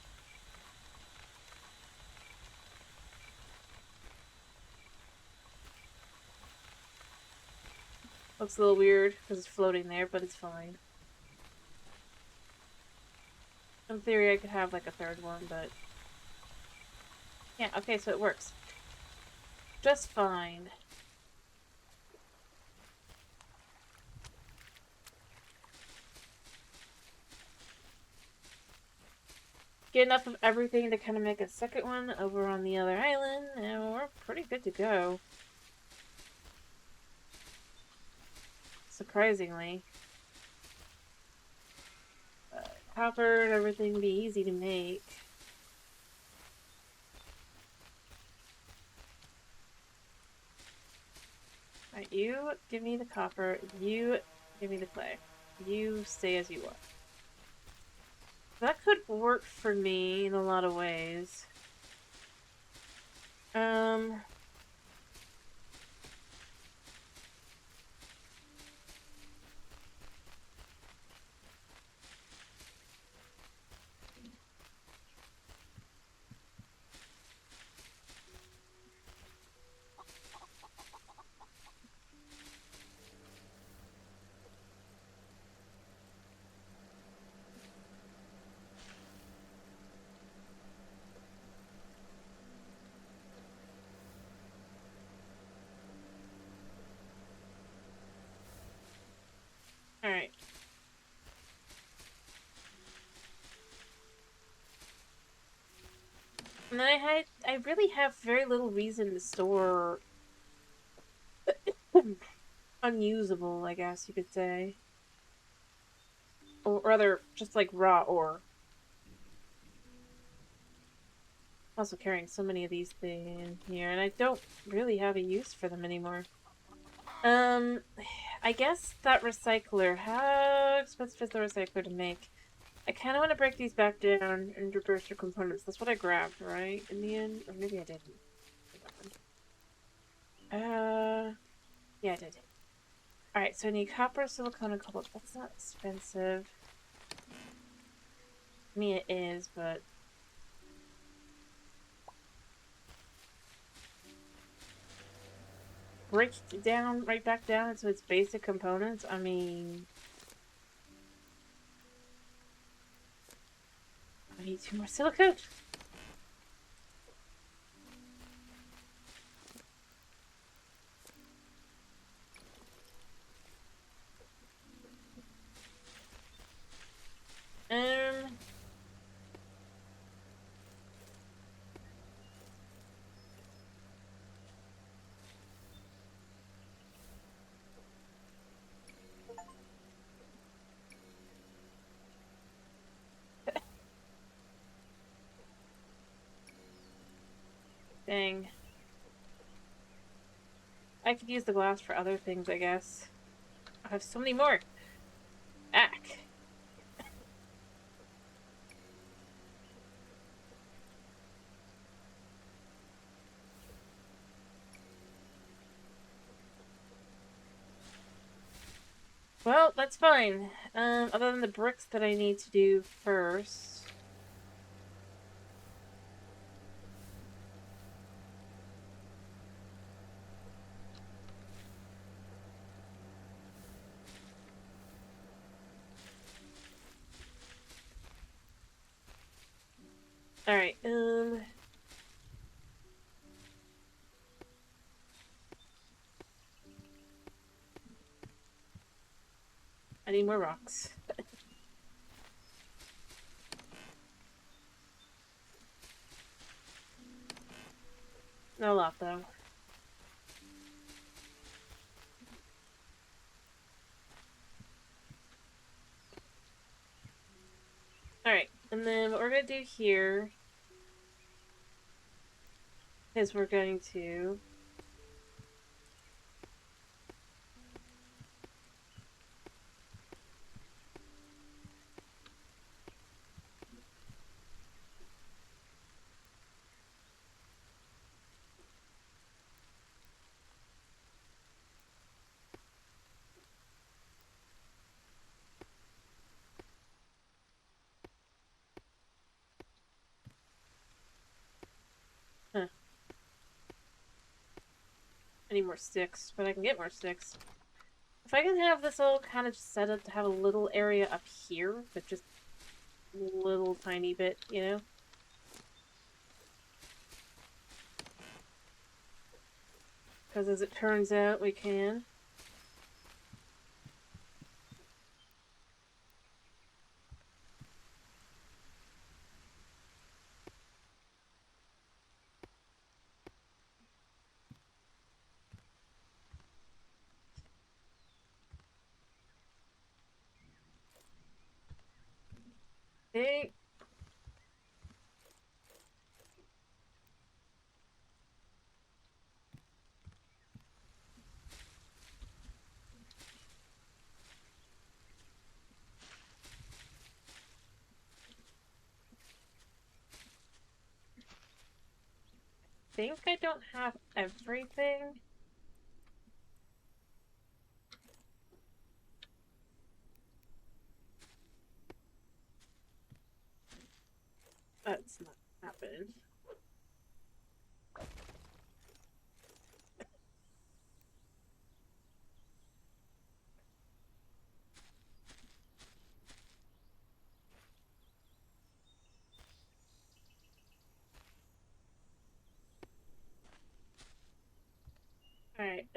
looks a little weird because it's floating there, but it's fine. In theory, I could have like a third one, but yeah, okay, so it works. Just fine. Get enough of everything to kind of make a second one over on the other island, and we're pretty good to go. Surprisingly. Copper and everything be easy to make. Alright, you give me the copper, you give me the clay. You stay as you are. That could work for me in a lot of ways. Alright. And then I really have very little reason to store unusable, I guess you could say. Or rather, just like raw ore. Also carrying so many of these things in here, and I don't really have a use for them anymore. I guess that recycler, how expensive is the recycler to make? I kind of want to break these back down into burster components. That's what I grabbed, right? In the end? Or maybe I didn't. Yeah, I did. Alright, so I need copper, silicone, and cobalt. That's not expensive. I mean, it is, but... break it down, right back down into its basic components? I mean... I need 2 more silicone. Um... Dang. I could use the glass for other things, I guess. I have so many more. Ack. Well, that's fine. Other than the bricks that I need to do first. Alright, I need more rocks. Not a lot, though. Alright, and then what we're going to do here is we're going to... Huh. I need more sticks, but I can get more sticks. If I can have this all kind of set up to have a little area up here, but just a little tiny bit, you know? Because as it turns out, we can. Hey. I think I don't have everything. That's not happening. Alright,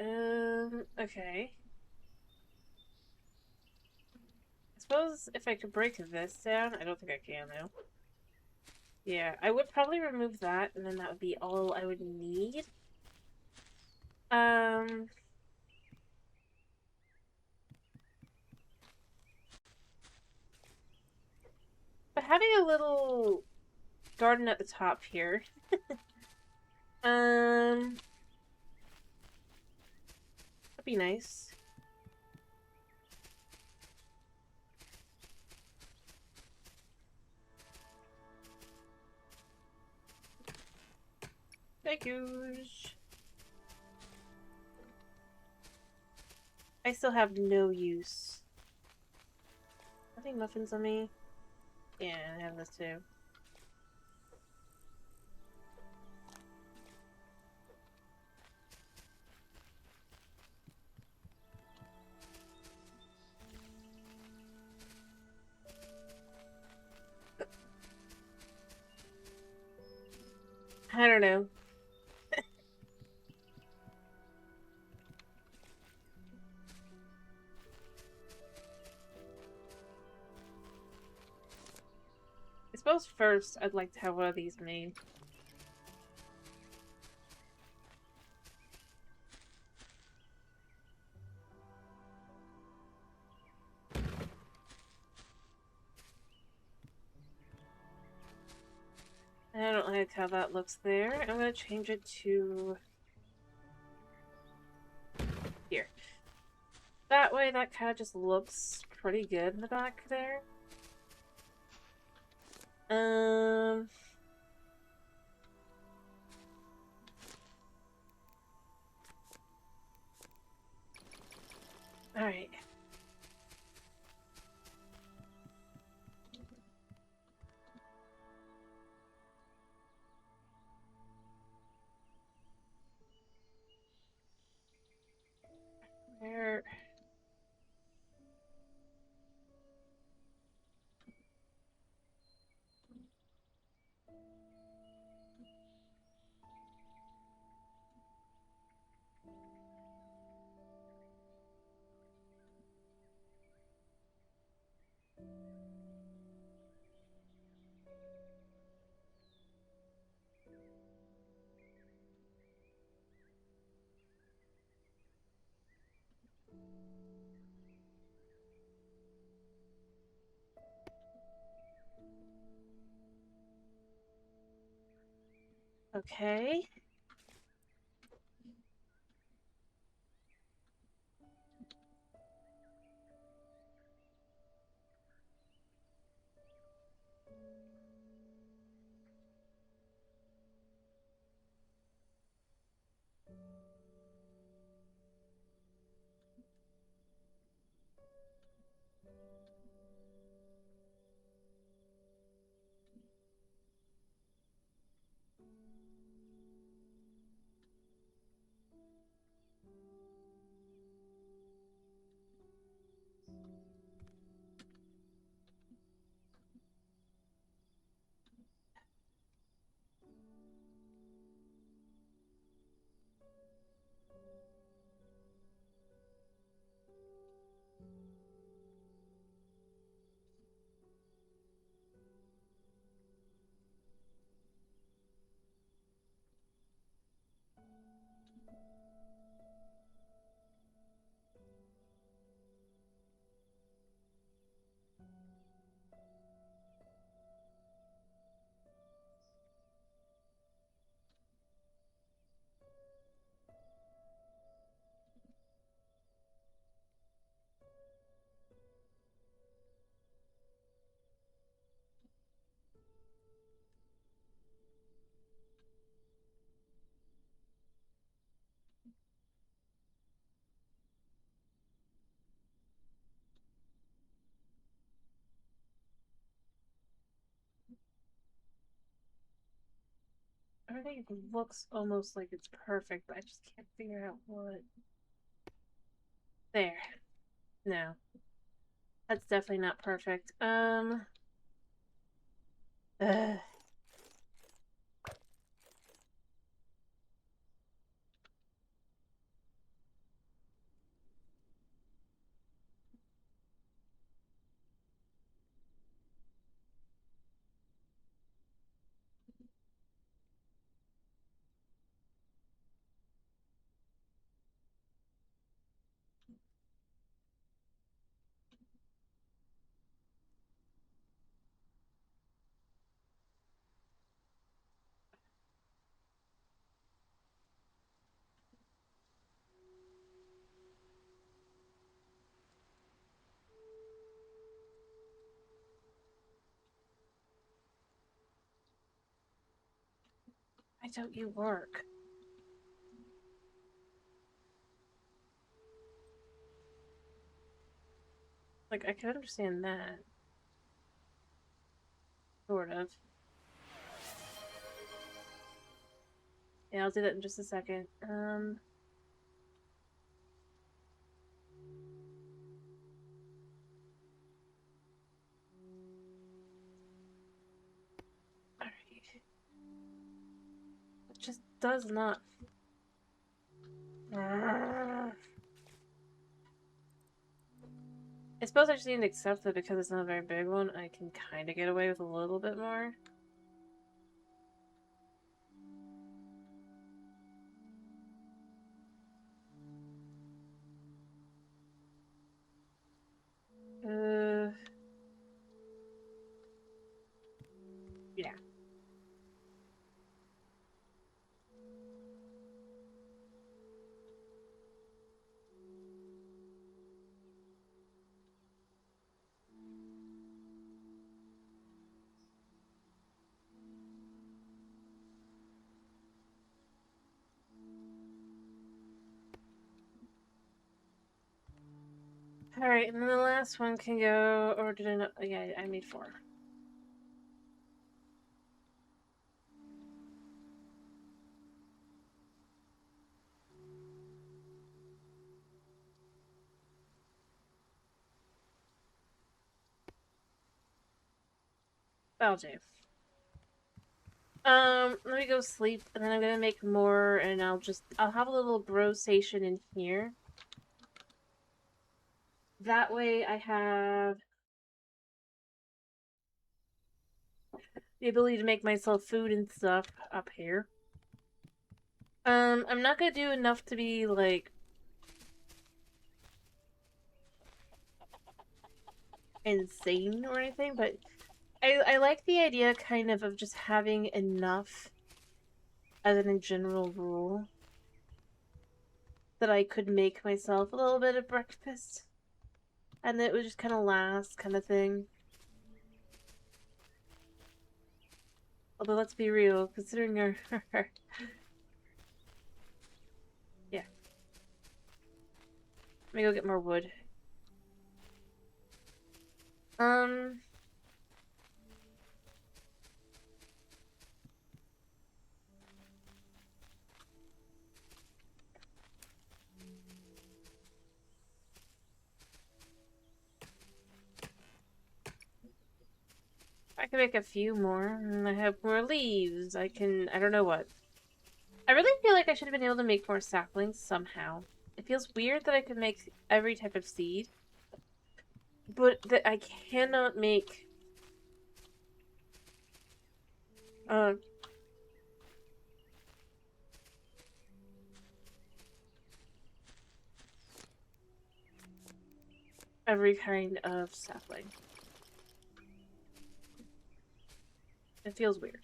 okay. I suppose if I could break this down, I don't think I can though. Yeah, I would probably remove that, and then that would be all I would need. Um, but having a little garden at the top here, that'd be nice. Thank you. I still have no use. Nothing muffins on me. Yeah, I have this too. I don't know. I suppose first I'd like to have one of these made. I don't like how that looks there. I'm gonna change it to here. That way that kind of just looks pretty good in the back there. Alright. Where... Okay. Everything looks almost like it's perfect, but I just can't figure out what. There. No. That's definitely not perfect. Ugh. Why don't you work? Like, I could understand that. Sort of. Yeah, I'll do that in just a second. Alright. It just does not. I suppose I just need to accept that because it's not a very big one, I can kind of get away with a little bit more. Yeah. Alright, and then the last one can go, or did I not? Yeah, I made 4. That'll do. Let me go sleep, and then I'm gonna make more, and I'll have a little grow station in here. That way I have the ability to make myself food and stuff up here. I'm not gonna do enough to be, like, insane or anything, but I like the idea, kind of just having enough as a general rule, that I could make myself a little bit of breakfast. And it would just kind of last, kind of thing. Although, let's be real, considering our... yeah. Let me go get more wood. I can make a few more, and I have more leaves. I don't know what. I really feel like I should have been able to make more saplings somehow. It feels weird that I could make every type of seed, but that I cannot make uh every kind of sapling. It feels weird.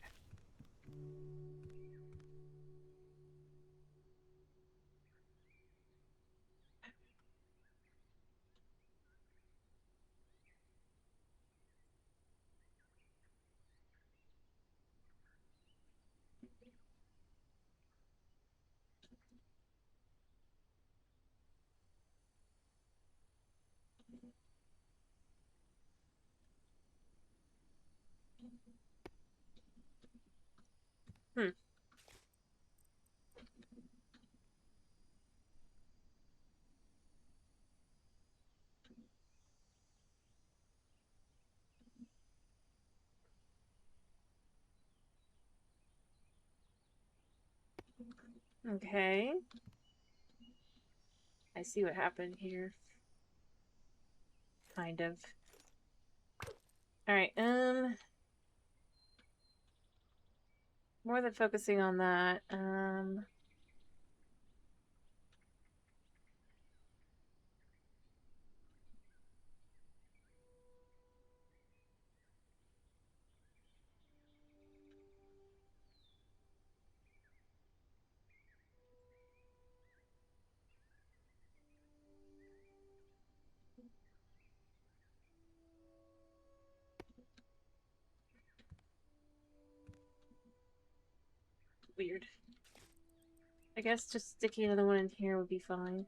Hmm. Okay. I see what happened here. Kind of. Alright, more than focusing on that, weird. I guess just sticking another one in here would be fine.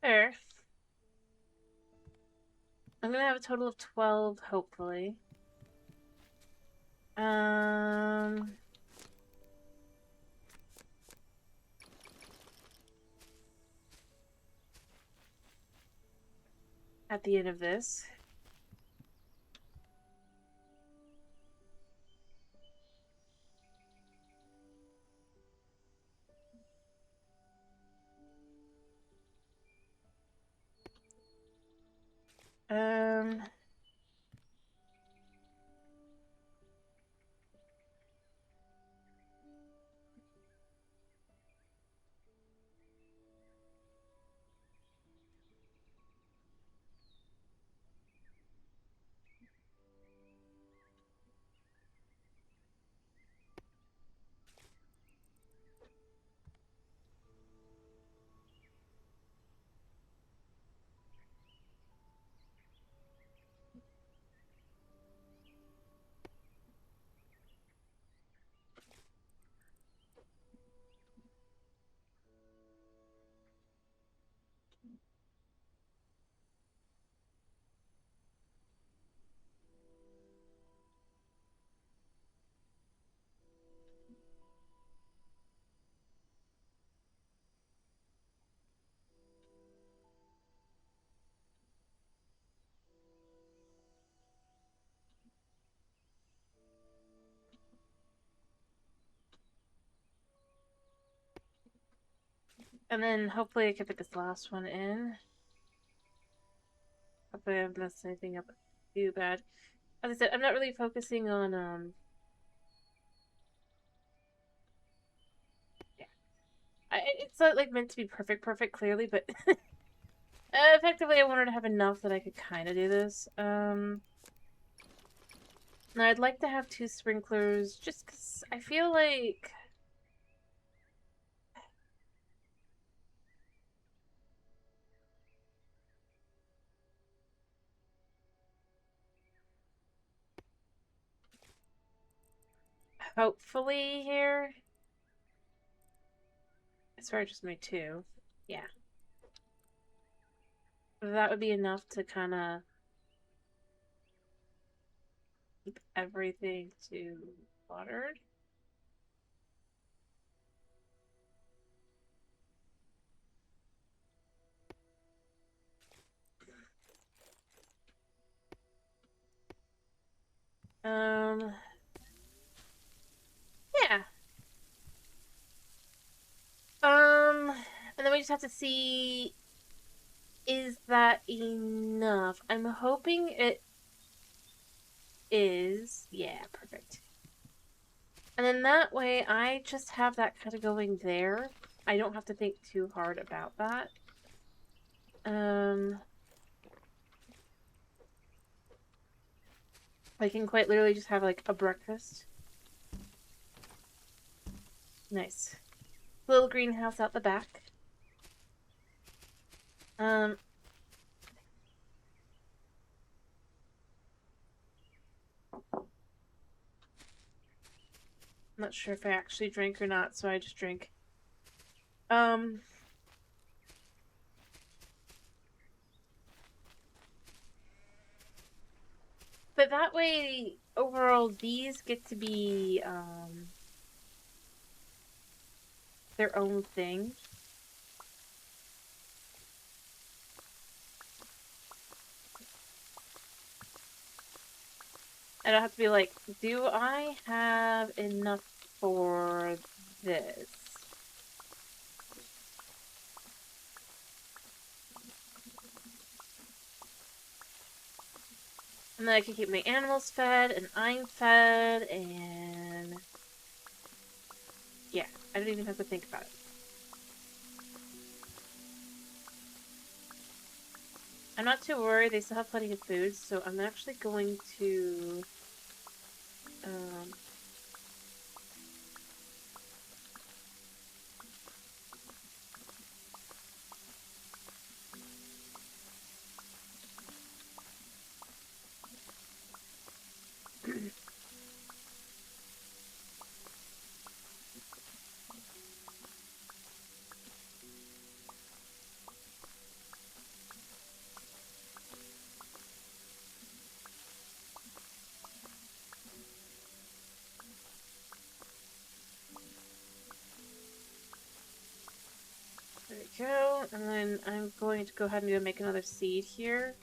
There. I'm gonna have a total of 12, hopefully. At the end of this. Um, and then hopefully I can fit this last one in. Hopefully I haven't messed anything up too bad. As I said, I'm not really focusing on, yeah. it's not like meant to be perfect clearly, but effectively I wanted to have enough that I could kind of do this. Now I'd like to have 2 sprinklers just because I feel like hopefully here. I swear I just made 2. Yeah. That would be enough to kind of keep everything to watered. Yeah. And then we just have to see, is that enough? I'm hoping it is. Yeah, perfect. And then that way I just have that kind of going there. I don't have to think too hard about that. I can quite literally just have like a breakfast. Nice. Little greenhouse out the back. I'm not sure if I actually drink or not, so I just drink. But that way, overall, these get to be, their own thing. I don't have to be like, do I have enough for this? And then I can keep my animals fed, and I'm fed, and yeah, I don't even have to think about it. I'm not too worried, they still have plenty of food, so I'm actually going to, there we go, and then I'm going to go ahead and make another seed here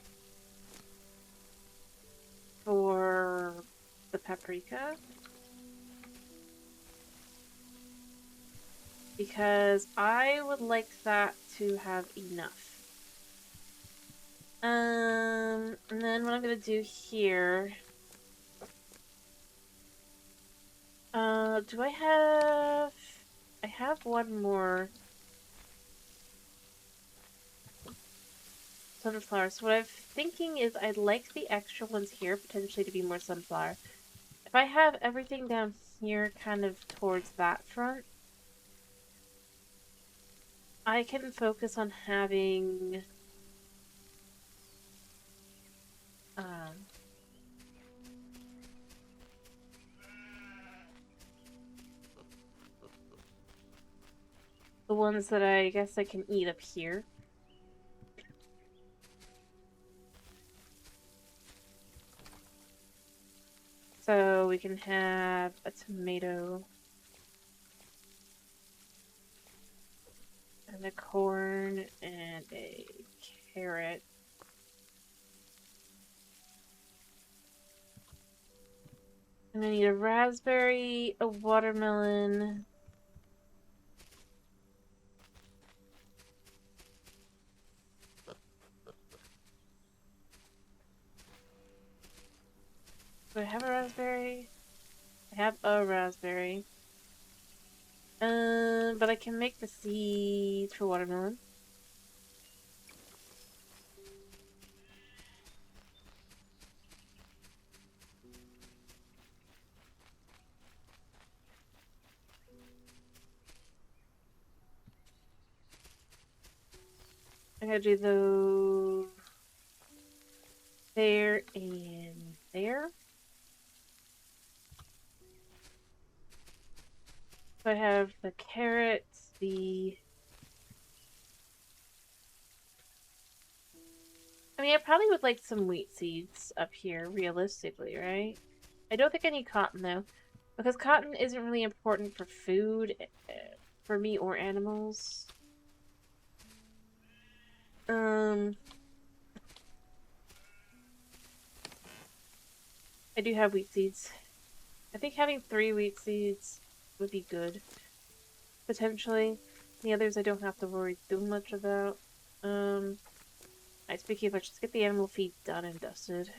for the paprika. Because I would like that to have enough. And then what I'm gonna do here... do I have... I have one more sunflower. So what I'm thinking is I'd like the extra ones here potentially to be more sunflower. If I have everything down here kind of towards that front, I can focus on having the ones that I guess I can eat up here. So we can have a tomato and a corn and a carrot. And I need a raspberry, a watermelon. Do I have a raspberry? I have a raspberry. But I can make the seeds for watermelon. I gotta do those there and there. So I have the carrots, I mean, I probably would like some wheat seeds up here, realistically, right? I don't think I need cotton, though. Because cotton isn't really important for food, for me or animals. I do have wheat seeds. I think having 3 wheat seeds would be good. Potentially. The others I don't have to worry too much about. Alright, speaking of which, let's get the animal feed done and dusted.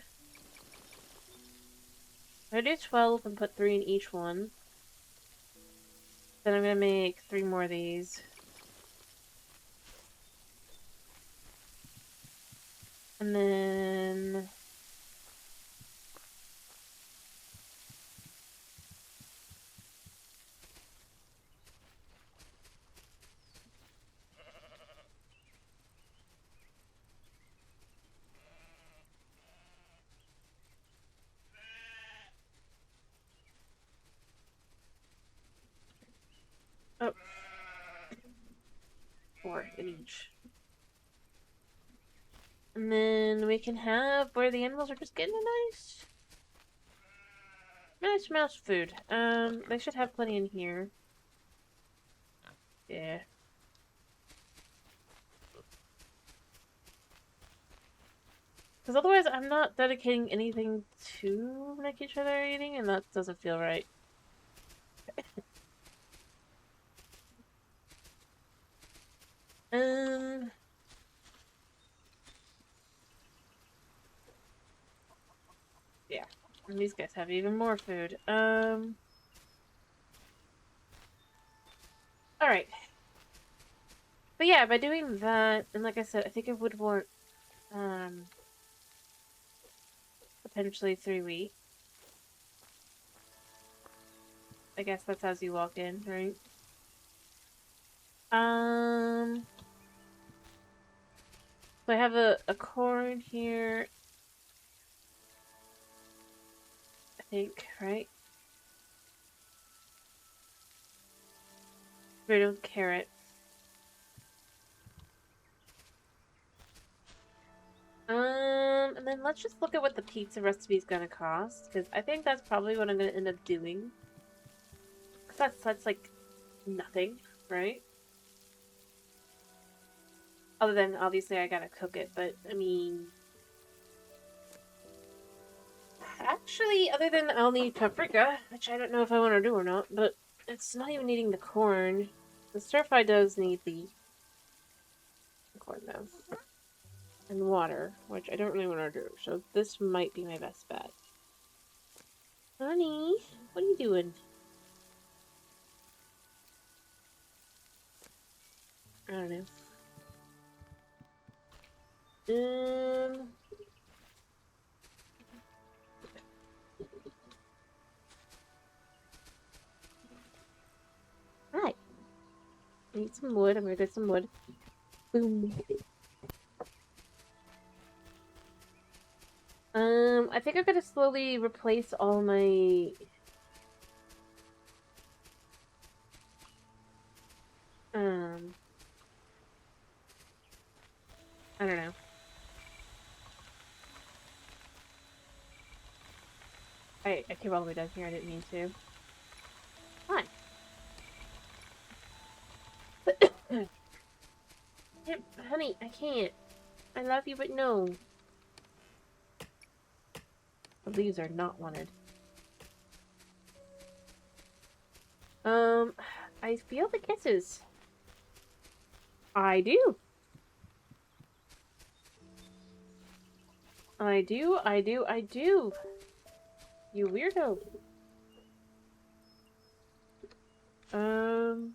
I'm gonna do 12 and put 3 in each one. Then I'm gonna make 3 more of these. And then... oh. 4 in each. And then we can have where the animals are just getting a nice mouse food. They should have plenty in here. Yeah. Because otherwise I'm not dedicating anything to making sure they're eating, and that doesn't feel right. Yeah. And these guys have even more food. Alright. But yeah, by doing that, and like I said, I think I would want, potentially 3 wheat. I guess that's as you walk in, right? So I have a corn here. I think, right? Tomato, carrot. And then let's just look at what the pizza recipe is gonna cost, because I think that's probably what I'm gonna end up doing. Because that's like nothing, right? Other than, obviously, I gotta cook it, but, I mean... Actually, other than I'll need paprika, which I don't know if I want to do or not, but it's not even needing the corn. The stir-fry does need the corn, though. And water, which I don't really want to do, so this might be my best bet. Honey, what are you doing? I don't know. Hi. I need some wood. I'm gonna get some wood. Boom. I think I'm gonna slowly replace all my... I don't know. I came all the way down here. I didn't mean to. Hi. Honey, I can't. I love you, but no. The leaves are not wanted. I feel the kisses. I do. I do. You weirdo. Um...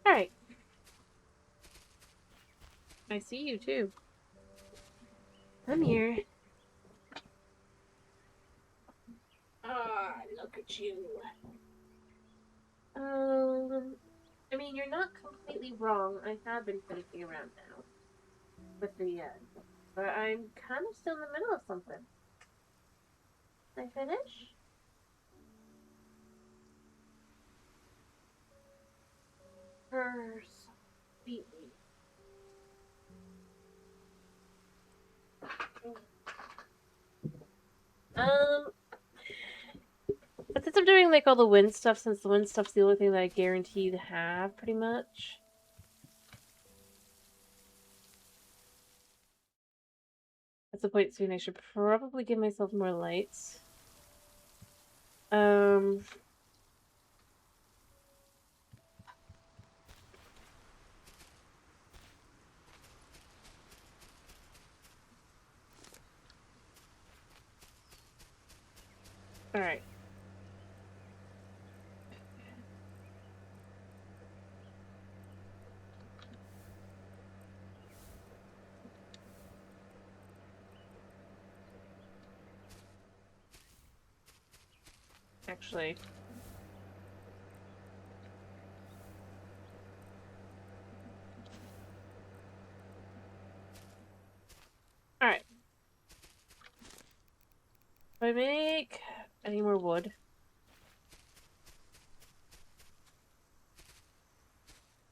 Alright. I see you too. I'm here. Ah, look at you. I mean, you're not completely wrong. I have been finishing around now with the but I'm kind of still in the middle of something. Did I finish? First, beat me. But since I'm doing like all the wind stuff, since the wind stuff's the only thing that I guarantee to have, pretty much. That's the point soon. I should probably give myself more lights. Alright. Actually. Alright. If I make any more wood.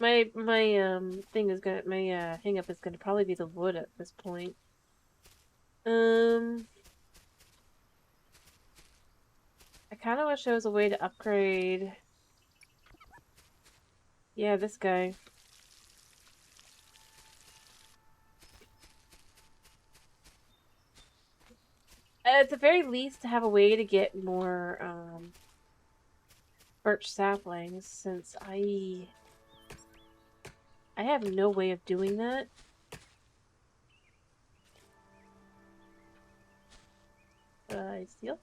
My thing is gonna hang up is gonna probably be the wood at this point. I kinda wish there was a way to upgrade. Yeah, this guy. At the very least, to have a way to get more, birch saplings, since I have no way of doing that. I steal.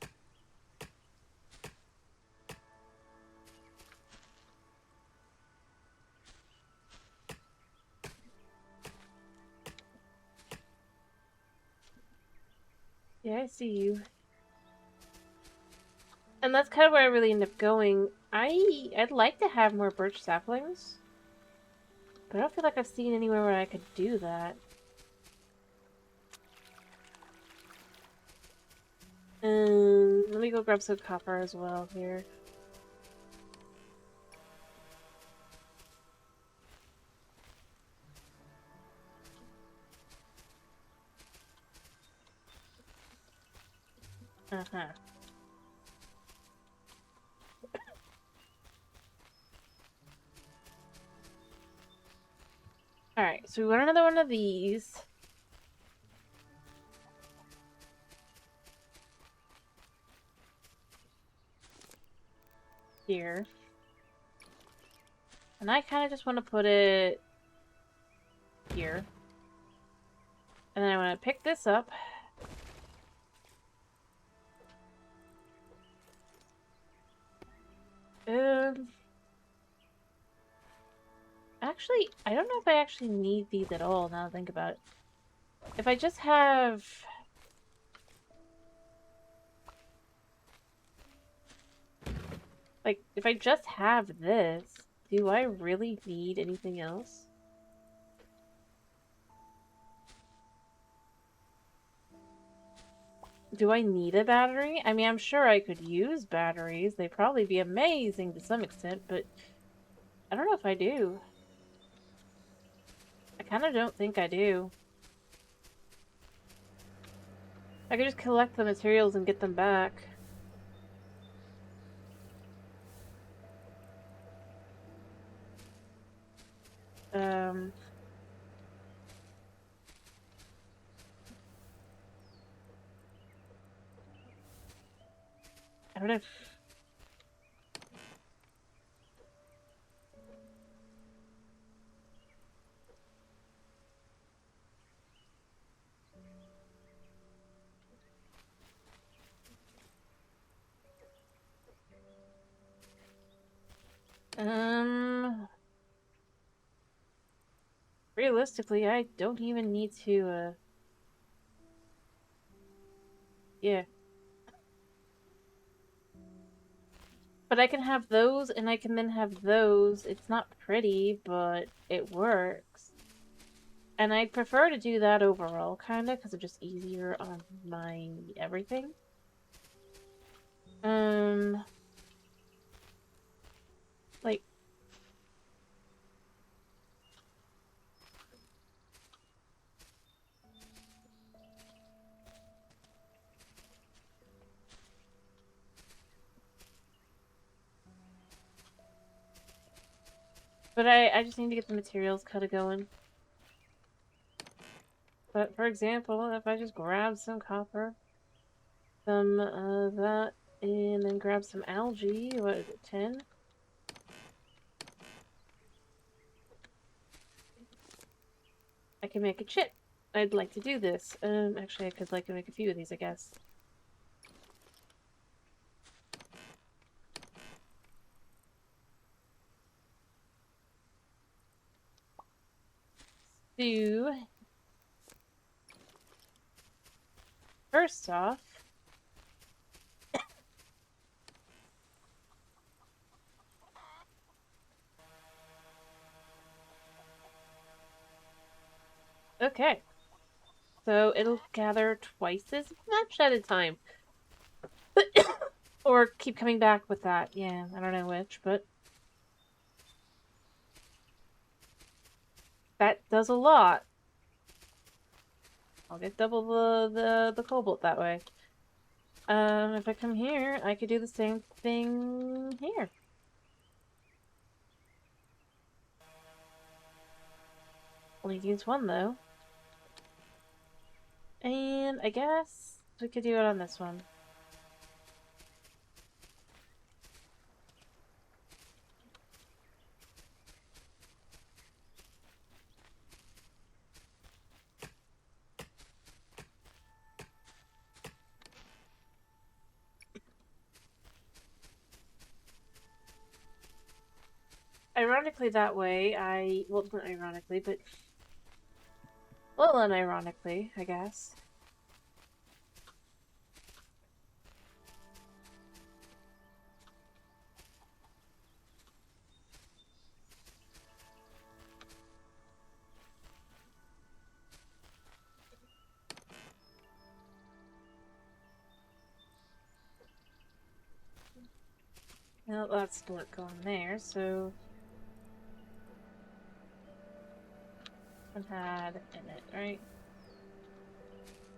Yeah, I see you. And that's kind of where I really end up going. I'd like to have more birch saplings, but I don't feel like I've seen anywhere where I could do that. Let me go grab some copper as well here. Uh-huh. Alright, so we want another one of these. Here. And I kind of just want to put it here. And then I want to pick this up. Actually, I don't know if I actually need these at all, now that I think about it. If I just have... Like, if I just have this, do I really need anything else? Do I need a battery? I mean, I'm sure I could use batteries. They'd probably be amazing to some extent, but I don't know if I do. I kind of don't think I do. I could just collect the materials and get them back. I don't know. realistically, I don't even need to, yeah. But I can have those, and I can then have those. It's not pretty, but it works. And I'd prefer to do that overall, kinda, because it's just easier on my everything. Like, but I just need to get the materials kinda going. But, for example, if I just grab some copper, some, that, and then grab some algae, what is it, 10? I can make a chip. I'd like to do this. Actually, I could, like, make a few of these, I guess. So, first off, okay. So it'll gather twice as much at a time. Or keep coming back with that. Yeah, I don't know which, but that does a lot. I'll get double the cobalt that way. If I come here, I could do the same thing here. Only use one though. And I guess we could do it on this one. Ironically, that way, well, not ironically, but, well, unironically, I guess. Well, that's not going there, so one had in it, right?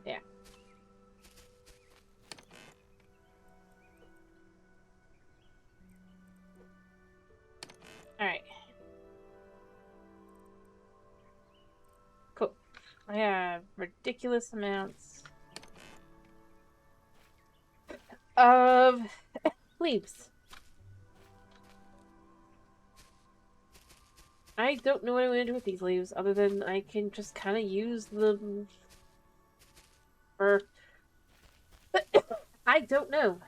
Yeah. Alright. Cool. I have ridiculous amounts of leaves. I don't know what I'm going to do with these leaves, other than I can just kind of use them for... I don't know.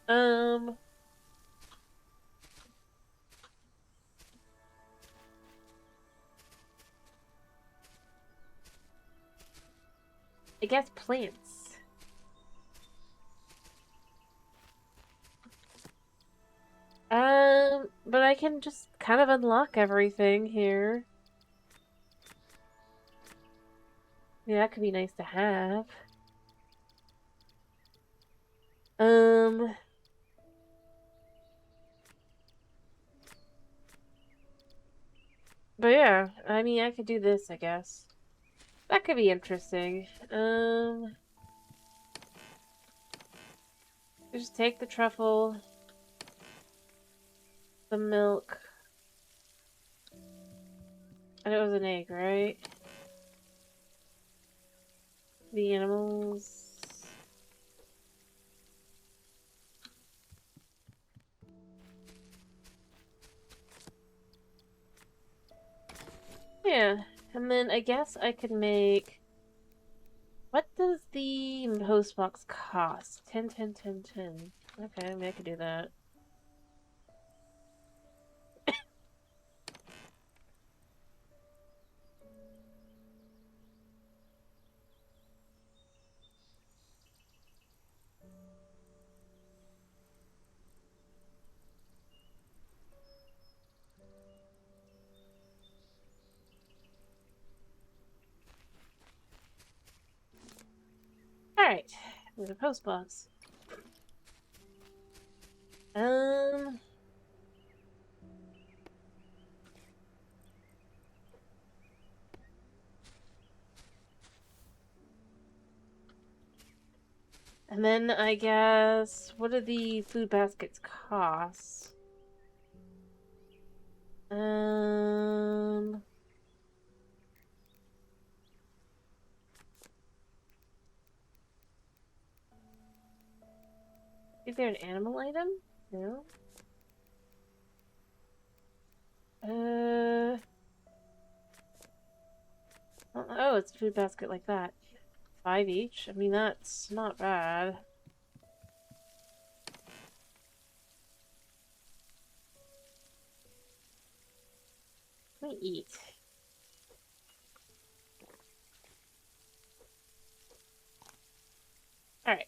I guess plants. But I can just kind of unlock everything here. Yeah, that could be nice to have. But yeah, I mean, I could do this, I guess. That could be interesting. Just take the truffle, the milk, and it was an egg, right? The animals. Yeah, and then I guess I could make... What does the host box cost? 10, 10, 10, 10. Okay, I mean, I could do that. There's a post box. And then I guess, what do the food baskets cost? Is there an animal item? No. Oh, it's a food basket like that. 5 each? I mean, that's not bad. Let me eat. Alright.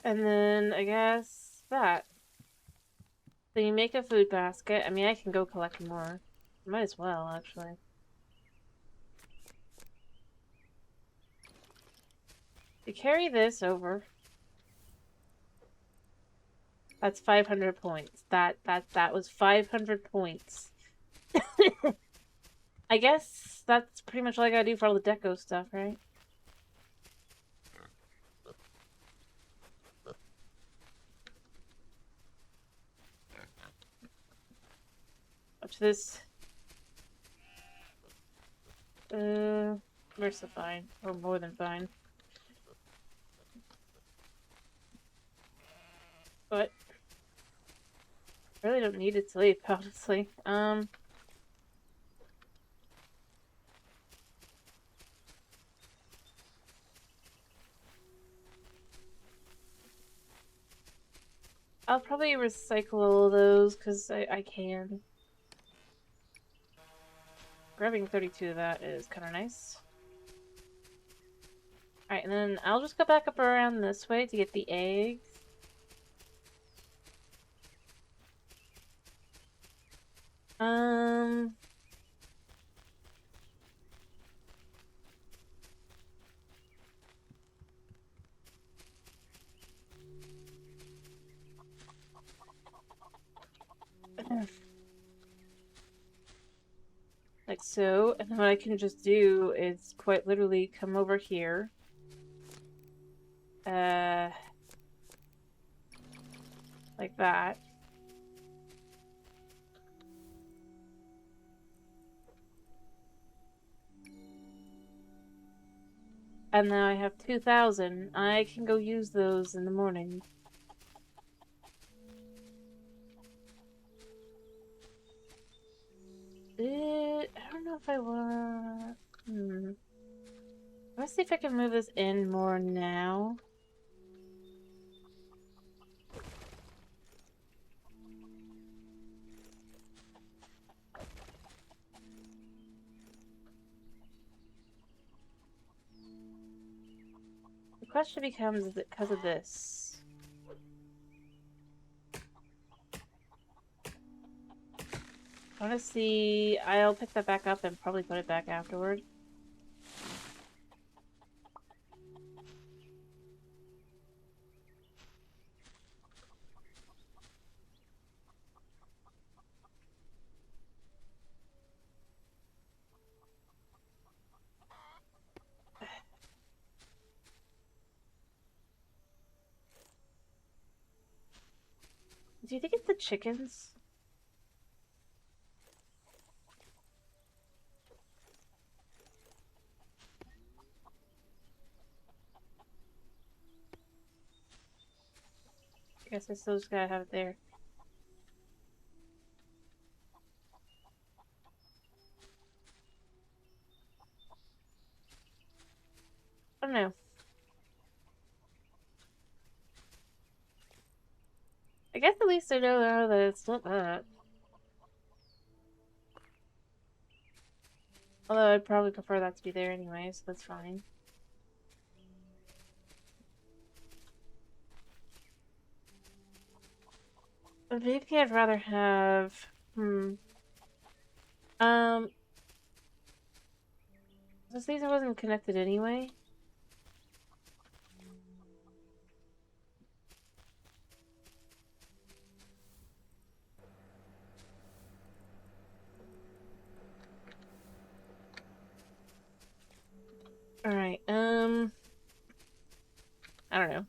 And then, I guess, that. So you make a food basket. I mean, I can go collect more. Might as well, actually. To carry this over. That's 500 points. That was 500 points. I guess that's pretty much all I gotta do for all the deco stuff, right? Watch this. We're so fine. Or more than fine. But I really don't need to sleep, honestly. I'll probably recycle all of those because I can. Grabbing 32 of that is kind of nice. Alright, and then I'll just go back up around this way to get the eggs. Like so, and then what I can just do is quite literally come over here. Like that. And now I have 2,000. I can go use those in the morning. I don't know if I want... Let's see if I can move this in more now. The question becomes, is it because of this? I want to see... I'll pick that back up and probably put it back afterward. Do you think it's the chickens? I guess I still just gotta have it there. I don't know. I guess at least I know now that it's not that. Although I'd probably prefer that to be there anyway, so that's fine. Maybe I'd rather have... This laser wasn't connected anyway. Alright, I don't know.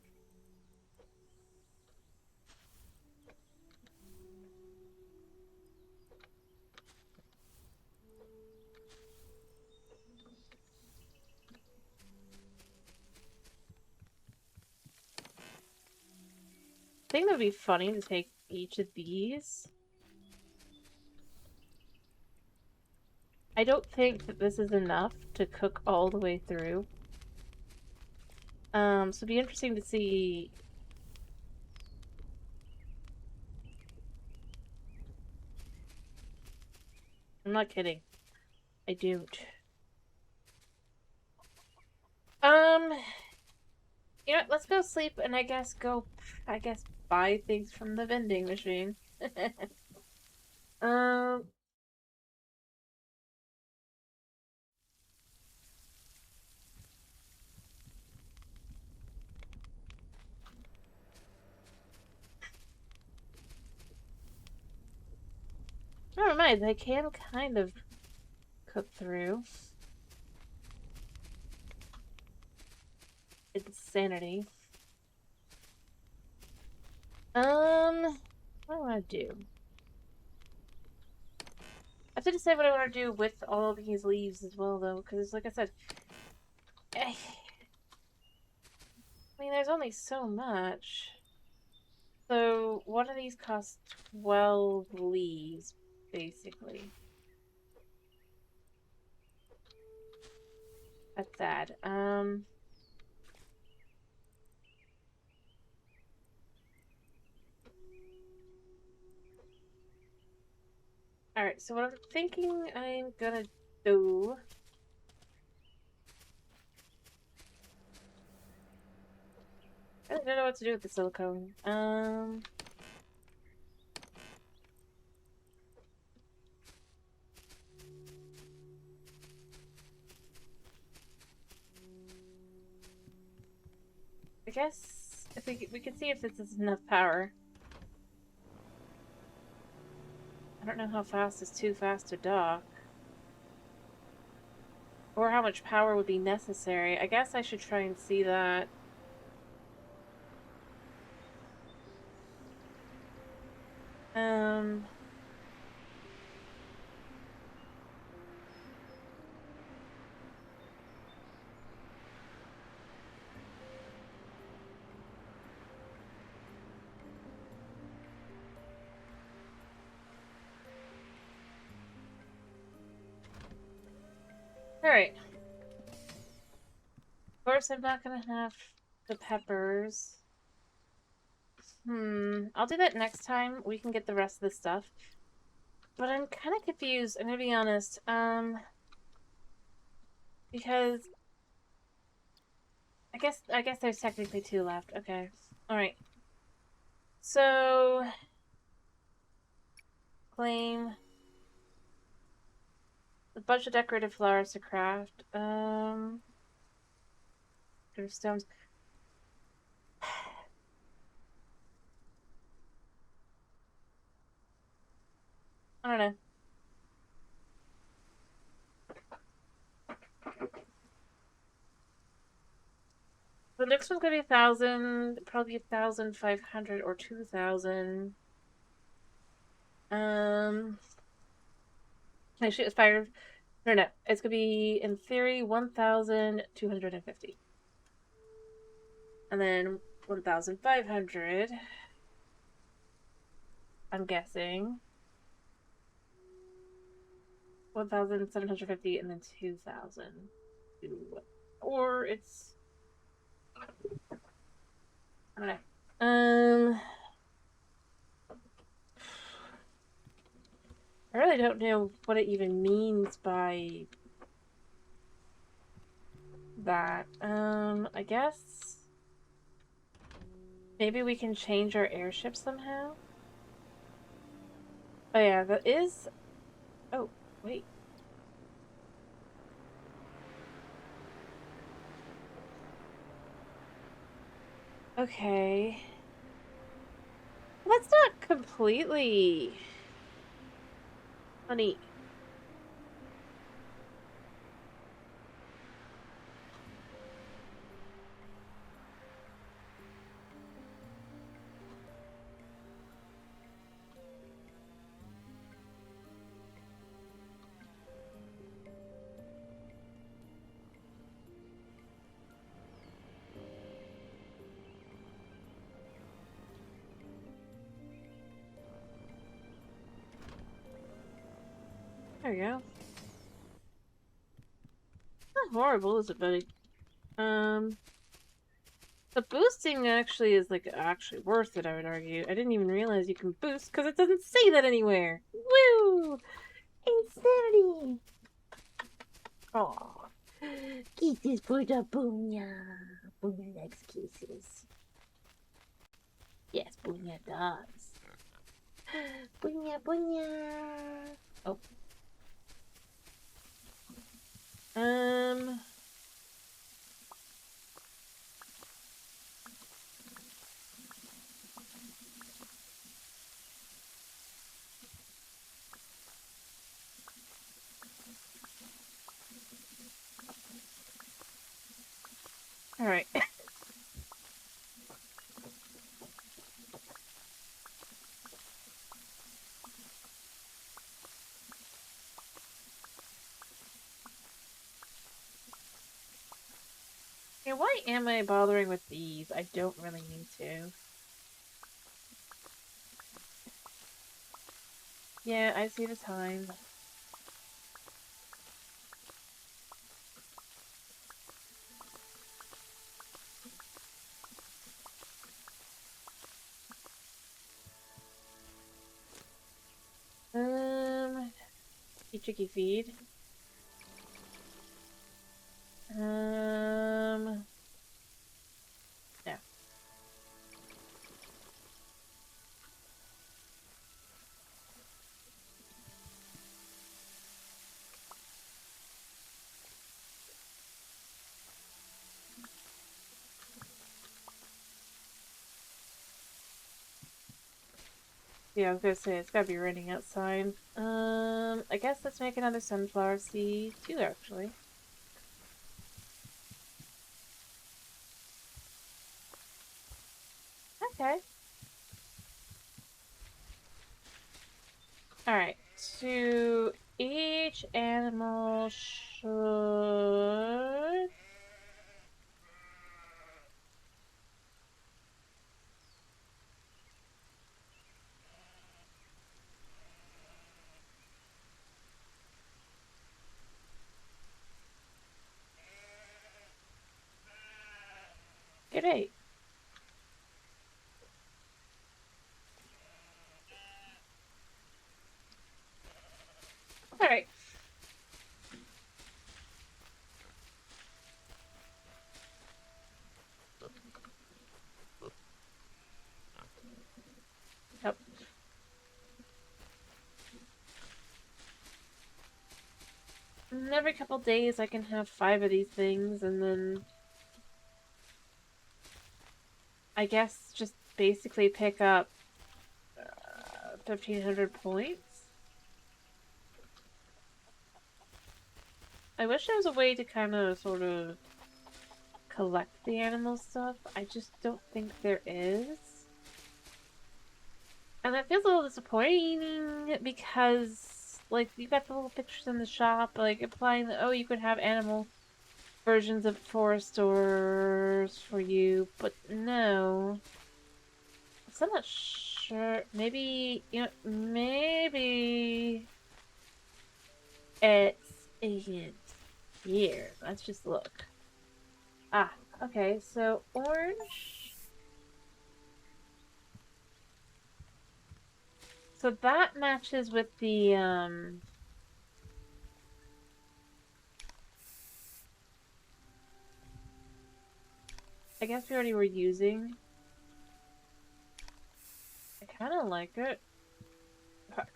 I think that would be funny to take each of these. I don't think that this is enough to cook all the way through. So it'd be interesting to see. I'm not kidding. I don't. You know what? Let's go sleep and I guess buy things from the vending machine. Um, never mind. They can kind of cook through. Insanity. What do I want to do? I have to decide what I want to do with all of these leaves as well, though, because, like I said, I mean, there's only so much. So, one of these costs 12 leaves, basically. That's sad. Alright, so what I'm thinking I'm gonna do... I don't know what to do with the silicone. I guess if we can see if this is enough power. I don't know how fast is too fast to dock. Or how much power would be necessary. I guess I should try and see that. Alright. Of course, I'm not gonna have the peppers. I'll do that next time. We can get the rest of the stuff. But I'm kind of confused, I'm gonna be honest. Because I guess there's technically 2 left. Okay. Alright. So claim a bunch of decorative flowers to craft. Stones. I don't know. The next one's gonna be 1,000, probably 1,500 or 2,000. Actually, it's fire. No, it's gonna be in theory 1,250, and then 1,500. I'm guessing 1,750, and then 2,000. Or it's I don't know. I really don't know what it even means by that. I guess maybe we can change our airship somehow? Oh yeah, that is... Oh, wait. Okay. Well, that's not completely... funny. There we go. Not horrible, is it, buddy? The boosting actually is, like, actually worth it, I would argue. I didn't even realize you can boost, because it doesn't say that anywhere. Woo! Insanity! Oh. Kisses for the Bunya. Bunya likes kisses. Yes, Bunya does. Bunya, Bunya! Oh. Um... Alright. Yeah, why am I bothering with these? I don't really need to. Yeah, I see the time. Chicky feed. No. Yeah, I was gonna say, it's gotta be raining outside. I guess let's make another sunflower seed, too, actually. Okay. Alright, so each animal should... get 8. Alright. Yep. And every couple days I can have 5 of these things, and then... I guess just basically pick up 1,500 points. I wish there was a way to kind of sort of collect the animal stuff. I just don't think there is. And that feels a little disappointing because, like, you got the little pictures in the shop, like, implying that, oh, you could have animal versions of forest stores for you, but no. So I'm not sure. Maybe, maybe it's isn't here. Let's just look. Ah, okay, so orange. So that matches with the, I guess we already were using. I kind of like it.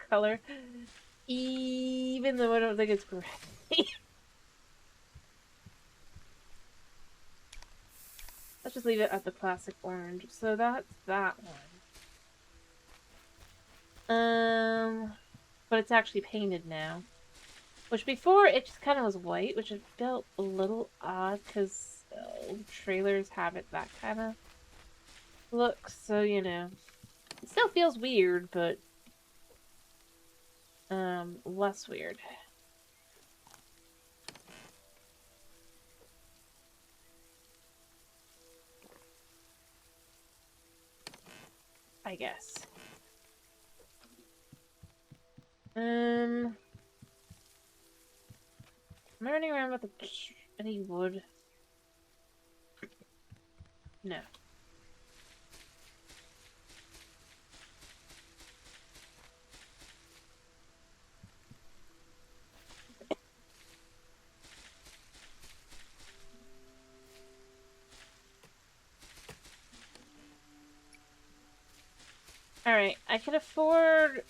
color, even though I don't think it's great. Let's just leave it at the classic orange. So that's that one. But it's actually painted now. Which before, it just kind of was white, which it felt a little odd, because old trailers have it that kind of look, so, you know. It still feels weird, but less weird. I guess. Am I running around with any wood? No. Alright, I can afford...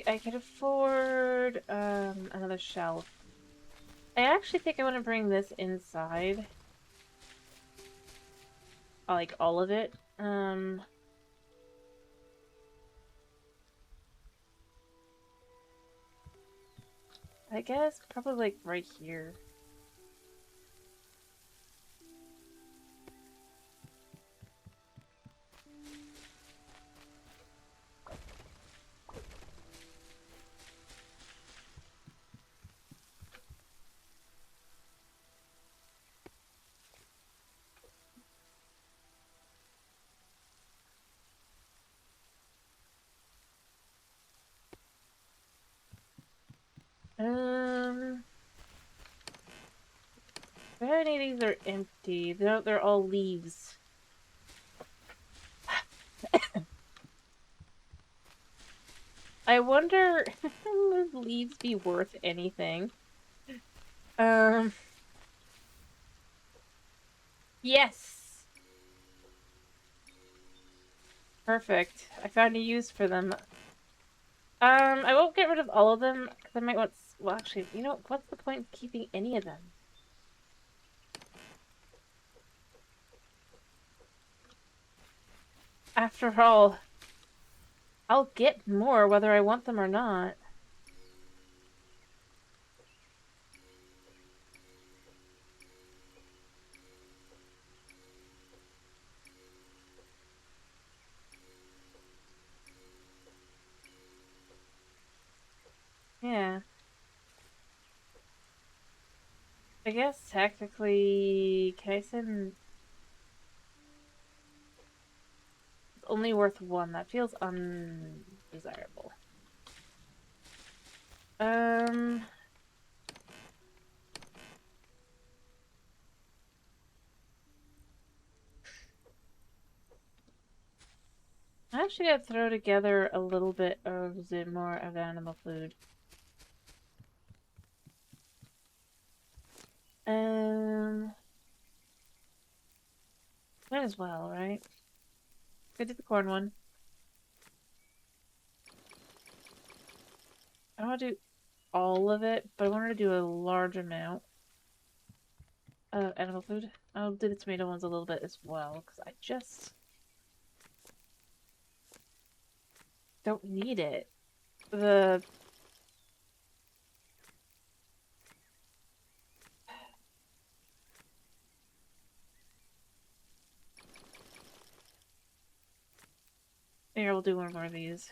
I can afford another shelf. I actually think I want to bring this inside. Like all of it. I guess probably like right here. How many of these are empty? They're all leaves. I wonder would leaves be worth anything? Yes. Perfect. I found a use for them. I won't get rid of all of them, because I might want... Well, actually, you know, what's the point of keeping any of them? After all, I'll get more whether I want them or not. Yeah. I guess technically, can I send... It's only worth one. That feels undesirable. I actually gotta throw together a little bit of more of animal food. Might as well, right? I did the corn one. I don't want to do all of it, but I wanted to do a large amount of animal food. I'll do the tomato ones a little bit as well, because I just don't need it. The... Here, we'll do one more of these.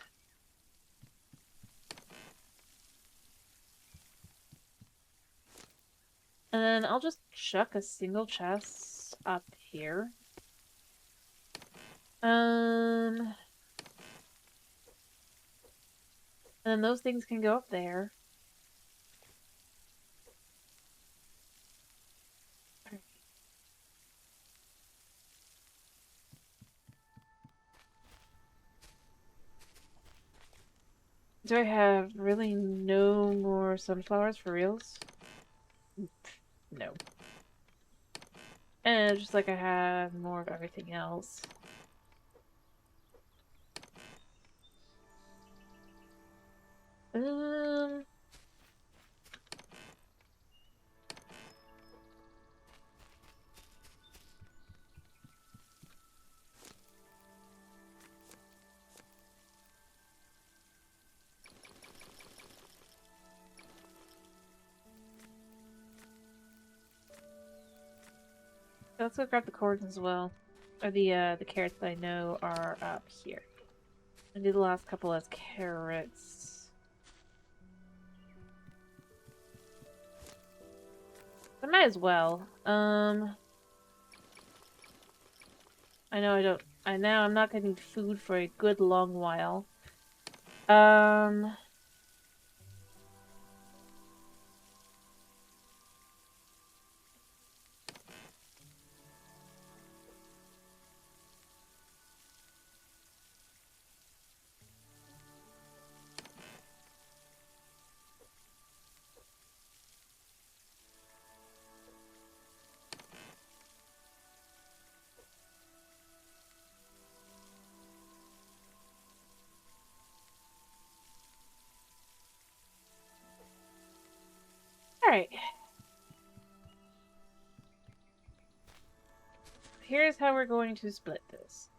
And then I'll just chuck a single chest up here. And then those things can go up there. Do I have really no more sunflowers for reals? No. And just like I have more of everything else. Um... Let's go grab the cords as well. Or the carrots that I know are up here. And do the last couple as carrots. I might as well. I know I'm not getting food for a good long while. Alright. Here's how we're going to split this.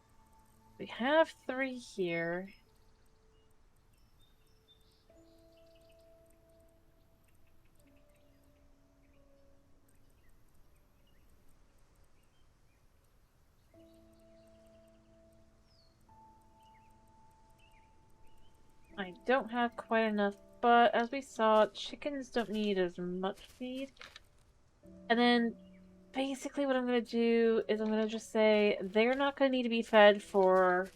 We have 3 here. I don't have quite enough, but as we saw, chickens don't need as much feed. And then basically what I'm going to do is I'm going to just say they're not going to need to be fed for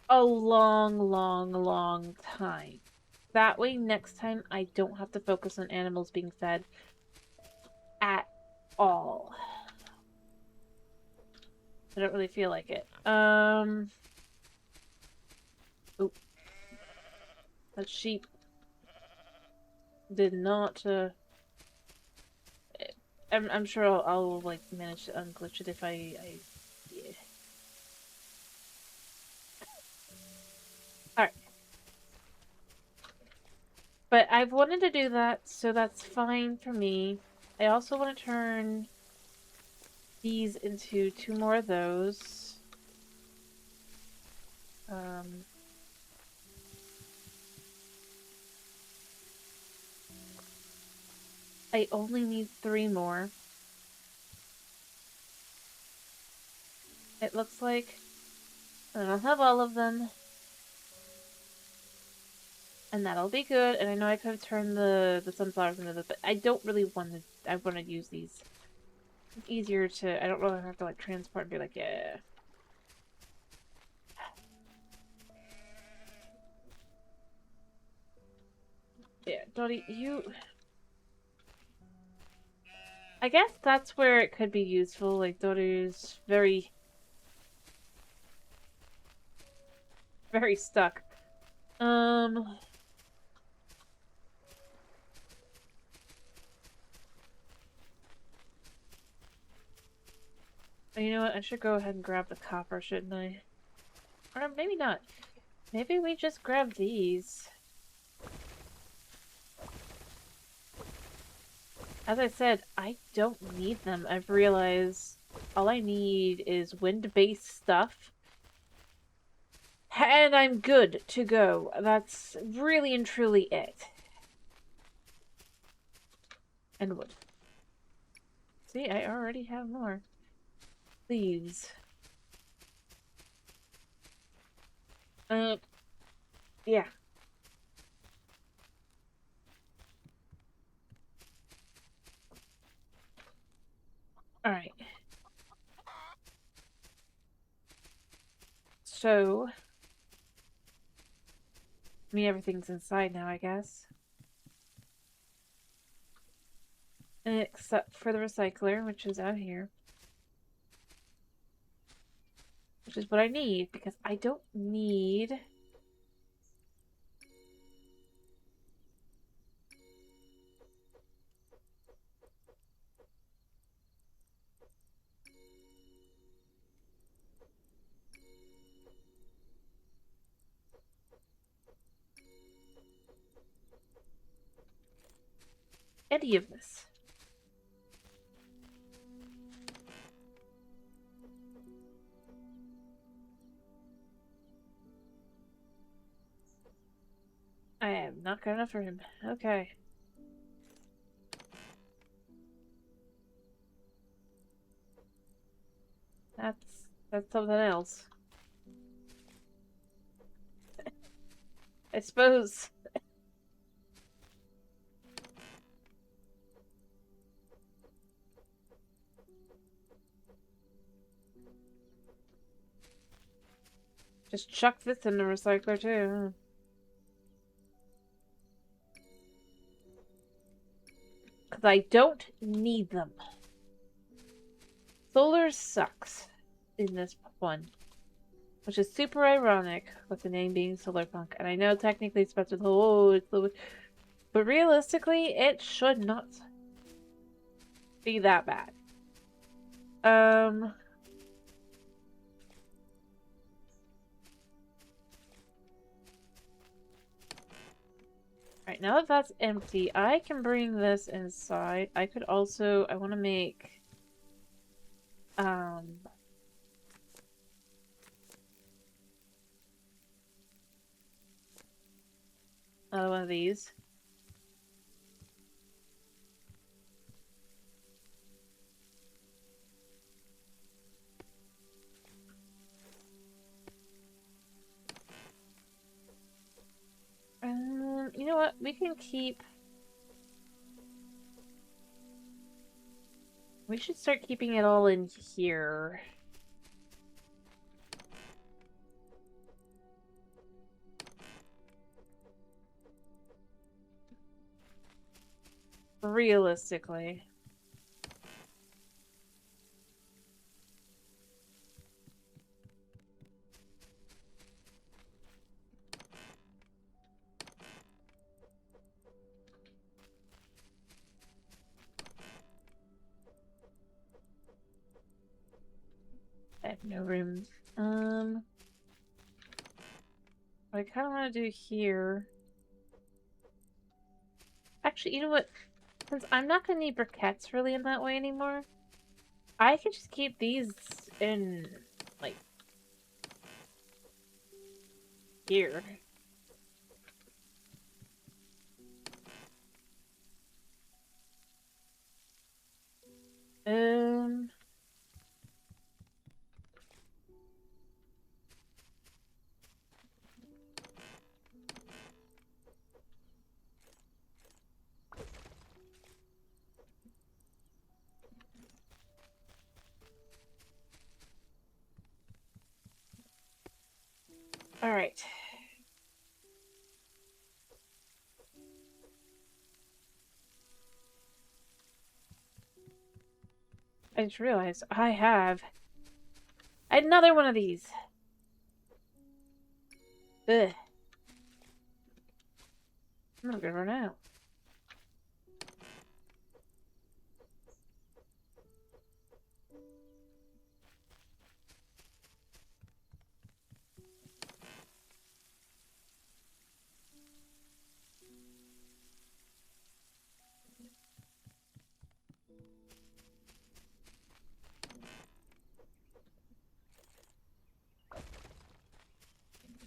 a long time. That way next time I don't have to focus on animals being fed at all. I don't really feel like it. Oop. That sheep did not, I'm sure I'll like, manage to unglitch it if yeah. Alright. But I've wanted to do that, so that's fine for me. I also want to turn these into 2 more of those. I only need 3 more. It looks like I don't have all of them. And that'll be good. And I know I could have turned the sunflowers into the, but I don't really want to, I want to use these. It's easier to, I don't really have to like transport and be like, yeah. Yeah, Dottie, you... I guess that's where it could be useful. Like, Dottie's very stuck. You know what? I should go ahead and grab the copper, shouldn't I? Or maybe not. Maybe we just grab these. As I said, I don't need them. I've realized all I need is wind-based stuff. And I'm good to go. That's really and truly it. And wood. See, I already have more. Leaves. Yeah. Alright. So... I mean, everything's inside now, I guess. Except for the recycler, which is out here. Which is what I need, because I don't need any of this. I am not good enough for him. Okay. That's something else. I suppose. Just chuck this in the recycler too. Because I don't need them. Solar sucks in this one. Which is super ironic with the name being Solarpunk. And I know technically it's supposed to be, oh, it's a little bit, but realistically, it should not be that bad. Alright, now that that's empty, I can bring this inside. I could also, I want to make, another one of these. You know what? We can keep... We should start keeping it all in here. Realistically. I have no room. What I kind of want to do here... Actually, you know what? Since I'm not going to need briquettes really in that way anymore, I could just keep these in, like, here. Alright. I just realized I have another one of these. Ugh. I'm not gonna run out.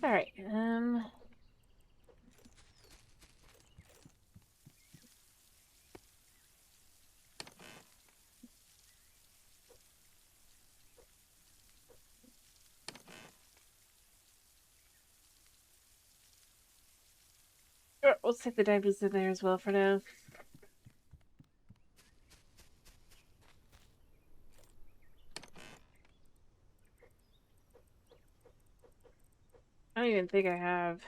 Alright, we'll stick the diapers in there as well for now. I don't even think I have.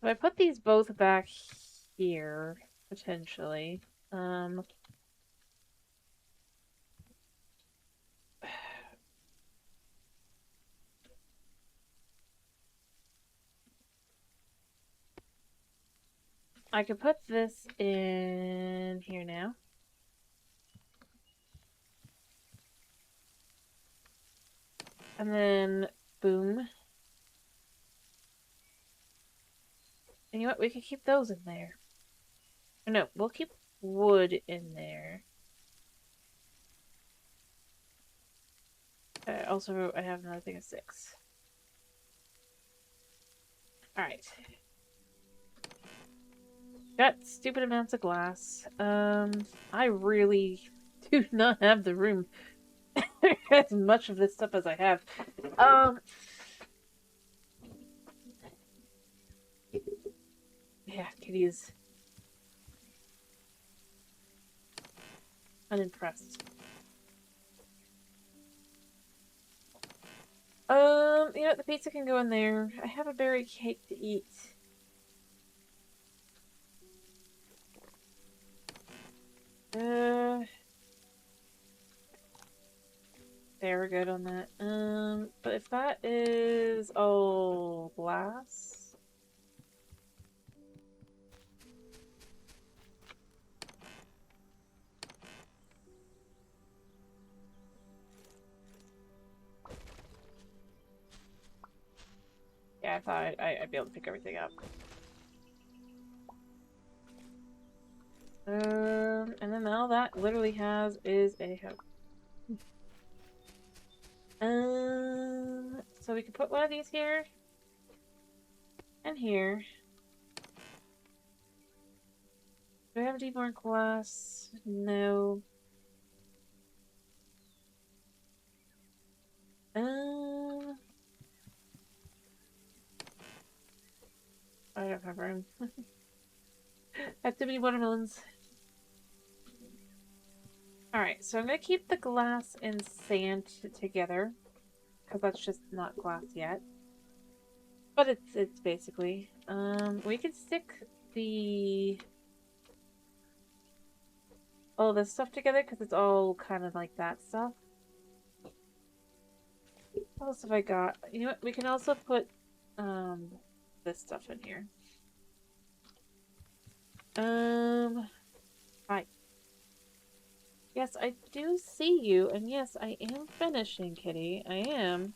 So I put these both back here, potentially. I could put this in here now. And then, boom. And you know what? We could keep those in there. Or no, we'll keep wood in there. Also, I have another thing of 6. Alright. Got stupid amounts of glass. I really do not have the room as much of this stuff as I have. Yeah, Kitty's unimpressed. You know what? The pizza can go in there. I have a berry cake to eat. There, we're good on that. But if that is all glass. Yeah, I thought I'd be able to pick everything up. And then all that literally has is a hook. So we can put one of these here and here. Do I have any more glass? No. I don't have room. I have too many watermelons. Alright, so I'm gonna keep the glass and sand together. Because that's just not glass yet. But it's basically. We could stick all this stuff together because it's all kind of like that stuff. What else have I got? You know what? We can also put this stuff in here. Hi. Yes, I do see you, and yes, I am finishing, Kitty. I am.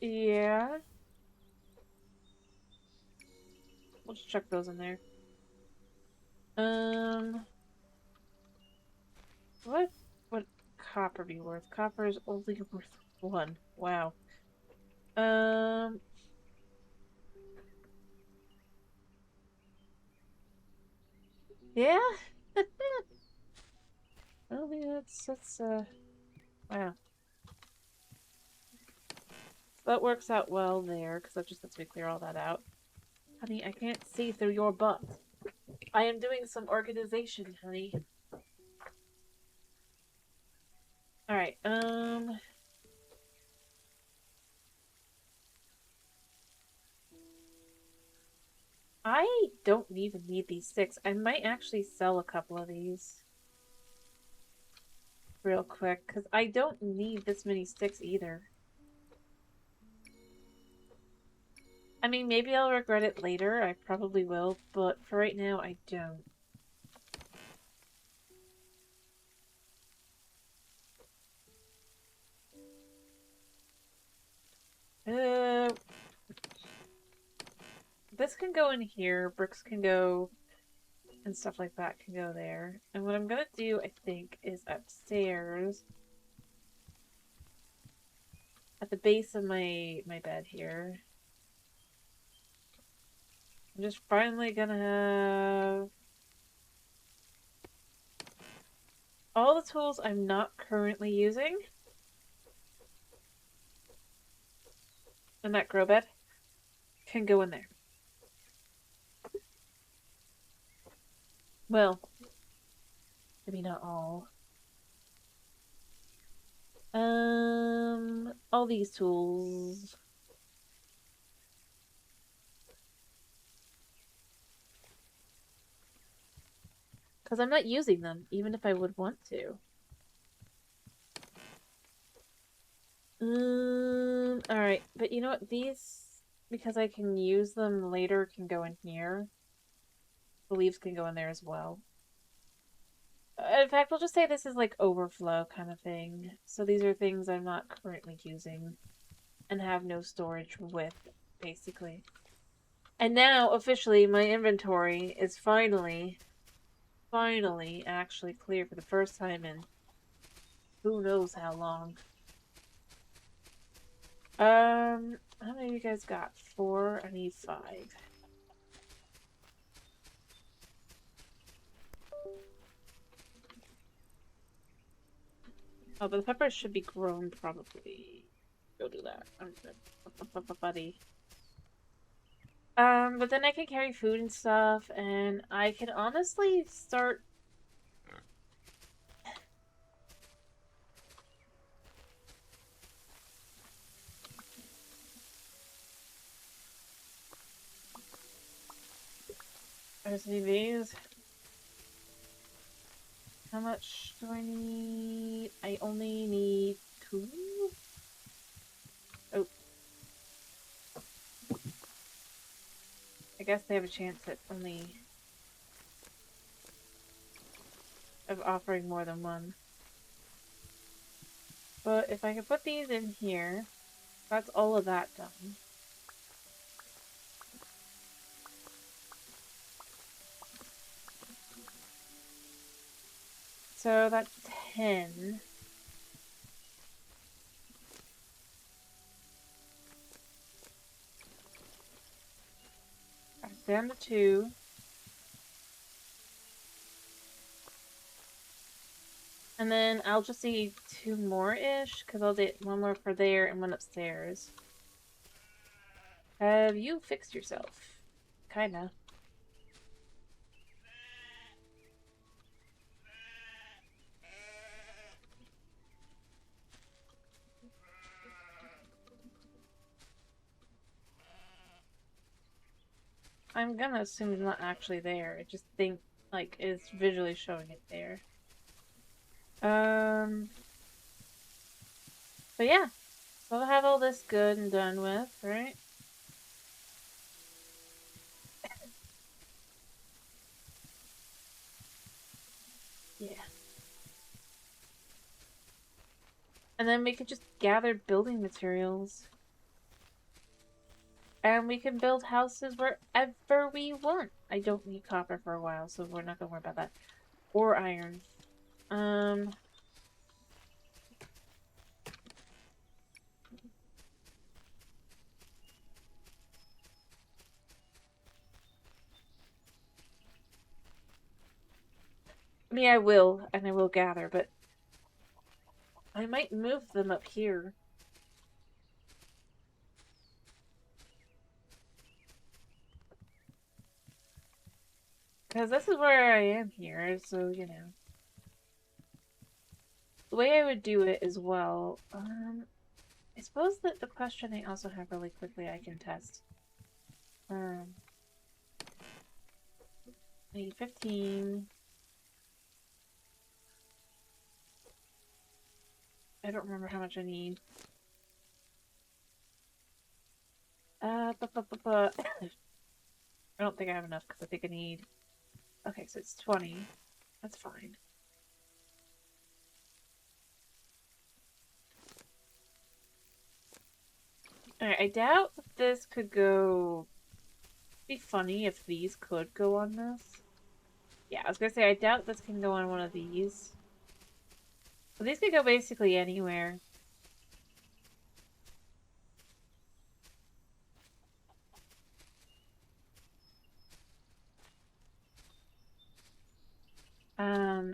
Yeah. We'll just chuck those in there. What would copper be worth? Copper is only worth 1. Wow. Yeah? I mean, that's, wow. That works out well there, because that just lets me clear all that out. Honey, I can't see through your butt. I am doing some organization, honey. Alright, I don't even need these 6. I might actually sell a couple of these. Real quick, because I don't need this many sticks either. I mean, maybe I'll regret it later. I probably will, but for right now, I don't. This can go in here. Bricks can go, and stuff like that can go there. And what I'm gonna do, I think, is upstairs at the base of my bed here. I'm just finally gonna have all the tools I'm not currently using in that grow bed can go in there. Well, maybe not all. All these tools. Because I'm not using them, even if I would want to. Alright, but you know what? These, because I can use them later, can go in here. The leaves can go in there as well. In fact, we'll just say this is like overflow kind of thing. So these are things I'm not currently using and have no storage with, basically. And now, officially, my inventory is finally actually clear for the first time in who knows how long. How many of you guys got? 4? I need 5. Oh, but the peppers should be grown probably. Go do that. Buddy. But then I can carry food and stuff, and I can honestly start. I just need these. How much do I need? I only need 2? Oh. I guess they have a chance at only of offering more than one. But if I could put these in here, that's all of that done. So that's 10. That's down to 2. And then I'll just need 2 more-ish, because I'll do 1 more for there and 1 upstairs. Have you fixed yourself? Kinda. I'm gonna assume it's not actually there. I just think, like, it's visually showing it there. But yeah. So I'll have all this good and done with, right? Yeah. And then we could just gather building materials. And we can build houses wherever we want. I don't need copper for a while, so we're not gonna worry about that. Or iron. I mean, I will, and I will gather, but I might move them up here. Because this is where I am here, so, you know. The way I would do it as well, I suppose that the question I also have really quickly I can test. I need 15. I don't remember how much I need. I don't think I have enough because I think I need... Okay, so it's 20. That's fine. Alright, I doubt this could go... It'd be funny if these could go on this. Yeah, I was gonna say, I doubt this can go on one of these. But these could go basically anywhere.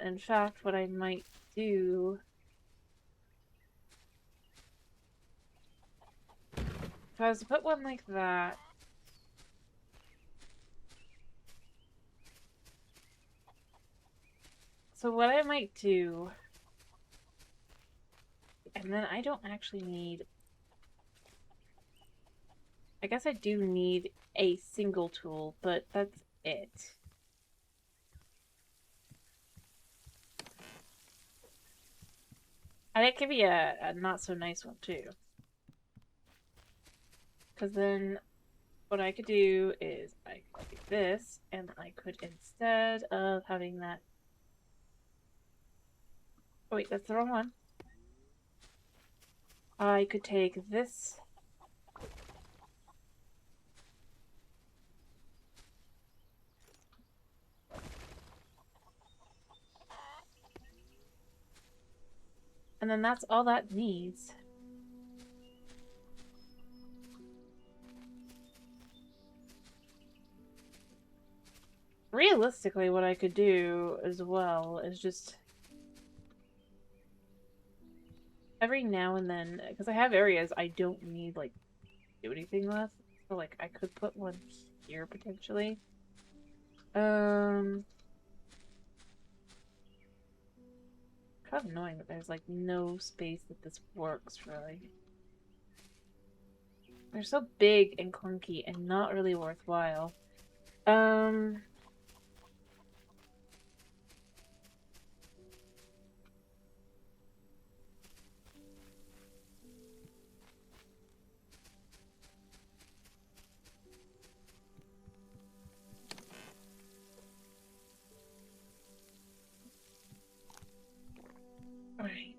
In fact, what I might do... If I was to put one like that... So what I might do... And then I don't actually need... I guess I do need a single tool, but that's it. And it could be a not so nice one too. Because then what I could do is I could this, and I could, instead of having that... Oh wait, that's the wrong one. I could take this. And then that's all that needs. Realistically, what I could do as well is just every now and then, because I have areas I don't need, like, do anything with. So, like, I could put one here, potentially. Kind of annoying that there's, like, no space that this works, really. They're so big and clunky and not really worthwhile. Alright.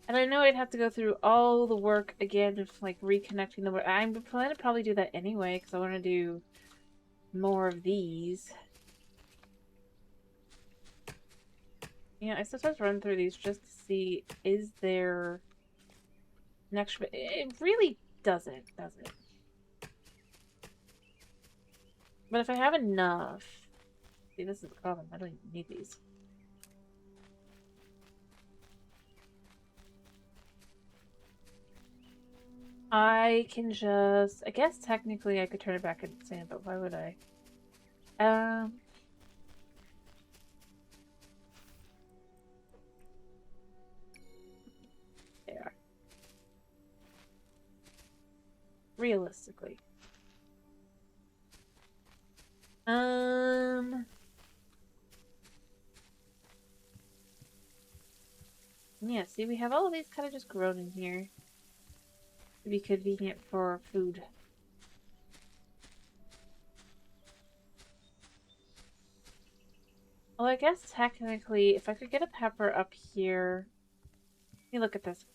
And I know I'd have to go through all the work again of, like, reconnecting the... I'm planning to probably do that anyway, because I want to do more of these. Yeah, I sometimes run through these just to see, is there... next... It really doesn't, does it? But if I have enough... See, this is the problem. I don't even need these. I can just... I guess technically I could turn it back into sand, but why would I? There. Realistically. Yeah, see, we have all of these kind of just grown in here. To be convenient for food. Well, I guess technically, if I could get a pepper up here... Let me look at this.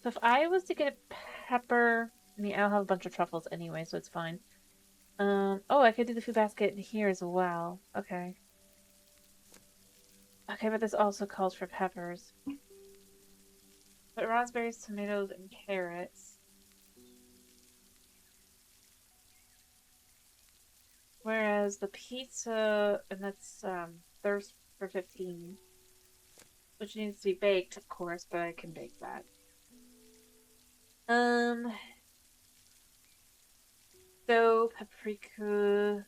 So if I was to get a pepper... I mean, I don't have a bunch of truffles anyway, so it's fine. Oh, I could do the food basket in here as well. Okay. Okay, but this also calls for peppers. But raspberries, tomatoes, and carrots. Whereas the pizza, and that's thirst for 15, which needs to be baked, of course, but I can bake that. So paprika,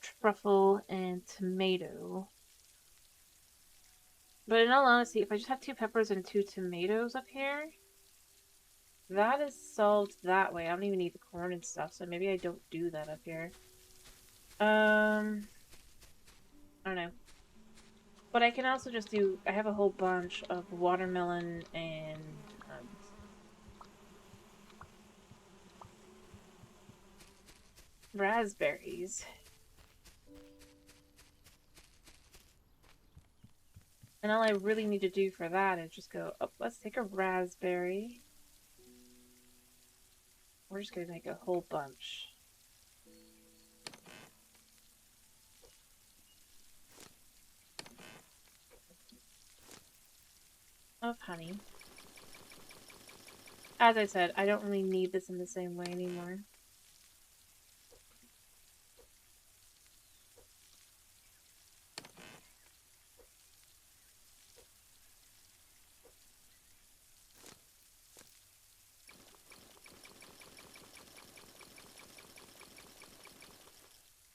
truffle, and tomato. But in all honesty, if I just have 2 peppers and 2 tomatoes up here, that is solved that way. I don't even need the corn and stuff, so maybe I don't do that up here. I don't know. But I can also just do... I have a whole bunch of watermelon and... raspberries. And all I really need to do for that is just go, oh, let's take a raspberry. We're just going to make a whole bunch. Of honey. As I said, I don't really need this in the same way anymore.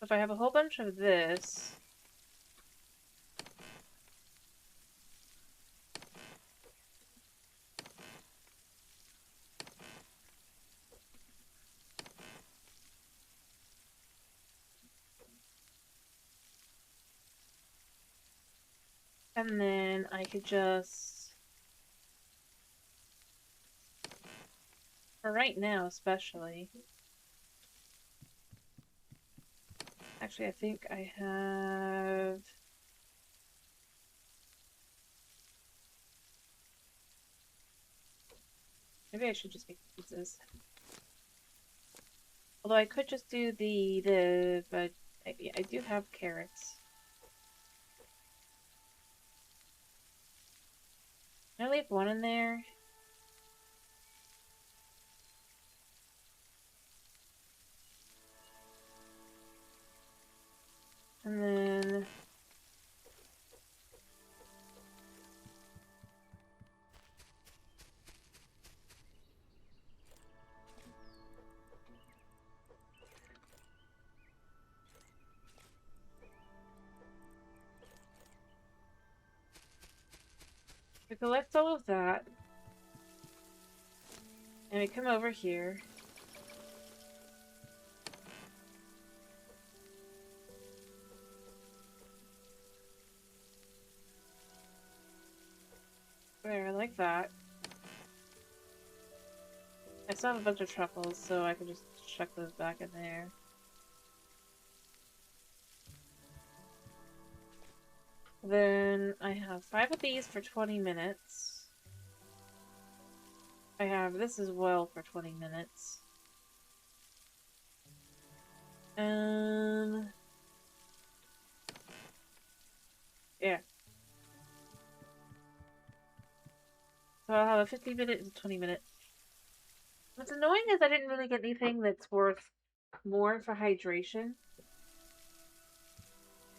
If I have a whole bunch of this... And then I could just For right now, especially. Actually, I think I have... Maybe I should just make pizzas. Although I could just do but I do have carrots. Can I leave one in there? And then... we collect all of that. And we come over here. There, like that. I still have a bunch of truffles, so I can just chuck those back in there. Then I have 5 of these for 20 minutes. I have this as well for 20 minutes. Yeah. So I'll have a 15-minute and a 20-minute. What's annoying is I didn't really get anything that's worth more for hydration.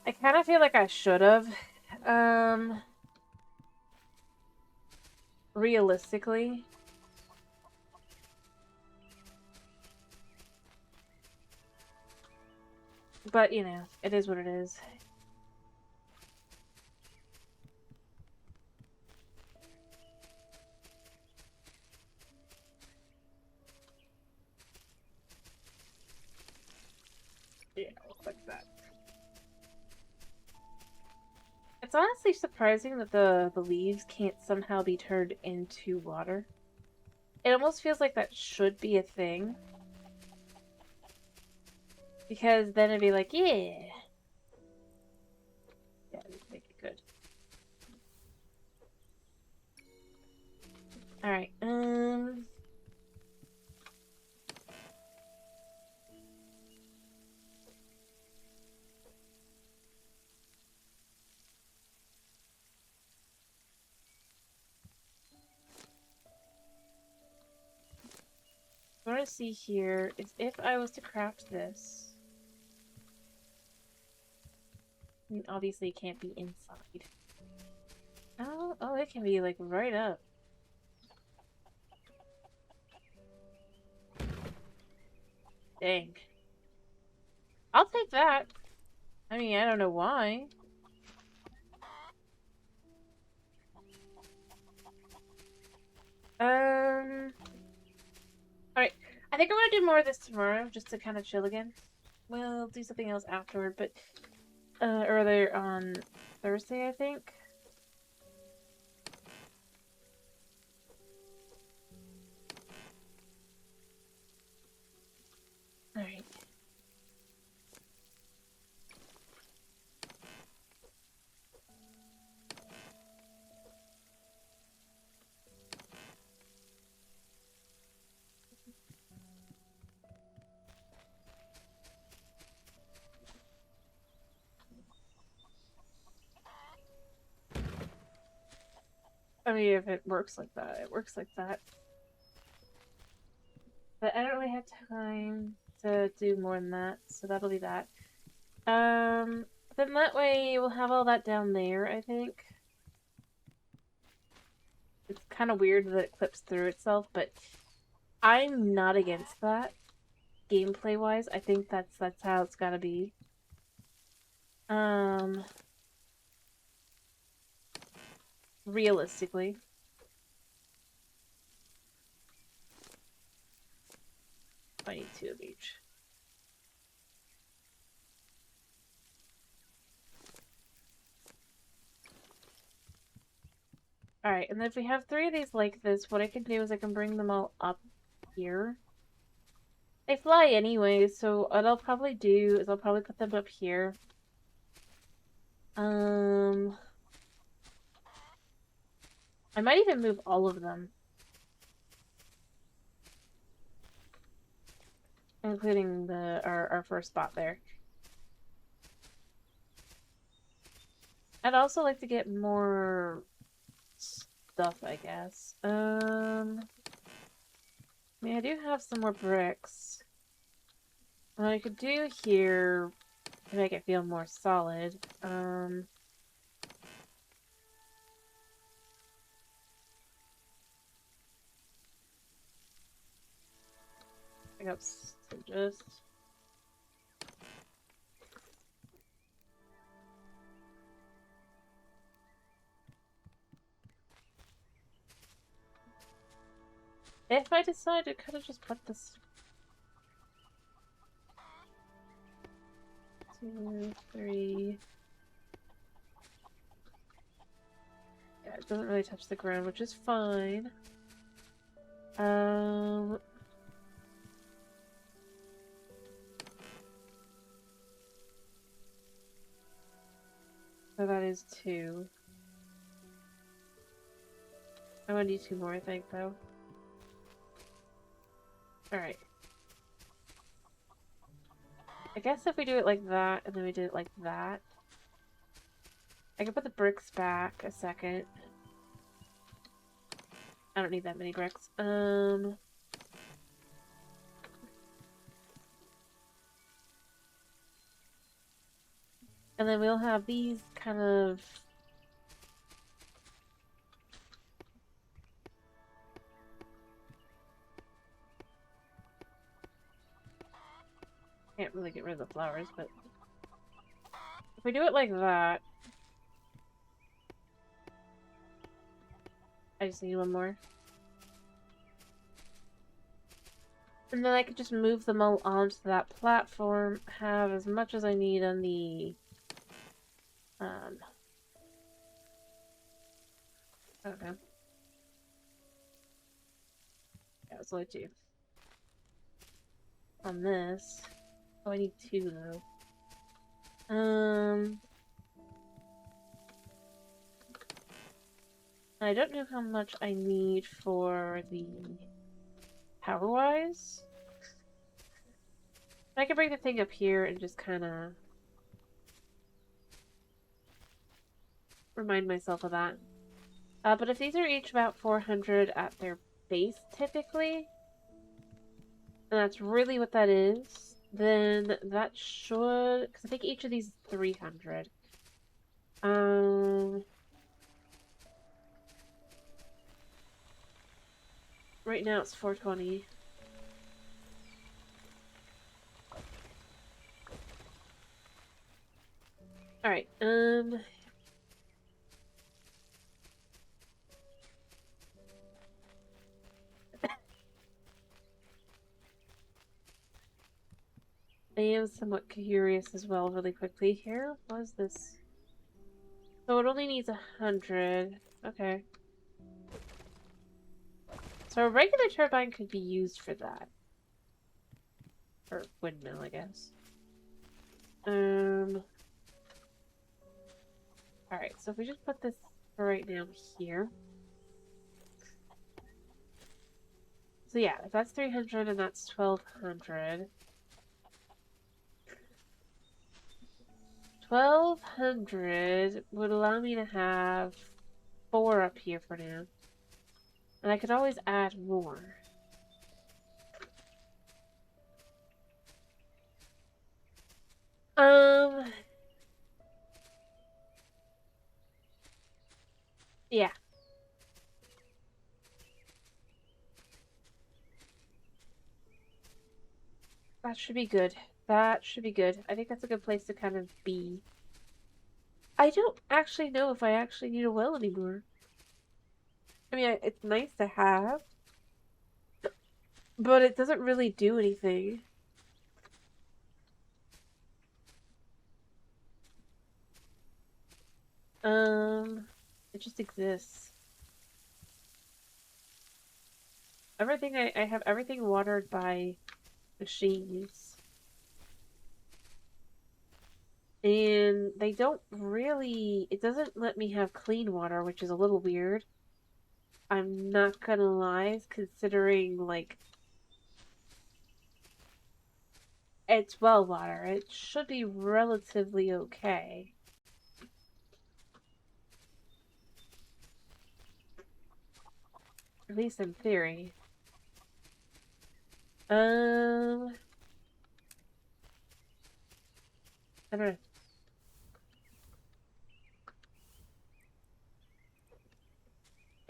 I kind of feel like I should have. Realistically. But, you know, it is what it is. Yeah, like that. It's honestly surprising that the leaves can't somehow be turned into water. It almost feels like that should be a thing. Because then it'd be like, yeah. Yeah, make it good. Alright, what I see here is if I was to craft this, I mean, obviously it can't be inside. Oh, it can be like right up. Dang. I'll take that. I mean, I don't know why. Alright. I think I'm gonna do more of this tomorrow, just to kind of chill again. We'll do something else afterward, but, earlier on Thursday, I think. Alright. I mean, if it works like that, it works like that. But I don't really have time to do more than that, so that'll be that. Then that way we'll have all that down there, I think. It's kind of weird that it clips through itself, but I'm not against that. Gameplay-wise, I think that's how it's gotta be. Realistically. 22 of each. Alright, and if we have 3 of these like this, what I can do is I can bring them all up here. They fly anyway, so what I'll probably do is I'll probably put them up here. I might even move all of them. Including our first spot there. I'd also like to get more stuff, I guess. I mean, I do have some more bricks. What I could do here to make it feel more solid, pick up some just... If I decide I could have just put this... 2, 3... Yeah, it doesn't really touch the ground, which is fine. So that is 2. I want to do 2 more, I think, though. Alright. I guess if we do it like that, and then we do it like that... I can put the bricks back a second. I don't need that many bricks. And then we'll have these kind of... Can't really get rid of the flowers, but... If we do it like that... I just need one more. And then I could just move them all onto that platform, have as much as I need on the... I don't know. Yeah, it's only 2. On this... Oh, I need 2, though. I don't know how much I need for the power-wise. I can bring the thing up here and just kind of remind myself of that. But if these are each about 400 at their base, typically, and that's really what that is, then that should... Because I think each of these is 300. Right now it's 420. Alright, I am somewhat curious as well, really quickly here. What is this? So it only needs 100. Okay. So a regular turbine could be used for that. Or windmill, I guess. Alright, so if we just put this for right now here. So yeah, if that's 300 and that's 1200. 1200 would allow me to have 4 up here for now. And I could always add more. Yeah. That should be good. That should be good. I think that's a good place to kind of be. I don't actually know if I actually need a well anymore. I mean, it's nice to have. But it doesn't really do anything. It just exists. Everything I have everything watered by machines. And they don't really, it doesn't let me have clean water, which is a little weird. I'm not gonna lie, considering, like, it's well water. It should be relatively okay. At least in theory. I don't know.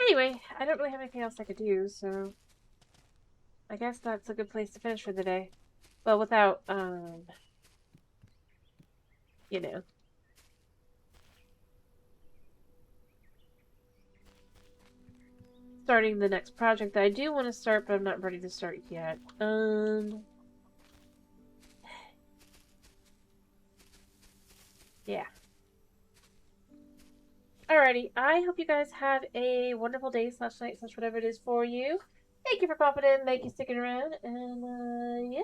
Anyway, I don't really have anything else I could do, so I guess that's a good place to finish for the day. Well, without, you know, starting the next project that I do want to start, but I'm not ready to start yet. Yeah. Alrighty, I hope you guys have a wonderful day / night / whatever it is for you. Thank you for popping in, thank you for sticking around, and yeah.